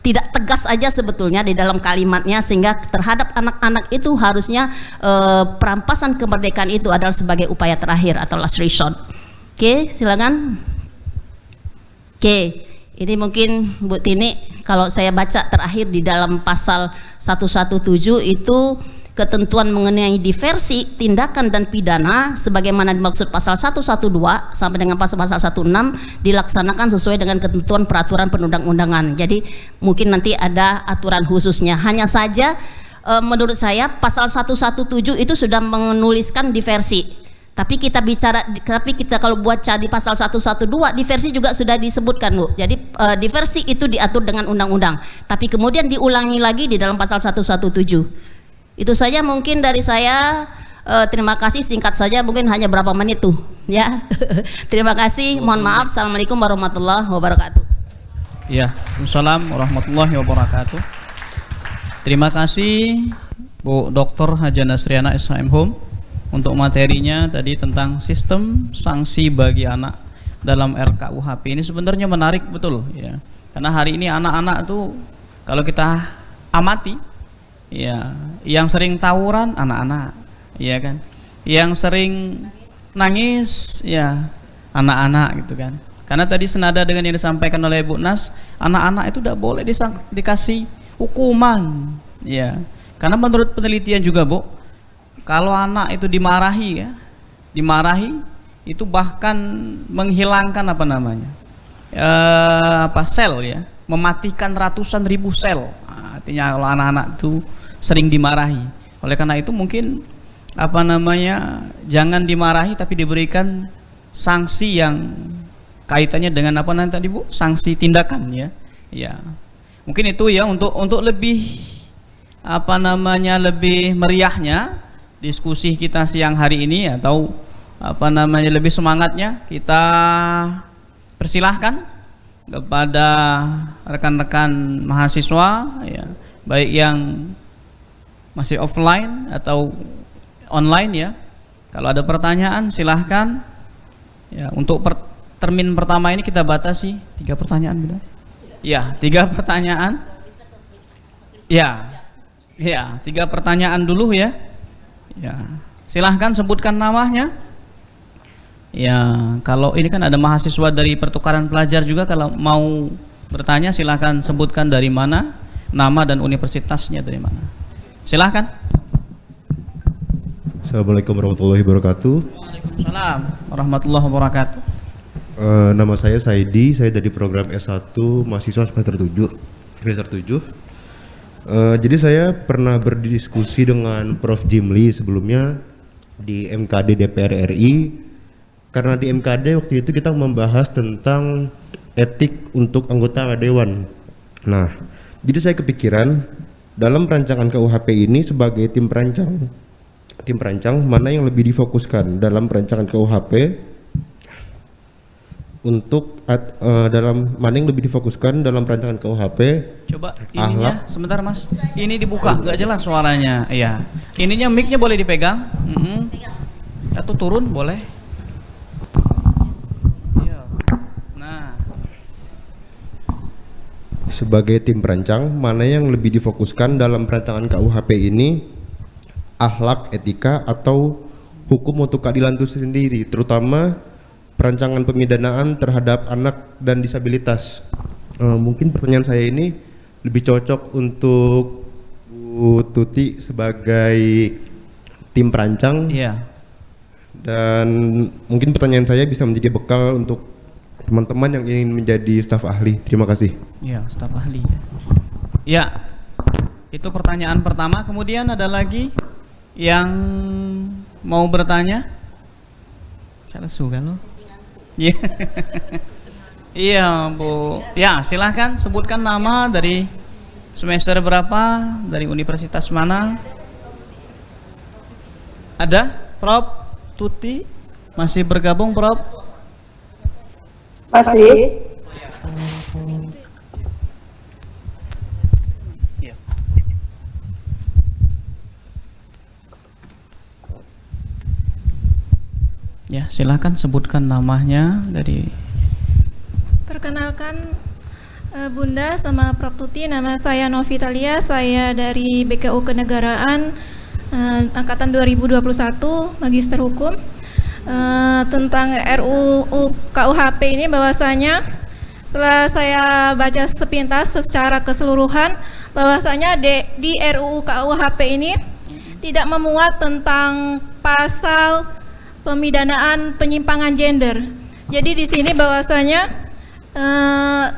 tidak tegas aja sebetulnya di dalam kalimatnya, sehingga terhadap anak-anak itu harusnya perampasan kemerdekaan itu adalah sebagai upaya terakhir atau last resort. Oke, silakan. Oke, ini mungkin Bu Tini, kalau saya baca terakhir di dalam pasal 117 itu ketentuan mengenai diversi tindakan dan pidana sebagaimana dimaksud pasal 112 sampai dengan pasal 16 dilaksanakan sesuai dengan ketentuan peraturan perundang-undangan. Jadi mungkin nanti ada aturan khususnya. Hanya saja menurut saya pasal 117 itu sudah menuliskan diversi. Tapi kita kalau buat di pasal 112 diversi juga sudah disebutkan, Bu. Jadi diversi itu diatur dengan undang-undang. Tapi kemudian diulangi lagi di dalam pasal 117. Itu saja mungkin dari saya. Terima kasih, singkat saja, mungkin hanya berapa menit tuh ya. Terima kasih, mohon maaf. Assalamualaikum warahmatullahi wabarakatuh. Ya, Waalaikumsalam warahmatullahi wabarakatuh. Terima kasih Bu Dr. Haja Nasriana SHM Home untuk materinya tadi tentang sistem sanksi bagi anak dalam RKUHP. Ini sebenarnya menarik betul ya. Karena hari ini anak-anak tuh kalau kita amati ya, yang sering tawuran anak-anak, ya kan? Yang sering nangis ya anak-anak gitu kan. Karena tadi senada dengan yang disampaikan oleh Bu Nas, anak-anak itu tidak boleh dikasih hukuman ya. Karena menurut penelitian juga, Bu, kalau anak itu dimarahi itu bahkan menghilangkan apa namanya sel ya, mematikan ratusan ribu sel. Artinya kalau anak-anak itu sering dimarahi. Oleh karena itu mungkin jangan dimarahi tapi diberikan sanksi yang kaitannya dengan apa nanti tadi, Bu, sanksi tindakan ya. Ya. Mungkin itu ya untuk lebih lebih meriahnya diskusi kita siang hari ini, atau lebih semangatnya, kita persilahkan kepada rekan-rekan mahasiswa ya, baik yang masih offline atau online ya. Kalau ada pertanyaan silahkan ya. Untuk termin pertama ini kita batasi 3 pertanyaan, benar? Ya, 3 pertanyaan. Ya, 3 pertanyaan dulu ya. Ya, silahkan sebutkan namanya. Ya, kalau ini kan ada mahasiswa dari pertukaran pelajar juga, kalau mau bertanya silahkan sebutkan dari mana, nama dan universitasnya dari mana. Silahkan. Assalamualaikum warahmatullahi wabarakatuh. Waalaikumsalam warahmatullahi wabarakatuh. Nama saya Saidi, saya dari program S1 mahasiswa semester 7. Jadi saya pernah berdiskusi dengan Prof. Jimli sebelumnya di MKD DPR RI, karena di MKD waktu itu kita membahas tentang etik untuk anggota dewan. Nah, jadi saya kepikiran dalam rancangan KUHP ini sebagai tim perancang mana yang lebih difokuskan dalam perancangan KUHP, untuk dalam mana yang lebih difokuskan dalam perancangan KUHP. Coba ininya sebentar Mas, ini dibuka nggak jelas suaranya. Iya, ininya mic-nya boleh dipegang. Atau turun boleh. Iya. Nah, sebagai tim perancang, mana yang lebih difokuskan dalam perancangan KUHP ini, akhlak, etika, atau hukum untuk keadilan itu sendiri, terutama perancangan pemidanaan terhadap anak dan disabilitas. Mungkin pertanyaan saya ini lebih cocok untuk Bu Tuti sebagai tim perancang. Iya. Dan mungkin pertanyaan saya bisa menjadi bekal untuk teman-teman yang ingin menjadi staf ahli. Terima kasih. Iya, staf ahli. Ya, itu pertanyaan pertama. Kemudian ada lagi yang mau bertanya? Cara suka lo? Iya. Iya, Bu. Ya, silahkan sebutkan nama, dari semester berapa, dari universitas mana? Ada? Prof Tuti masih bergabung, Prof? Masih. Iya. Ya, silakan sebutkan namanya dari. Perkenalkan Bunda sama Prof Tuti, nama saya Novitalia, saya dari BKU Kenegaraan angkatan 2021, Magister Hukum. Tentang RUU KUHP ini, bahwasanya setelah saya baca sepintas secara keseluruhan, bahwasanya di RUU KUHP ini tidak memuat tentang pasal pemidanaan penyimpangan gender. Jadi di sini bahwasanya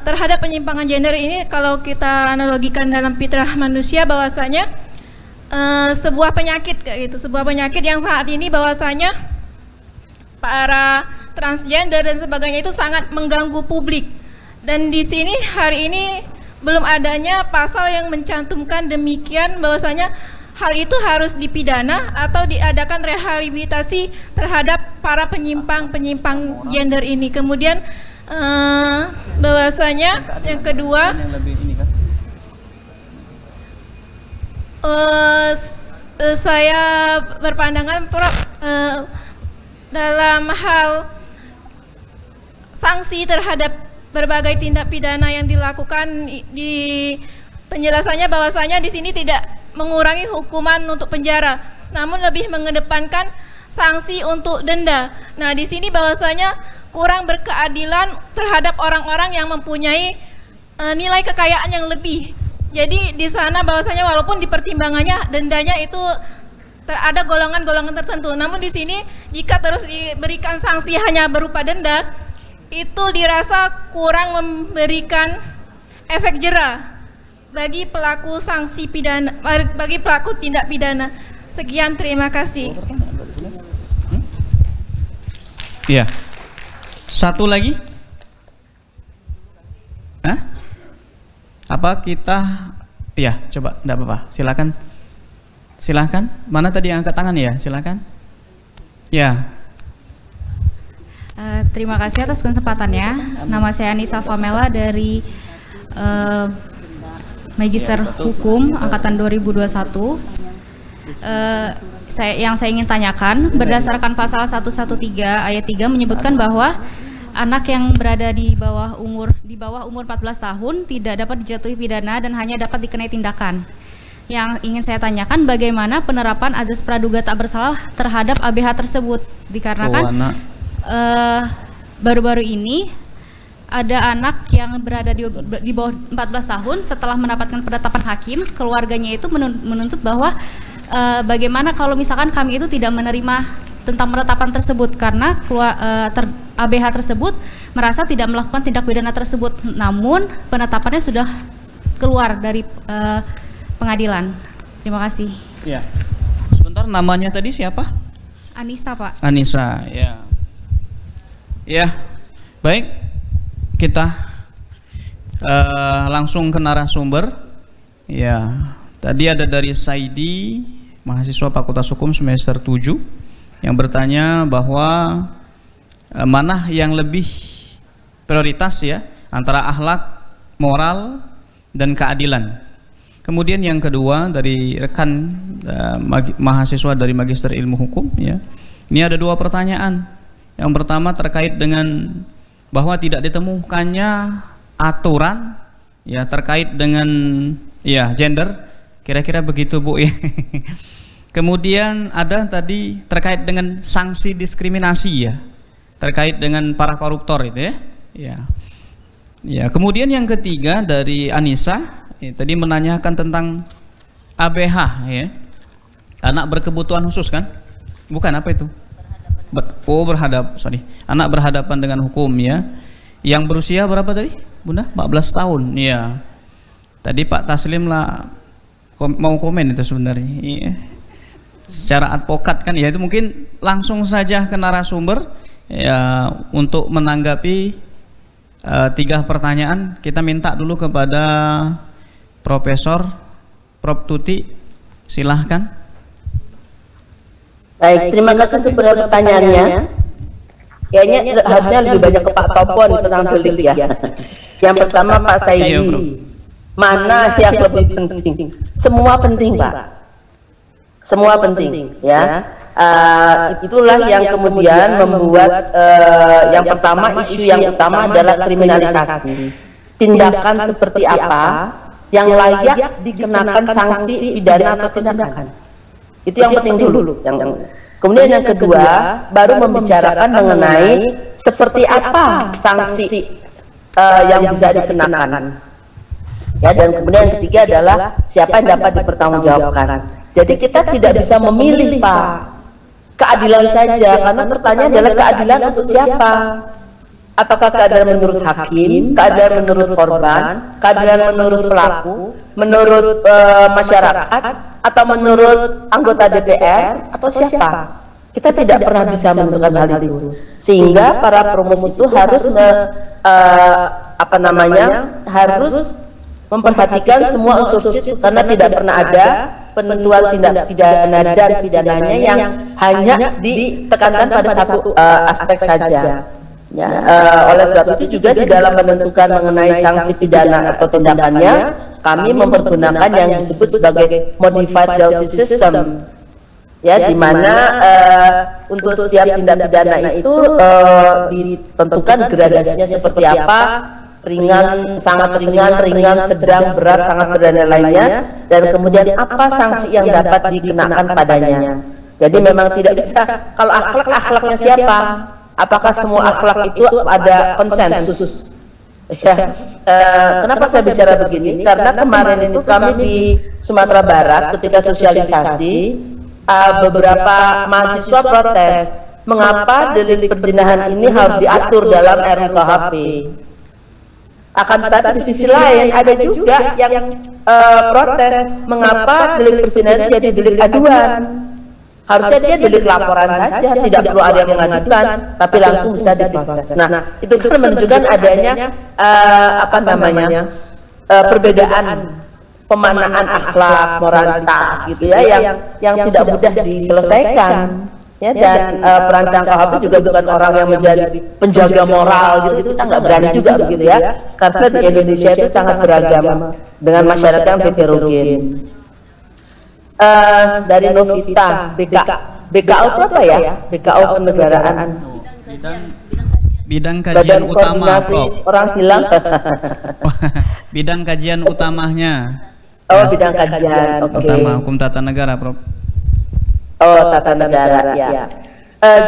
terhadap penyimpangan gender ini, kalau kita analogikan dalam fitrah manusia, bahwasanya sebuah penyakit kayak gitu, sebuah penyakit yang saat ini bahwasanya para transgender dan sebagainya itu sangat mengganggu publik. Dan di sini hari ini belum adanya pasal yang mencantumkan demikian, bahwasanya hal itu harus dipidana atau diadakan rehabilitasi terhadap para penyimpang gender ini. Kemudian bahwasanya yang kedua, saya berpandangan dalam hal sanksi terhadap berbagai tindak pidana yang dilakukan, di penjelasannya bahwasanya di sini tidak mengurangi hukuman untuk penjara, namun lebih mengedepankan sanksi untuk denda. Nah, di sini bahwasanya kurang berkeadilan terhadap orang-orang yang mempunyai nilai kekayaan yang lebih. Jadi di sana bahwasanya walaupun di pertimbangannya dendanya itu ada golongan-golongan tertentu, namun di sini jika terus diberikan sanksi hanya berupa denda, itu dirasa kurang memberikan efek jera bagi pelaku sanksi pidana, bagi pelaku tindak pidana. Sekian, terima kasih. Iya. Satu lagi? Hah? Apa kita? Ya, coba, enggak apa-apa. Silakan. Silakan. Mana tadi yang angkat tangan ya? Silakan. Ya. Terima kasih atas kesempatannya. Nama saya Anissa Famela dari Magister Hukum angkatan 2021. Yang saya ingin tanyakan, berdasarkan pasal 113 ayat 3 menyebutkan bahwa anak yang berada di bawah umur 14 tahun tidak dapat dijatuhi pidana dan hanya dapat dikenai tindakan. Yang ingin saya tanyakan, bagaimana penerapan azas praduga tak bersalah terhadap ABH tersebut, dikarenakan baru-baru ini ada anak yang berada di bawah 14 tahun setelah mendapatkan penetapan hakim, keluarganya itu menuntut bahwa bagaimana kalau misalkan kami itu tidak menerima tentang penetapan tersebut karena ABH tersebut merasa tidak melakukan tindak pidana tersebut, namun penetapannya sudah keluar dari pengadilan. Terima kasih. Ya. Sebentar, namanya tadi siapa? Anissa, Pak. Anissa, ya. Ya. Baik. Kita langsung ke narasumber. Ya. Tadi ada dari Saidi, mahasiswa Fakultas Hukum semester 7, yang bertanya bahwa mana yang lebih prioritas ya antara akhlak, moral, dan keadilan. Kemudian yang kedua dari rekan mahasiswa dari Magister Ilmu Hukum ya. Ini ada dua pertanyaan. Yang pertama terkait dengan bahwa tidak ditemukannya aturan ya terkait dengan ya gender, kira-kira begitu Bu ya. Kemudian ada tadi terkait dengan sanksi diskriminasi ya, terkait dengan para koruptor itu ya. Ya. Ya, kemudian yang ketiga dari Anissa ya, tadi menanyakan tentang ABH ya. Anak berkebutuhan khusus kan? Bukan, apa itu? Anak berhadapan dengan hukum ya. Yang berusia berapa tadi? Bunda? 14 tahun. Ya. Tadi Pak Taslim lah mau komen itu sebenarnya. Ya. Secara advokat kan ya, itu mungkin langsung saja ke narasumber ya untuk menanggapi 3 pertanyaan. Kita minta dulu kepada Prof Tuti, silahkan. Baik, terima kasih untuk pertanyaannya. Kayaknya harusnya lebih banyak ke Pak Topon tentang delik ya. Yang pertama Pak Saidi, mana yang lebih penting? Semua penting Pak, semua penting ya. Itulah yang kemudian membuat yang pertama, isu yang utama adalah kriminalisasi. Tindakan seperti apa yang layak dikenakan sanksi pidana atau tindakan? Itu yang penting dulu. Kemudian yang kedua, baru membicarakan mengenai seperti apa sanksi yang bisa dikenakan. Ya, dan kemudian yang ketiga adalah siapa yang dapat dipertanggungjawabkan. Jadi kita tidak bisa memilih Pak keadilan saja, karena pertanyaan adalah keadilan untuk siapa? Apakah keadilan menurut hakim, keadilan menurut korban, keadilan menurut pelaku, menurut masyarakat, atau menurut anggota DPR, atau siapa? Kita tidak pernah bisa menentukan hal itu, sehingga para promosi itu harus harus memperhatikan semua unsur itu, karena tidak pernah ada penentuan tindak pidana dan pidananya yang hanya ditekankan pada satu aspek saja. Ya, oleh sebab itu juga di dalam menentukan mengenai sanksi pidana atau tindakannya, kami mempergunakan yang disebut sebagai modified guilty system, ya, di mana untuk setiap tindak pidana itu ditentukan gradasinya seperti apa, ringan, sangat ringan, ringan, sedang, berat, sangat berat dan lainnya, dan kemudian apa sanksi yang dapat dikenakan padanya. Jadi memang tidak bisa kalau akhlaknya siapa? Apakah semua akhlak itu ada konsensus? Ya, kenapa saya bicara begini? Karena kemarin itu kami di Sumatera Barat ketika sosialisasi, beberapa mahasiswa protes, mengapa delik perzinahan ini harus diatur dalam RUKHP? Akan tetapi di sisi lain ada juga yang protes, mengapa delik perzinahan jadi delik aduan? Harusnya dia delik laporan saja, tidak perlu ada yang mengajukan, tapi langsung bisa diproses. Nah, itu kan menunjukkan adanya perbedaan pemanaan akhlak, moralitas gitu ya, yang tidak mudah diselesaikan. Ya, dan perancang KUHP juga bukan orang yang menjadi penjaga moral gitu, kita nggak berani juga begitu ya, karena di Indonesia itu sangat beragam dengan masyarakat yang heterogen. Dari Novita, BKO itu apa ya? BKO Kenegaraan, bidang kajian utama, Prof. Orang hilang. Bidang kajian utamanya. Oh, bidang kajian utama hukum tata negara, Prof. Oh, tata negara ya.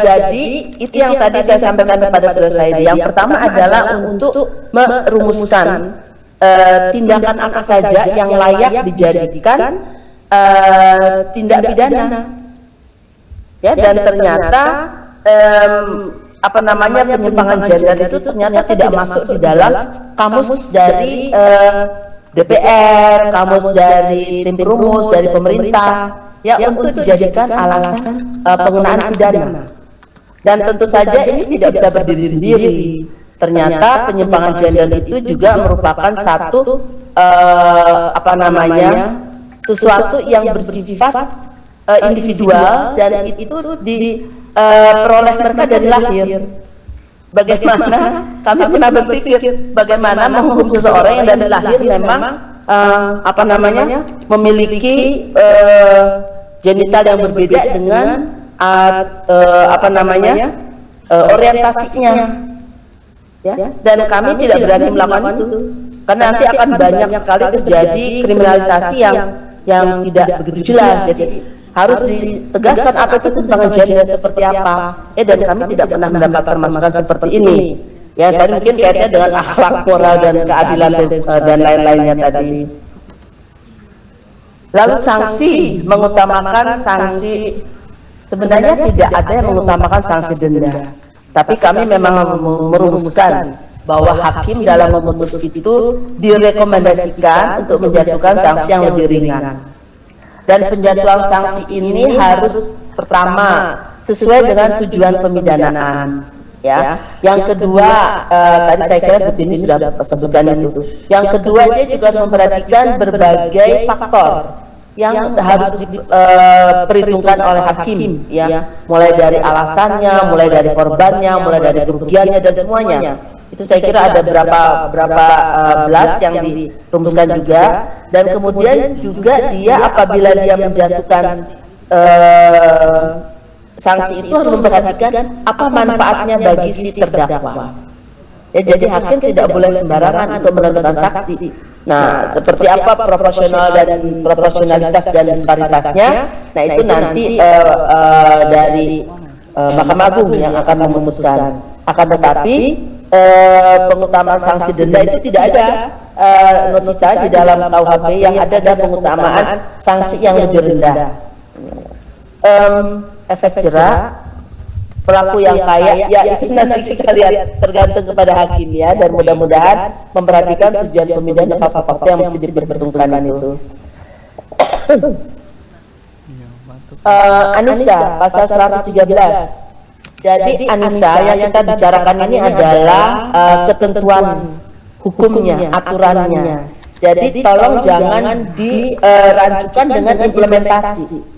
Jadi itu yang tadi saya sampaikan kepada saudara saya. Yang pertama adalah untuk merumuskan tindakan apa saja yang layak dijadikan tindak pidana, ya, dan ternyata penyimpangan gender itu ternyata tidak masuk di dalam kamus dari DPR, kamus dari tim perumus, dari pemerintah, ya, untuk dijadikan alasan penggunaan pidana. Dan tentu saja ini tidak bisa berdiri sendiri. Ternyata penyimpangan gender itu juga merupakan satu sesuatu yang bersifat individual, dan itu diperoleh mereka dari lahir. Bagaimana kami pernah berpikir bagaimana menghukum seseorang yang dari lahir memang memiliki genital yang berbeda dengan orientasinya, ya, dan kami tidak berani melakukan itu. Karena nanti akan banyak sekali terjadi kriminalisasi yang tidak begitu jelas. Jadi harus ditegaskan apa itu pertimbangan gender seperti apa. Dan kami tidak pernah mendapatkan masukan seperti ini. Ya, tadi mungkin kaitannya dengan akhlak, moral dan keadilan dan lain-lainnya tadi. Lalu sanksi, mengutamakan sanksi, sebenarnya tidak ada yang mengutamakan sanksi denda. Tapi kami memang merumuskan bahwa hakim dalam memutus itu direkomendasikan untuk menjatuhkan sanksi yang lebih ringan. Dan penjatuhan sanksi ini harus pertama sesuai dengan tujuan pemidanaan. Ya, yang kedua tadi saya kira Bu Tini sudah sebutkan itu. Yang kedua dia juga memperhatikan berbagai faktor yang harus diperhitungkan oleh hakim, ya, mulai dari alasannya, mulai dari korbannya, mulai dari kerugiannya dan semuanya. Itu saya kira ada berapa belas yang dirumuskan juga. Dan kemudian juga dia apabila dia menjatuhkan sanksi itu harus memperhatikan apa manfaatnya bagi si terdakwa. Ya, jadi hakim tidak boleh sembarangan untuk menentukan saksi. Nah, seperti apa proporsionalitas dan disparitasnya? Nah, itu nanti dari Mahkamah Agung yang akan memutuskan. Akan tetapi pengutamaan sanksi denda itu tidak ada notita di dalam KUHP, yang ada adalah pengutamaan sanksi yang lebih rendah. Efek jerak pelaku yang kaya, ya itu nanti kita lihat tergantung kepada hakim ya, dan mudah-mudahan memperhatikan tujuan pemidanaan apa-apa yang mesti diperhitungkan itu. Anissa pasal 113. Jadi Anissa yang kita bicarakan ini adalah ketentuan hukumnya, aturannya. Jadi tolong jangan dirancukan dengan implementasi.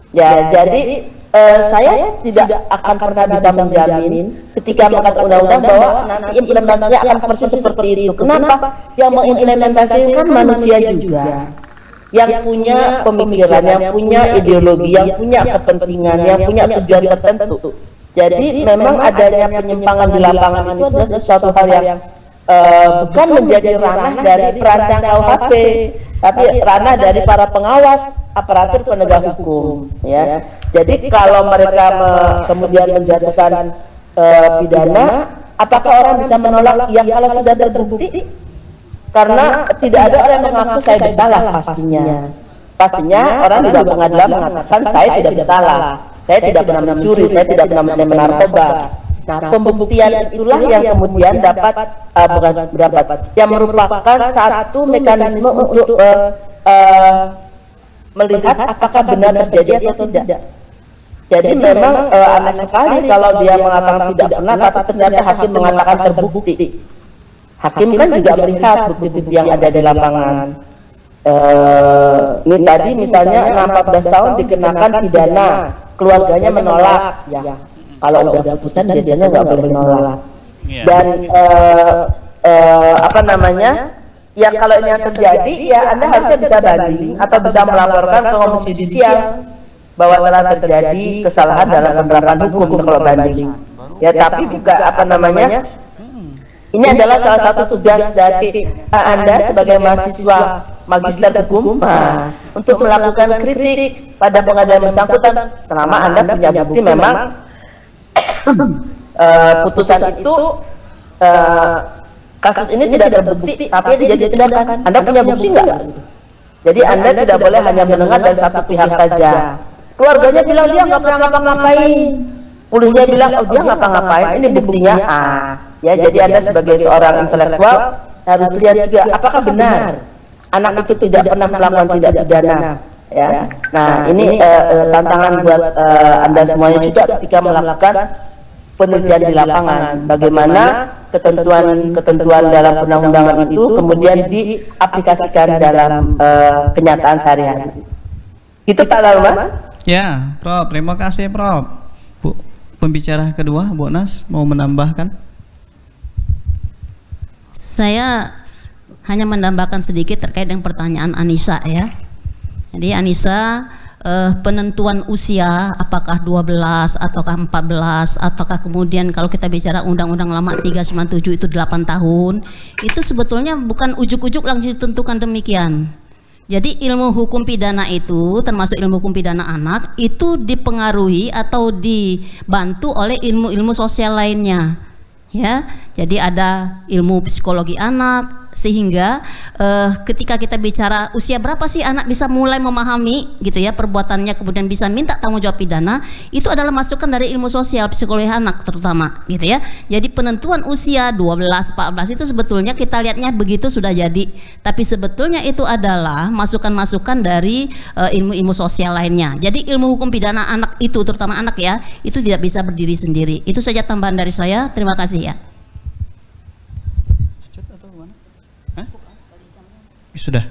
Ya, jadi saya tidak akan pernah bisa menjamin ketika mengatakan undang-undang bahwa nanti implementasinya akan persis seperti itu. Kenapa? Yang mengimplementasikan manusia juga, yang punya pemikiran, yang punya ideologi, yang punya kepentingan, yang punya tujuan tertentu. Jadi memang adanya penyimpangan di lapangan itu adalah sesuatu hal yang bukan menjadi ranah dari perancang KUHP, tapi ranah dari para pengawas aparatur penegak hukum, ya. Jadi kalau mereka kemudian menjatuhkan pidana, apakah orang bisa menolak? Ya, kalau sudah terbukti. Karena tidak ada orang yang mengaku saya bersalah, pastinya orang di pengadilan mengatakan saya tidak bersalah, saya tidak pernah mencuri, saya tidak pernah menarkoba. Nah, pembuktian itulah yang kemudian yang merupakan satu mekanisme untuk melihat apakah benar terjadi atau tidak. Jadi memang aneh sekali kalau dia mengatakan tidak pernah, tapi ternyata hakim mengatakan terbukti. Hakim kan juga melihat bukti-bukti yang ada di lapangan. Ini tadi misalnya 14 tahun dikenakan pidana, keluarganya menolak. Ya, kalau udah putusan biasanya nggak boleh menolak. Dan apa namanya? Ya kalau ini yang terjadi, ya Anda harusnya bisa banding atau bisa melaporkan ke Komisi Yudisial bahwa telah terjadi kesalahan dalam penerapan hukum kalau banding. Ya, tapi juga apa namanya? Ini adalah salah satu tugas dari Anda sebagai mahasiswa magister hukum untuk melakukan kritik pada pengadilan bersangkutan selama Anda punya bukti memang putusan itu kasus ini tidak terbukti tapi dijadikan tindakan. Anda punya bukti nggak? Jadi Anda tidak boleh hanya mendengar dari satu pihak saja. Keluarganya bilang dia nggak pernah ngapa-ngapain, polisi bilang oh dia ngapa-ngapain, ini buktinya ya, jadi Anda sebagai seorang intelektual harus lihat juga apakah benar anak itu tidak pernah melakukan tindak pidana, ya. Nah, ini tantangan buat Anda semuanya juga ketika melakukan penelitian di lapangan, bagaimana ketentuan dalam undang-undangan itu kemudian diaplikasikan dalam kenyataan sehari-hari. Itu Pak Lalman. Ya, Prof. Terima kasih, Prof. Bu, pembicara kedua, Bu Nas mau menambahkan? Saya hanya menambahkan sedikit terkait dengan pertanyaan Anissa ya. Jadi Anissa penentuan usia apakah 12 ataukah 14 ataukah kemudian kalau kita bicara undang-undang lama 397 itu 8 tahun, itu sebetulnya bukan ujuk-ujuk langsung ditentukan demikian. Jadi ilmu hukum pidana itu termasuk ilmu hukum pidana anak itu dipengaruhi atau dibantu oleh ilmu-ilmu sosial lainnya. Ya, jadi ada ilmu psikologi anak sehingga ketika kita bicara usia berapa sih anak bisa mulai memahami gitu ya perbuatannya kemudian bisa minta tanggung jawab pidana, itu adalah masukan dari ilmu sosial psikologi anak terutama gitu ya. Jadi penentuan usia 12, 14 itu sebetulnya kita lihatnya begitu sudah jadi, tapi sebetulnya itu adalah masukan-masukan dari ilmu-ilmu sosial lainnya. Jadi ilmu hukum pidana anak itu terutama anak ya, itu tidak bisa berdiri sendiri. Itu saja tambahan dari saya. Terima kasih ya. Sudah.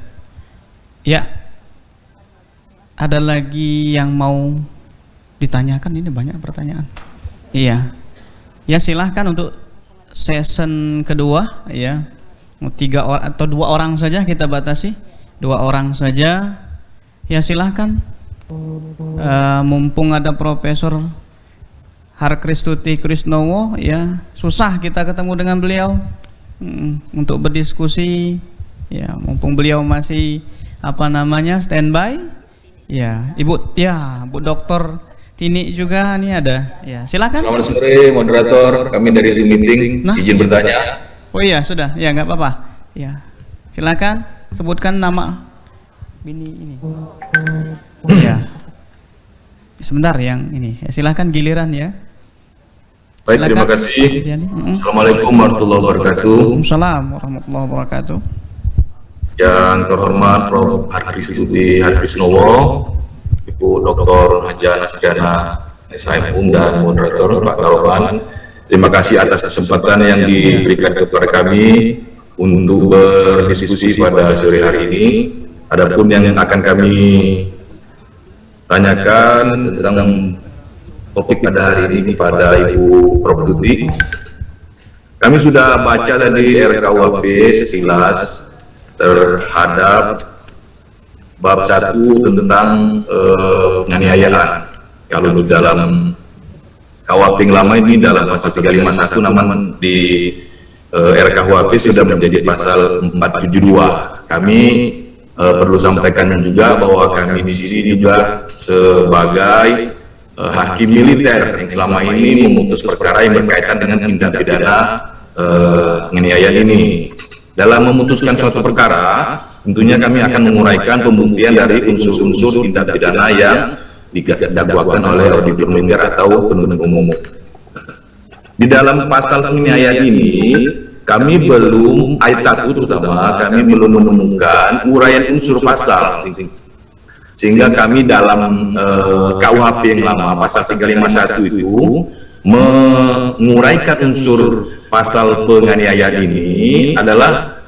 Ya. Ada lagi yang mau ditanyakan? Ini banyak pertanyaan. Iya. Ya silahkan untuk season kedua ya. 3 orang atau 2 orang saja kita batasi. 2 orang saja. Ya silahkan. Mumpung ada Profesor Harkristuti Krisnowo ya, susah kita ketemu dengan beliau untuk berdiskusi. Ya, mumpung beliau masih standby. Ya, Ibu Bu Dokter Tini juga nih ada. Ya, silakan. Selamat sore moderator, kami dari Zoom meeting. Izin bertanya. Oh iya, sudah. Ya, nggak apa-apa. Ya. Silakan sebutkan nama bini ini. Ya. Sebentar yang ini. Ya, silakan giliran ya. Baik, terima kasih. Assalamualaikum warahmatullahi wabarakatuh. Waalaikumsalam warahmatullahi wabarakatuh. Yang terhormat Prof. Harkristuti Krisnowo, Ibu Dr. Haja Nasgana SHM dan moderator Pak Taroban, terima kasih atas kesempatan yang diberikan kepada kami untuk berdiskusi pada sore hari ini. Adapun yang akan kami tanyakan tentang topik pada hari ini pada Ibu Prof. Tuti, kami sudah baca tadi RKUHP sekilas terhadap bab 1 tentang penganiayaan. Kalau di dalam KUHP yang lama ini dalam pasal 351, namun di RKUHP sudah menjadi pasal 472. Kami perlu sampaikan juga bahwa kami di sini juga sebagai hakim militer yang selama ini memutus perkara yang berkaitan dengan tindak pidana penganiayaan ini. Dalam memutuskan suatu perkara, tentunya kami akan menguraikan pembuktian dari unsur-unsur tindak pidana yang didakwakan oleh auditor militer atau penuntut umum. Di dalam pasal penganiayaan ini, kami belum, ayat 1 terutama, kami belum menemukan uraian unsur pasal. Sehingga kami dalam KUHP yang lama, pasal 351 itu, menguraikan unsur pasal penganiayaan ini adalah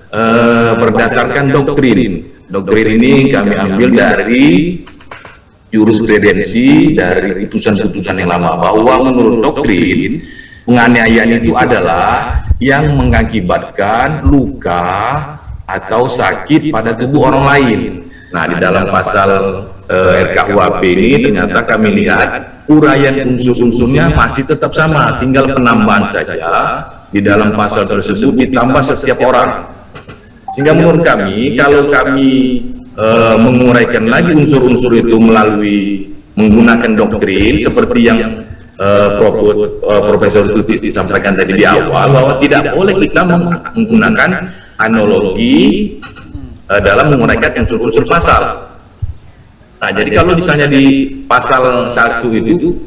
berdasarkan doktrin. Doktrin ini kami ambil dari jurisprudensi dari putusan-putusan yang lama, bahwa menurut doktrin penganiayaan itu adalah yang mengakibatkan luka atau sakit pada tubuh orang lain. Nah, di dalam pasal RKUHP ini ternyata kami lihat uraian unsur-unsurnya masih tetap sama, tinggal penambahan saja di dalam pasal tersebut ditambah setiap orang. Sehingga menurut kami, kalau kami menguraikan lagi unsur-unsur itu melalui menggunakan doktrin seperti yang Profesor Tuti disampaikan tadi di awal, bahwa tidak boleh kita menggunakan analogi dalam menguraikan unsur-unsur pasal. Nah, jadi kalau misalnya di pasal 1 itu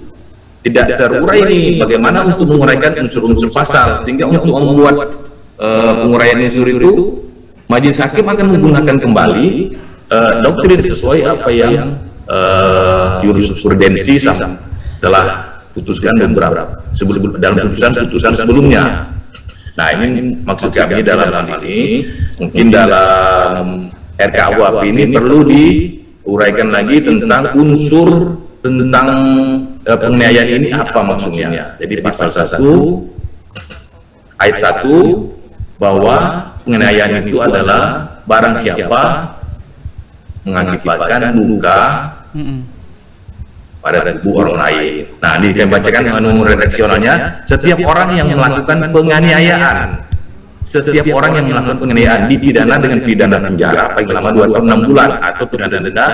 tidak terurai ini, bagaimana untuk menguraikan unsur-unsur pasal, sehingga untuk membuat penguraian unsur itu, majelis hakim akan menggunakan kembali doktrin sesuai apa yang jurisprudensi telah putuskan beberapa dalam putusan sebelumnya. Nah, ini maksud kami dalam hal ini, mungkin dalam RKUHP ini perlu diuraikan lagi tentang unsur tentang penganiayaan ini apa maksudnya. Jadi pasal 1 ayat 1 bahwa penganiayaan itu adalah barang siapa mengakibatkan luka pada tubuh orang lain. Nah, ini kami bacakan anu redaksionalnya. Setiap orang yang melakukan penganiayaan, setiap orang yang melakukan penganiayaan dipidana dengan pidana penjara paling lama 2 tahun 6 bulan atau pidana denda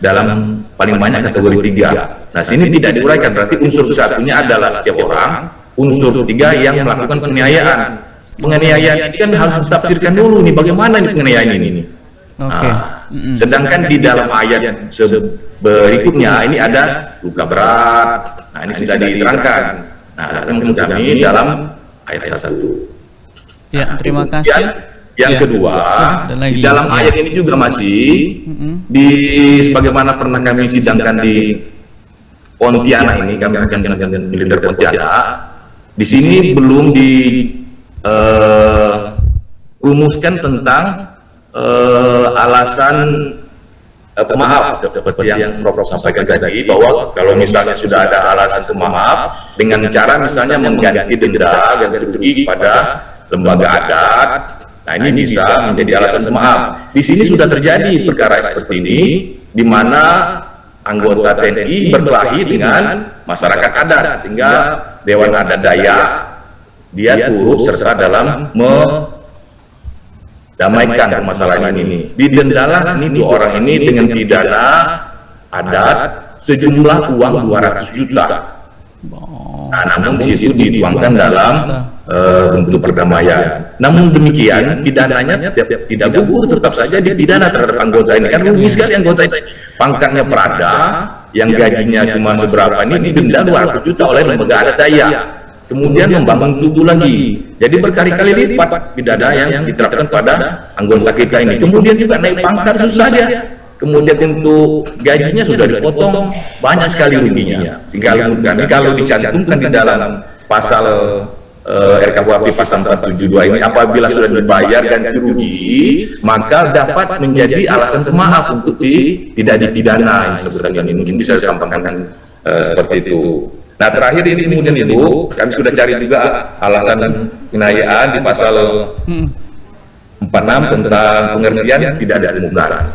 dalam paling banyak kategori 3. Nah, sini tidak diuraikan, berarti unsur satunya adalah setiap orang, unsur 3 yang melakukan penganiayaan. Penganiayaan ini kan harus ditafsirkan dulu nih, bagaimana nih penganiayaan ini. Nah, sedangkan di dalam ayat berikutnya ini ada luka berat. Nah, ini sudah diterangkan. Nah, maksud kami dalam ayat 1. Ya, terima kasih. Yang kedua, di dalam ayat ini juga masih di sebagaimana pernah kami sidangkan di Pontianak ini, kami akan dengan militer Pontianak. Di sini belum rumuskan tentang alasan pemaaf seperti yang Prof sampaikan tadi, bahwa kalau misalnya sudah ada alasan pemaaf dengan cara misalnya mengganti denda yang kerugi pada lembaga adat, nah ini bisa menjadi alasan pemaaf. Di sini sudah terjadi perkara seperti ini, di mana anggota TNI berkelahi dengan masyarakat adat, sehingga Dewan Adat Dayak dia turut serta dalam damaikan permasalahan ini. Didendalah ini 2 orang ini dengan pidana adat sejumlah uang 200 juta. Nah, namun di situ dituangkan dalam bentuk perdamaian. Namun demikian pidananya tidak gugur, tetap saja dipidana terhadap anggota ini. Kan rugi sekali anggota ini. Pangkatnya Prada, yang gajinya cuma seberapa ini didenda 200 juta oleh lembaga adat Dayak. Kemudian membangun tubuh lagi, jadi berkali-kali lipat pidana yang diterapkan pada anggota kita ini. Kemudian juga naik pangkat susah dia, kemudian untuk gajinya sudah dipotong, banyak sekali ruginya. Sehingga menurut kami kalau dicantumkan di dalam pasal RKUHP pasal 472 ini, apabila sudah dibayar ganti rugi, maka dapat menjadi alasan pemaaf untuk tidak dipidana. Sebenarnya ini mungkin bisa disampaikan seperti itu. Nah, terakhir ini kemudian itu kami sudah cari juga alasan penganiayaan di pasal 46 tentang pengertian tidak ada pemugaran.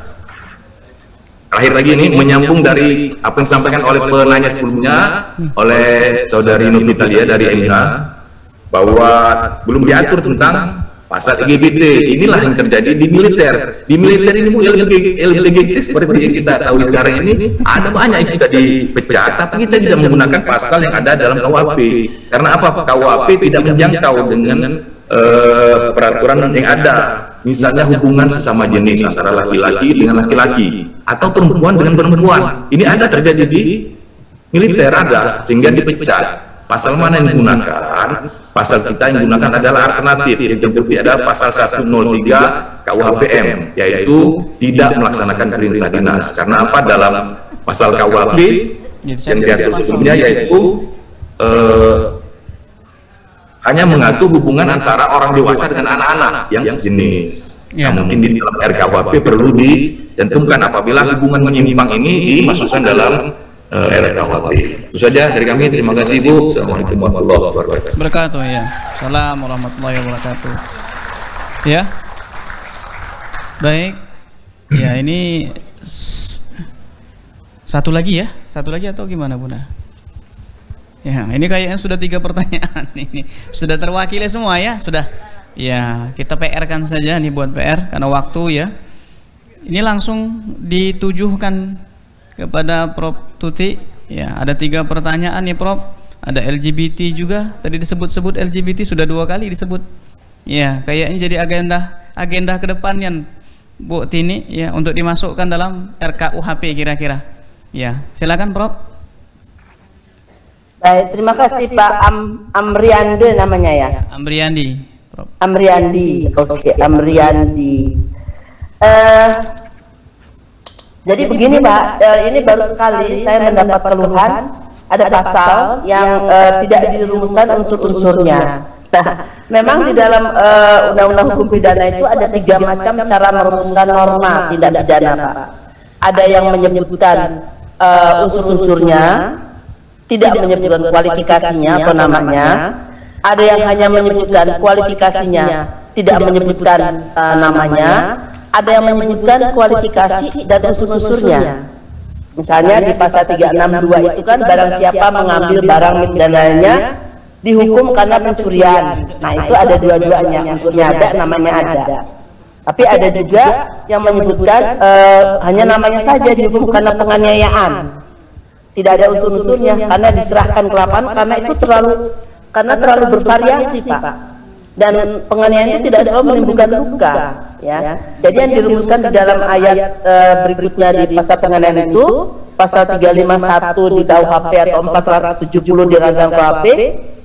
Akhir lagi ini menyambung dari apa yang disampaikan oleh penanya sebelumnya oleh saudari Novitalia dari MH, bahwa belum diatur tentang pasal LGBT. Inilah yang terjadi di militer. Di militer ini LGBT seperti yang kita tahu sekarang ini ada banyak yang sudah dipecat, tapi kita tidak menggunakan pasal yang ada dalam KUHP. Karena apa? KUHP tidak menjangkau dengan peraturan yang ada. Misalnya hubungan sesama jenis antara laki-laki dengan laki-laki atau perempuan dengan perempuan. Ini ada terjadi di militer, ada, sehingga dipecat. Pasal mana yang digunakan? Pasal kita yang digunakan adalah alternatif, yang terbukti adalah pasal 103 KUHPM, yaitu tidak melaksanakan perintah dinas. Karena apa? Dalam pasal KUHP yang diatur sebelumnya yaitu hanya mengatur hubungan antara orang dewasa dengan anak-anak yang sejenis. Nah, mungkin di dalam RKUHP perlu dicantumkan apabila hubungan menyimpang ini dimasukkan dalam RKUHP. Itu saja dari kami. Terima kasih Bu. Assalamualaikum warahmatullahi wabarakatuh. Ya. Assalamualaikum warahmatullahi wabarakatuh. Ya. Baik. Ya, ini satu lagi ya. Satu lagi atau gimana Bunda? Ya, ini kayaknya sudah 3 pertanyaan ini. Sudah terwakili semua ya? Sudah. Ya, kita PR-kan saja nih buat PR karena waktu ya. Ini langsung ditujukan kepada Prof Tuti. Ya, ada 3 pertanyaan nih Prof. Ada LGBT juga. Tadi disebut-sebut LGBT sudah 2 kali disebut. Ya, kayaknya jadi agenda ke depannya Bu Tini ya, untuk dimasukkan dalam RKUHP kira-kira. Ya, silakan Prof. Baik, terima kasih Pak Amriande namanya ya. Amriandi, Prof. Amriandi. Oke, Amriandi. Jadi begini Pak, ini baru sekali saya mendapat keluhan ada pasal yang tidak dirumuskan unsur-unsurnya. Nah, memang di dalam Undang-Undang Hukum Pidana itu ada 3 macam cara merumuskan norma tindak pidana Pak. Ada yang menyebutkan unsur-unsurnya, tidak menyebutkan kualifikasinya atau namanya. Ada yang hanya menyebutkan kualifikasinya, tidak menyebutkan namanya. Ada yang menyebutkan kualifikasi dan unsur-unsurnya. Misalnya di pasal 362 itu kan barang siapa mengambil barang milik dan lainnya dihukum karena pencurian. Nah itu ada dua-duanya, unsurnya ada, namanya ada. Tapi ada juga yang menyebutkan hanya namanya saja dihukum karena penganiayaan. Tidak ada unsur-unsurnya karena diserahkan ke lapangan karena itu terlalu bervariasi, Pak. Dan penganiayaan itu tidak selalu menimbulkan luka, ya. Jadi yang dirumuskan di dalam ayat berikutnya di pasal penganiayaan itu pasal 351 di KUHP atau 470 di rancangan KUHP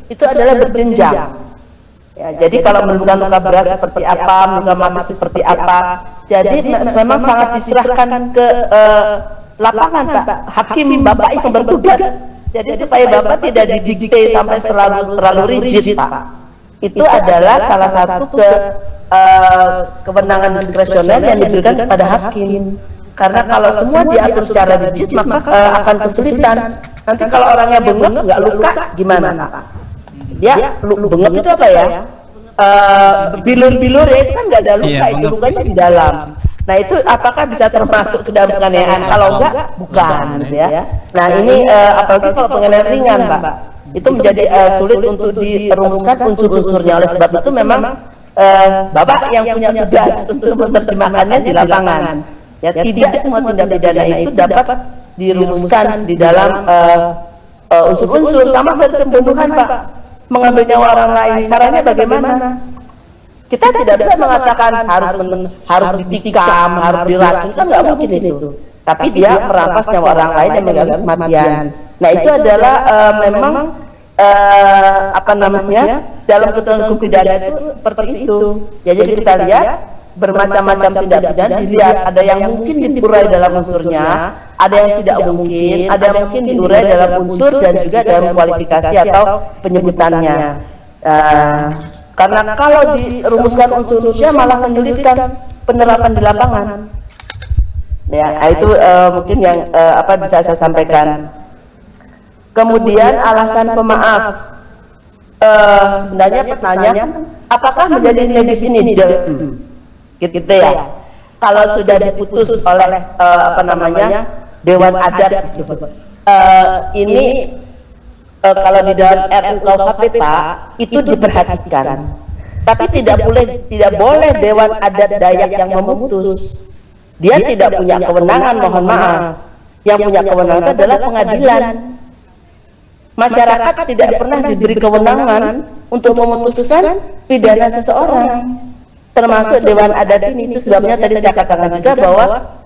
itu adalah berjenjang. Ya, jadi kalau menimbulkan luka berat seperti apa, luka mati seperti apa, jadi memang sangat diserahkan ke lapangan, Pak. Hakim Bapak itu bertugas. Jadi supaya Bapak tidak didikte sampai terlalu rigid, Pak. Itu adalah salah satu kewenangan diskresioner yang diberikan kepada hakim. Karena kalau semua diatur secara rigid maka akan kesulitan. Nanti kalau orangnya bengek nggak luka gimana, Pak? Dia bengek itu apa ya? Bilur-bilur ya itu kan nggak ada luka, itu lukanya di dalam. Nah itu apakah bisa termasuk ke dalam penganiayaan? Kalau enggak, bukan, ya. Nah ini apalagi kalau penganiayaan ringan, Pak, itu menjadi sulit untuk dirumuskan unsur-unsurnya. Oleh sebab itu memang Bapak yang punya tugas untuk menerjemahkannya di lapangan. Ya, tidak semua tindak pidana itu dapat dirumuskan di dalam unsur-unsur. Sama seperti pembunuhan, Pak, mengambil nyawa orang lain. Caranya bagaimana? Kita tidak bisa mengatakan harus ditikam, harus diracun, kan nggak mungkin itu. Tapi dia merampas nyawa orang lain yang mengalami kematian. Nah itu adalah memang apa namanya dalam ketentuan hukum pidana itu seperti itu. Ya, jadi kita lihat bermacam-macam tindak pidana dilihat, ada yang mungkin diurai dalam unsurnya, ada yang tidak mungkin, ada yang mungkin diurai dalam unsur dan juga dalam kualifikasi atau penyebutannya. Karena kalau dirumuskan unsur-unsurnya malah menyulitkan penerapan di lapangan. Ya, itu mungkin yang apa bisa saya sampaikan. Kemudian alasan pemaaf, sebenarnya pertanyaan, apakah menjadi medis ini gitu ya? Kalau sudah diputus oleh apa namanya Dewan Adat, ini kalau di dalam RUU KUHP, Pak, itu diperhatikan. Tapi tidak boleh Dewan Adat Dayak yang memutus. Dia tidak punya kewenangan, mohon maaf. Yang punya kewenangan itu adalah pengadilan. Masyarakat tidak pernah diberi kewenangan untuk memutuskan pidana seseorang, termasuk Dewan Adat ini. Itu sebabnya tadi saya katakan juga bahwa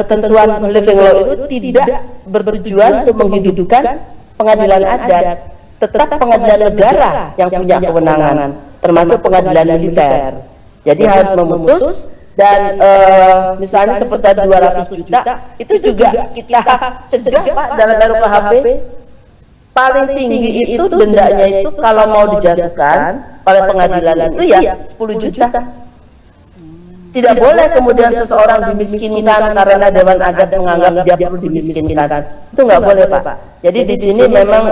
ketentuan living law itu tidak bertujuan untuk menghidupkan pengadilan adat, tetap pengadilan negara yang punya kewenangan, termasuk pengadilan militer. Jadi harus memutus. Dan misalnya seperti 200 juta itu juga kita cegah, Pak, dalam RUU KUHP. Paling tinggi itu dendanya itu kalau mau dijatuhkan oleh pengadilan itu ya 10 juta. Tidak boleh kemudian seseorang dimiskinkan karena Dewan Adat menganggap dia perlu dimiskinkan. Itu nggak boleh, Pak. Jadi di sini memang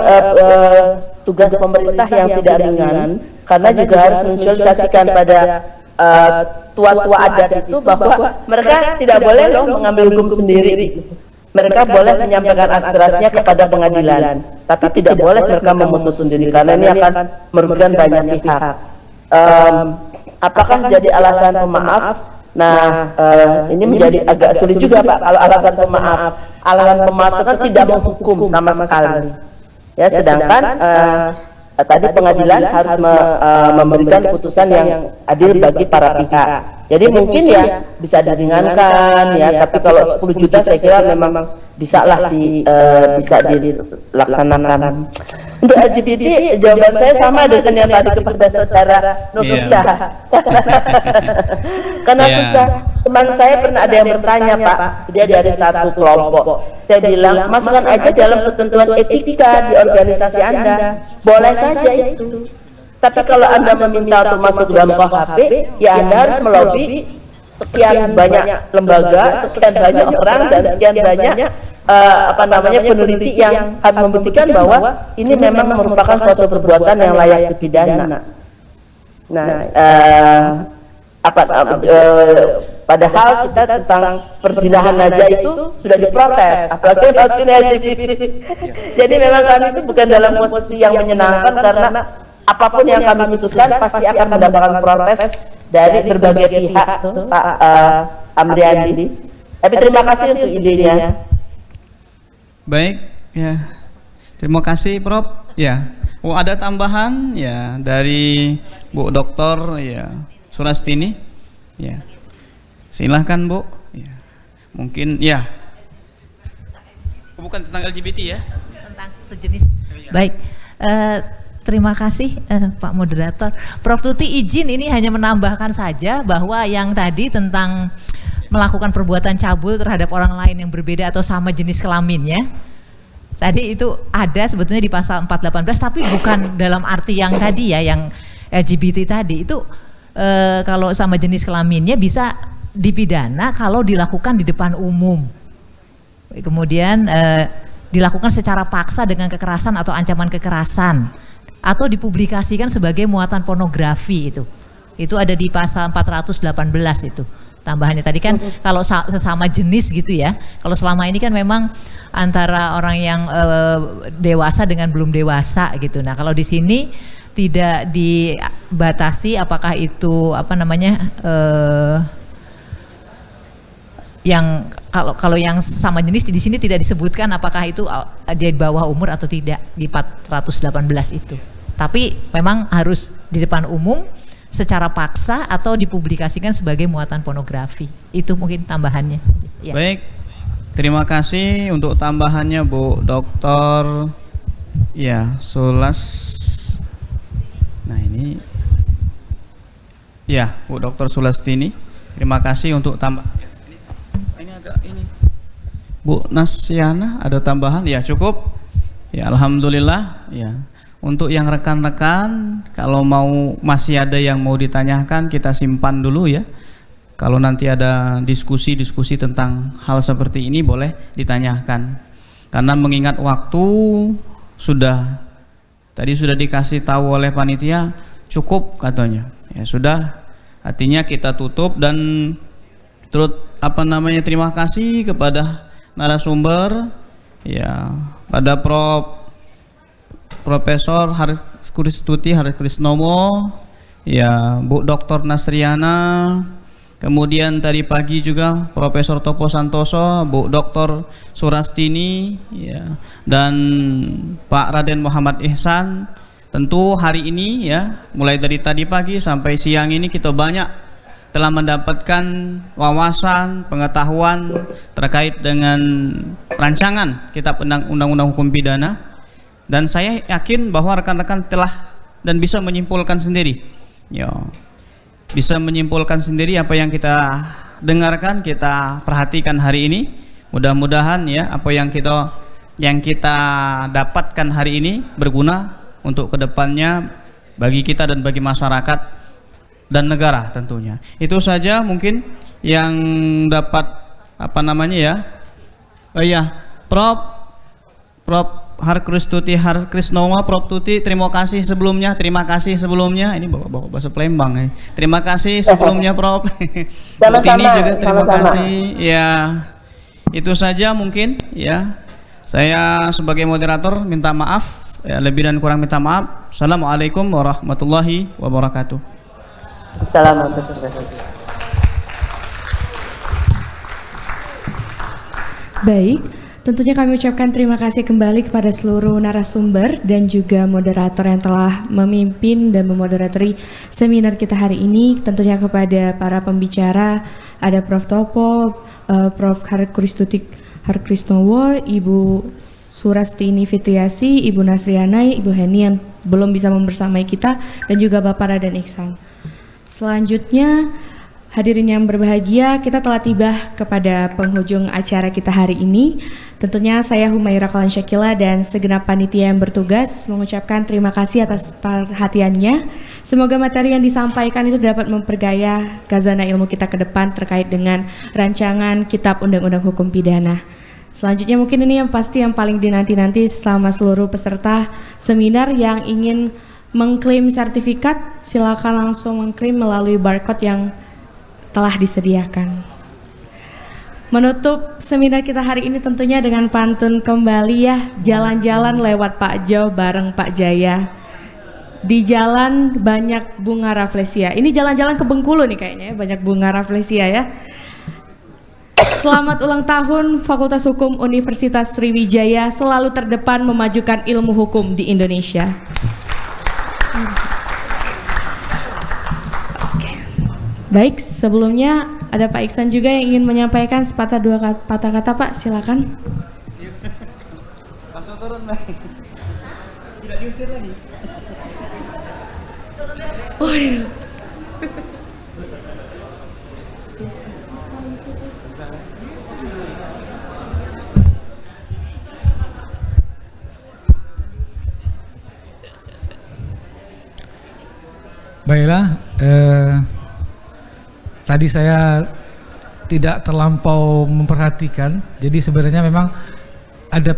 tugas pemerintah yang tidak ringan, karena juga harus mensosialisasikan pada tua-tua adat itu bahwa mereka tidak boleh loh mengambil hukum sendiri. Mereka boleh menyampaikan aspirasinya kepada pengadilan, tapi tidak boleh mereka memutus sendiri karena ini akan merugikan banyak pihak. Apakah jadi alasan pemaaf? Nah, ini menjadi agak sulit juga, Pak, kalau alasan pemaaf. Alasan pemaaf itu kan tidak menghukum sama sekali. Ya, sedangkan tadi pengadilan harus memberikan putusan yang adil bagi para pihak. Jadi mungkin ya bisa diringankan ya, tapi kalau 10 juta saya kira memang bisa dilaksanakan. Untuk LGBT jawaban saya sama dengan yang tadi kepada saudara Novita. Karena susah. Teman saya pernah ada yang bertanya, Pak, dia dari satu kelompok. Saya bilang, masukkan aja dalam ketentuan etika di organisasi Anda. Boleh saja itu. Tapi kalau Anda meminta untuk masuk dalam KUHP, ya Anda harus melobi sekian banyak lembaga, sekian banyak orang, dan sekian banyak peneliti yang harus membuktikan bahwa ini memang merupakan suatu perbuatan yang layak dipidana. Nah, Padahal kita tentang perzinahan aja itu sudah diprotes, apalagi masalah LGBT. Jadi memang kami itu bukan dalam posisi yang menyenangkan, karena apapun yang kami putuskan pasti akan mendapatkan protes dari berbagai pihak, Pak Amriandi. Tapi terima kasih untuk idenya. Baik, ya. Terima kasih, Prof. Ya. Oh, ada tambahan ya dari Bu Doktor ya Surastini. Ya. Silahkan, Bu. Ya. Mungkin ya. Bukan tentang LGBT ya. Tentang sejenis. Baik. Terima kasih Pak Moderator. Prof Tuti izin ini hanya menambahkan saja bahwa yang tadi tentang melakukan perbuatan cabul terhadap orang lain yang berbeda atau sama jenis kelaminnya, tadi itu ada sebetulnya di pasal 418, tapi bukan dalam arti yang tadi ya, yang LGBT tadi itu kalau sama jenis kelaminnya bisa dipidana kalau dilakukan di depan umum, kemudian dilakukan secara paksa dengan kekerasan atau ancaman kekerasan, atau dipublikasikan sebagai muatan pornografi. Itu ada di pasal 418 itu tambahannya tadi kan. Kalau sesama jenis gitu ya, kalau selama ini kan memang antara orang yang dewasa dengan belum dewasa gitu. Nah kalau di sini tidak dibatasi apakah itu apa namanya yang kalau yang sama jenis di sini tidak disebutkan apakah itu di bawah umur atau tidak di 418 itu. Tapi memang harus di depan umum secara paksa atau dipublikasikan sebagai muatan pornografi. Itu mungkin tambahannya. Ya. Baik, terima kasih untuk tambahannya Bu Doktor ya Sulas. Nah ini ya Bu Doktor Sulastini, terima kasih untuk tambah. Ini agak ini Bu Nasyana ada tambahan ya, cukup ya, alhamdulillah ya. Untuk yang rekan-rekan, kalau masih ada yang mau ditanyakan, kita simpan dulu ya. Kalau nanti ada diskusi-diskusi tentang hal seperti ini, boleh ditanyakan. Karena mengingat waktu tadi sudah dikasih tahu oleh panitia, cukup katanya. Ya sudah, artinya kita tutup dan terima kasih kepada narasumber ya, pada Profesor Kristuti Harikrisnomo, ya Bu Dr. Nasriana, kemudian tadi pagi juga Profesor Topo Santoso, Bu Dr. Surastini, ya, dan Pak Raden Muhammad Ihsan. Tentu hari ini ya, mulai dari tadi pagi sampai siang ini kita banyak telah mendapatkan wawasan, pengetahuan terkait dengan rancangan Kitab Undang-Undang Hukum Pidana. Dan saya yakin bahwa rekan-rekan telah dan bisa menyimpulkan sendiri, ya, bisa menyimpulkan sendiri apa yang kita dengarkan, kita perhatikan hari ini. Mudah-mudahan ya apa yang kita dapatkan hari ini berguna untuk kedepannya bagi kita dan bagi masyarakat dan negara tentunya. Itu saja mungkin yang dapat Prof Harikristuti Harikrisnomo, Prof Tuti, terima kasih sebelumnya. Ini bapak bahasa Palembang ya. Terima kasih sebelumnya Prof. Bu Tini juga terima kasih. Ya, itu saja mungkin ya. Saya sebagai moderator minta maaf ya, lebih dan kurang minta maaf. Assalamualaikum warahmatullahi wabarakatuh. Assalamualaikum. Baik. Tentunya kami ucapkan terima kasih kembali kepada seluruh narasumber dan juga moderator yang telah memimpin dan memoderatori seminar kita hari ini. Tentunya kepada para pembicara, ada Prof Topo, Prof Harikristuti Harikrisnomo, Ibu Surastini Fitriasi, Ibu Nasriana, Ibu Heni yang belum bisa membersamai kita, dan juga Bapak Raden Ihsan. Selanjutnya, hadirin yang berbahagia, kita telah tiba kepada penghujung acara kita hari ini. Tentunya saya Humaira Kolan Syakila dan segenap panitia yang bertugas mengucapkan terima kasih atas perhatiannya. Semoga materi yang disampaikan itu dapat memperkaya khazanah ilmu kita ke depan terkait dengan rancangan Kitab Undang-Undang Hukum Pidana. Selanjutnya mungkin ini yang pasti yang paling dinanti-nanti selama seluruh peserta seminar yang ingin mengklaim sertifikat, silakan langsung mengklaim melalui barcode yang telah disediakan. Menutup seminar kita hari ini tentunya dengan pantun kembali ya, jalan-jalan lewat Pak Jo bareng Pak Jaya. Di jalan banyak bunga rafflesia. Ini jalan-jalan ke Bengkulu nih kayaknya ya, banyak bunga rafflesia ya. Selamat ulang tahun Fakultas Hukum Universitas Sriwijaya, selalu terdepan memajukan ilmu hukum di Indonesia. Oke. Baik, sebelumnya ada Pak Iksan juga yang ingin menyampaikan sepatah dua patah kata, Pak, silakan. Langsung turun, Pak. Tidak diusir lagi. Oh iya. Baiklah, tadi saya tidak terlampau memperhatikan. Jadi sebenarnya memang ada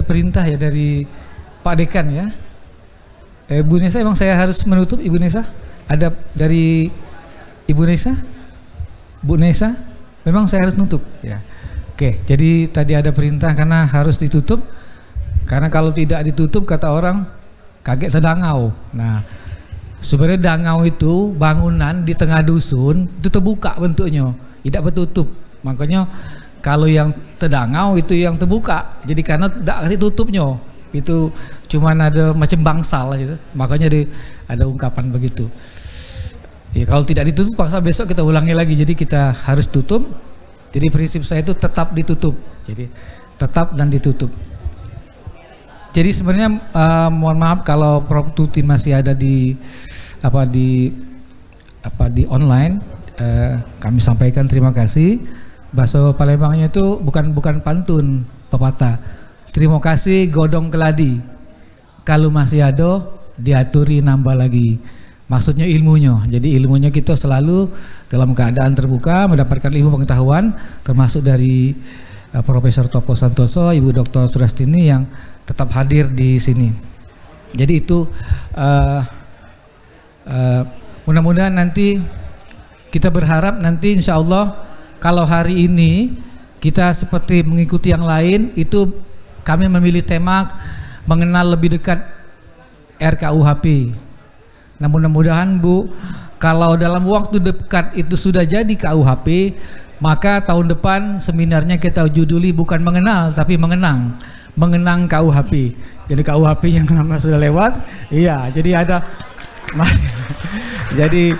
perintah ya dari Pak Dekan ya. Bu Nesa, emang saya harus menutup, Ibu Nesa? Ada dari Ibu Nesa? Bu Nesa? Memang saya harus nutup ya. Oke, jadi tadi ada perintah karena harus ditutup. Karena kalau tidak ditutup kata orang kaget sedangau. Nah, sebenarnya dangau itu bangunan di tengah dusun itu terbuka bentuknya, tidak bertutup. Makanya kalau yang terdangau itu yang terbuka. Jadi karena tidak kasih tutupnya, itu cuman ada macam bangsal gitu. Makanya ada ungkapan begitu. Ya kalau tidak ditutup paksa besok kita ulangi lagi. Jadi kita harus tutup. Jadi prinsip saya itu tetap ditutup. Jadi tetap dan ditutup. Jadi sebenarnya mohon maaf kalau Prof Tuti masih ada di online, kami sampaikan terima kasih. Bahasa Palembangnya itu bukan pantun pepatah. Terima kasih godong keladi, kalau masih ada diaturi nambah lagi. Maksudnya ilmunya. Jadi ilmunya kita selalu dalam keadaan terbuka mendapatkan ilmu pengetahuan, termasuk dari Profesor Topo Santoso, Ibu Dr. Surastini yang tetap hadir di sini. Jadi itu mudah-mudahan nanti kita berharap nanti insya Allah kalau hari ini kita seperti mengikuti yang lain, itu kami memilih tema mengenal lebih dekat RKUHP. Nah mudah-mudahan Bu, kalau dalam waktu dekat itu sudah jadi KUHP, maka tahun depan seminarnya kita juduli bukan mengenal tapi mengenang KUHP. Jadi KUHP yang lama sudah lewat, iya. Jadi ada, jadi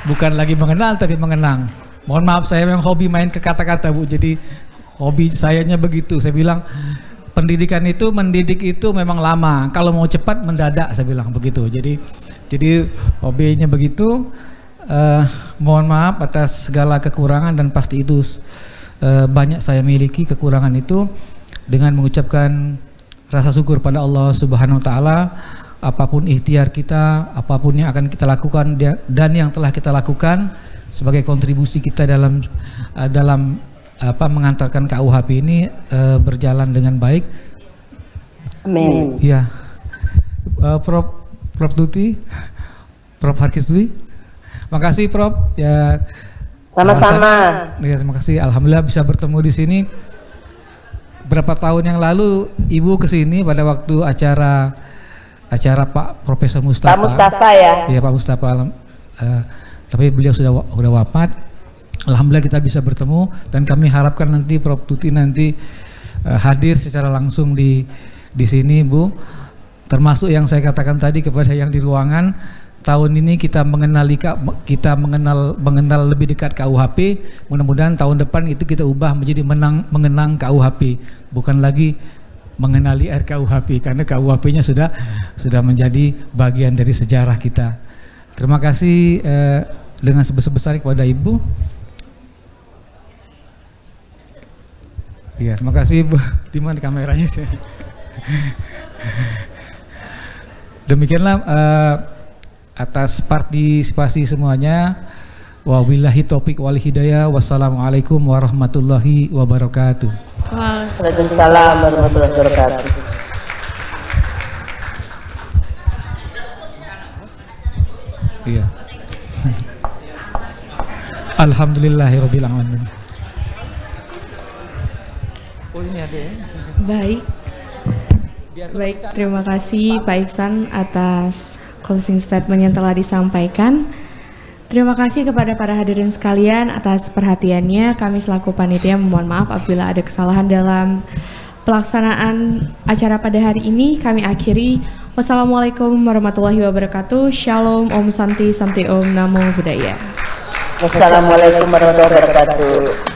bukan lagi mengenal tapi mengenang. Mohon maaf saya memang hobi main ke kata-kata Bu. Jadi hobi sayanya begitu. Saya bilang pendidikan itu mendidik itu memang lama. Kalau mau cepat mendadak saya bilang begitu. Jadi hobinya begitu. Mohon maaf atas segala kekurangan dan pasti itu banyak saya miliki kekurangan itu. Dengan mengucapkan rasa syukur pada Allah Subhanahu wa taala, apapun ikhtiar kita, apapun yang akan kita lakukan dan yang telah kita lakukan sebagai kontribusi kita dalam mengantarkan KUHP ini berjalan dengan baik. Amin. Ya. Prof Tuti, Prof Harkis Tuti. Makasih Prof. Ya. Sama-sama. Ya, terima kasih. Alhamdulillah bisa bertemu di sini. Berapa tahun yang lalu Ibu kesini pada waktu acara Pak Profesor Mustafa. Pak Mustafa ya. Iya Pak Mustafa. Tapi beliau sudah wafat. Alhamdulillah kita bisa bertemu dan kami harapkan nanti Prof Tuti nanti hadir secara langsung di sini Bu. Termasuk yang saya katakan tadi kepada yang di ruangan, tahun ini kita mengenal lebih dekat KUHP. Mudah-mudahan tahun depan itu kita ubah menjadi mengenang KUHP, bukan lagi mengenali RKUHP, karena KUHP-nya sudah menjadi bagian dari sejarah kita. Terima kasih dengan sebesar-besarnya kepada Ibu. Iya, terima kasih Bu. Di mana kameranya sih? Demikianlah atas partisipasi semuanya. Wabillahi taufiq wal hidayah. Wassalamualaikum warahmatullahi wabarakatuh. Waalaikumsalam warahmatullahi wabarakatuh. Iya. Alhamdulillahirabbil alamin. Oh, ini ada ya. Baik. Baik, terima kasih Pak Iksan atas closing statement yang telah disampaikan. Terima kasih kepada para hadirin sekalian atas perhatiannya. Kami selaku panitia memohon maaf apabila ada kesalahan dalam pelaksanaan acara pada hari ini. Kami akhiri. Wassalamualaikum warahmatullahi wabarakatuh. Shalom, Om Santi, Santi Om, Namo Buddhaya. Wassalamualaikum warahmatullahi wabarakatuh.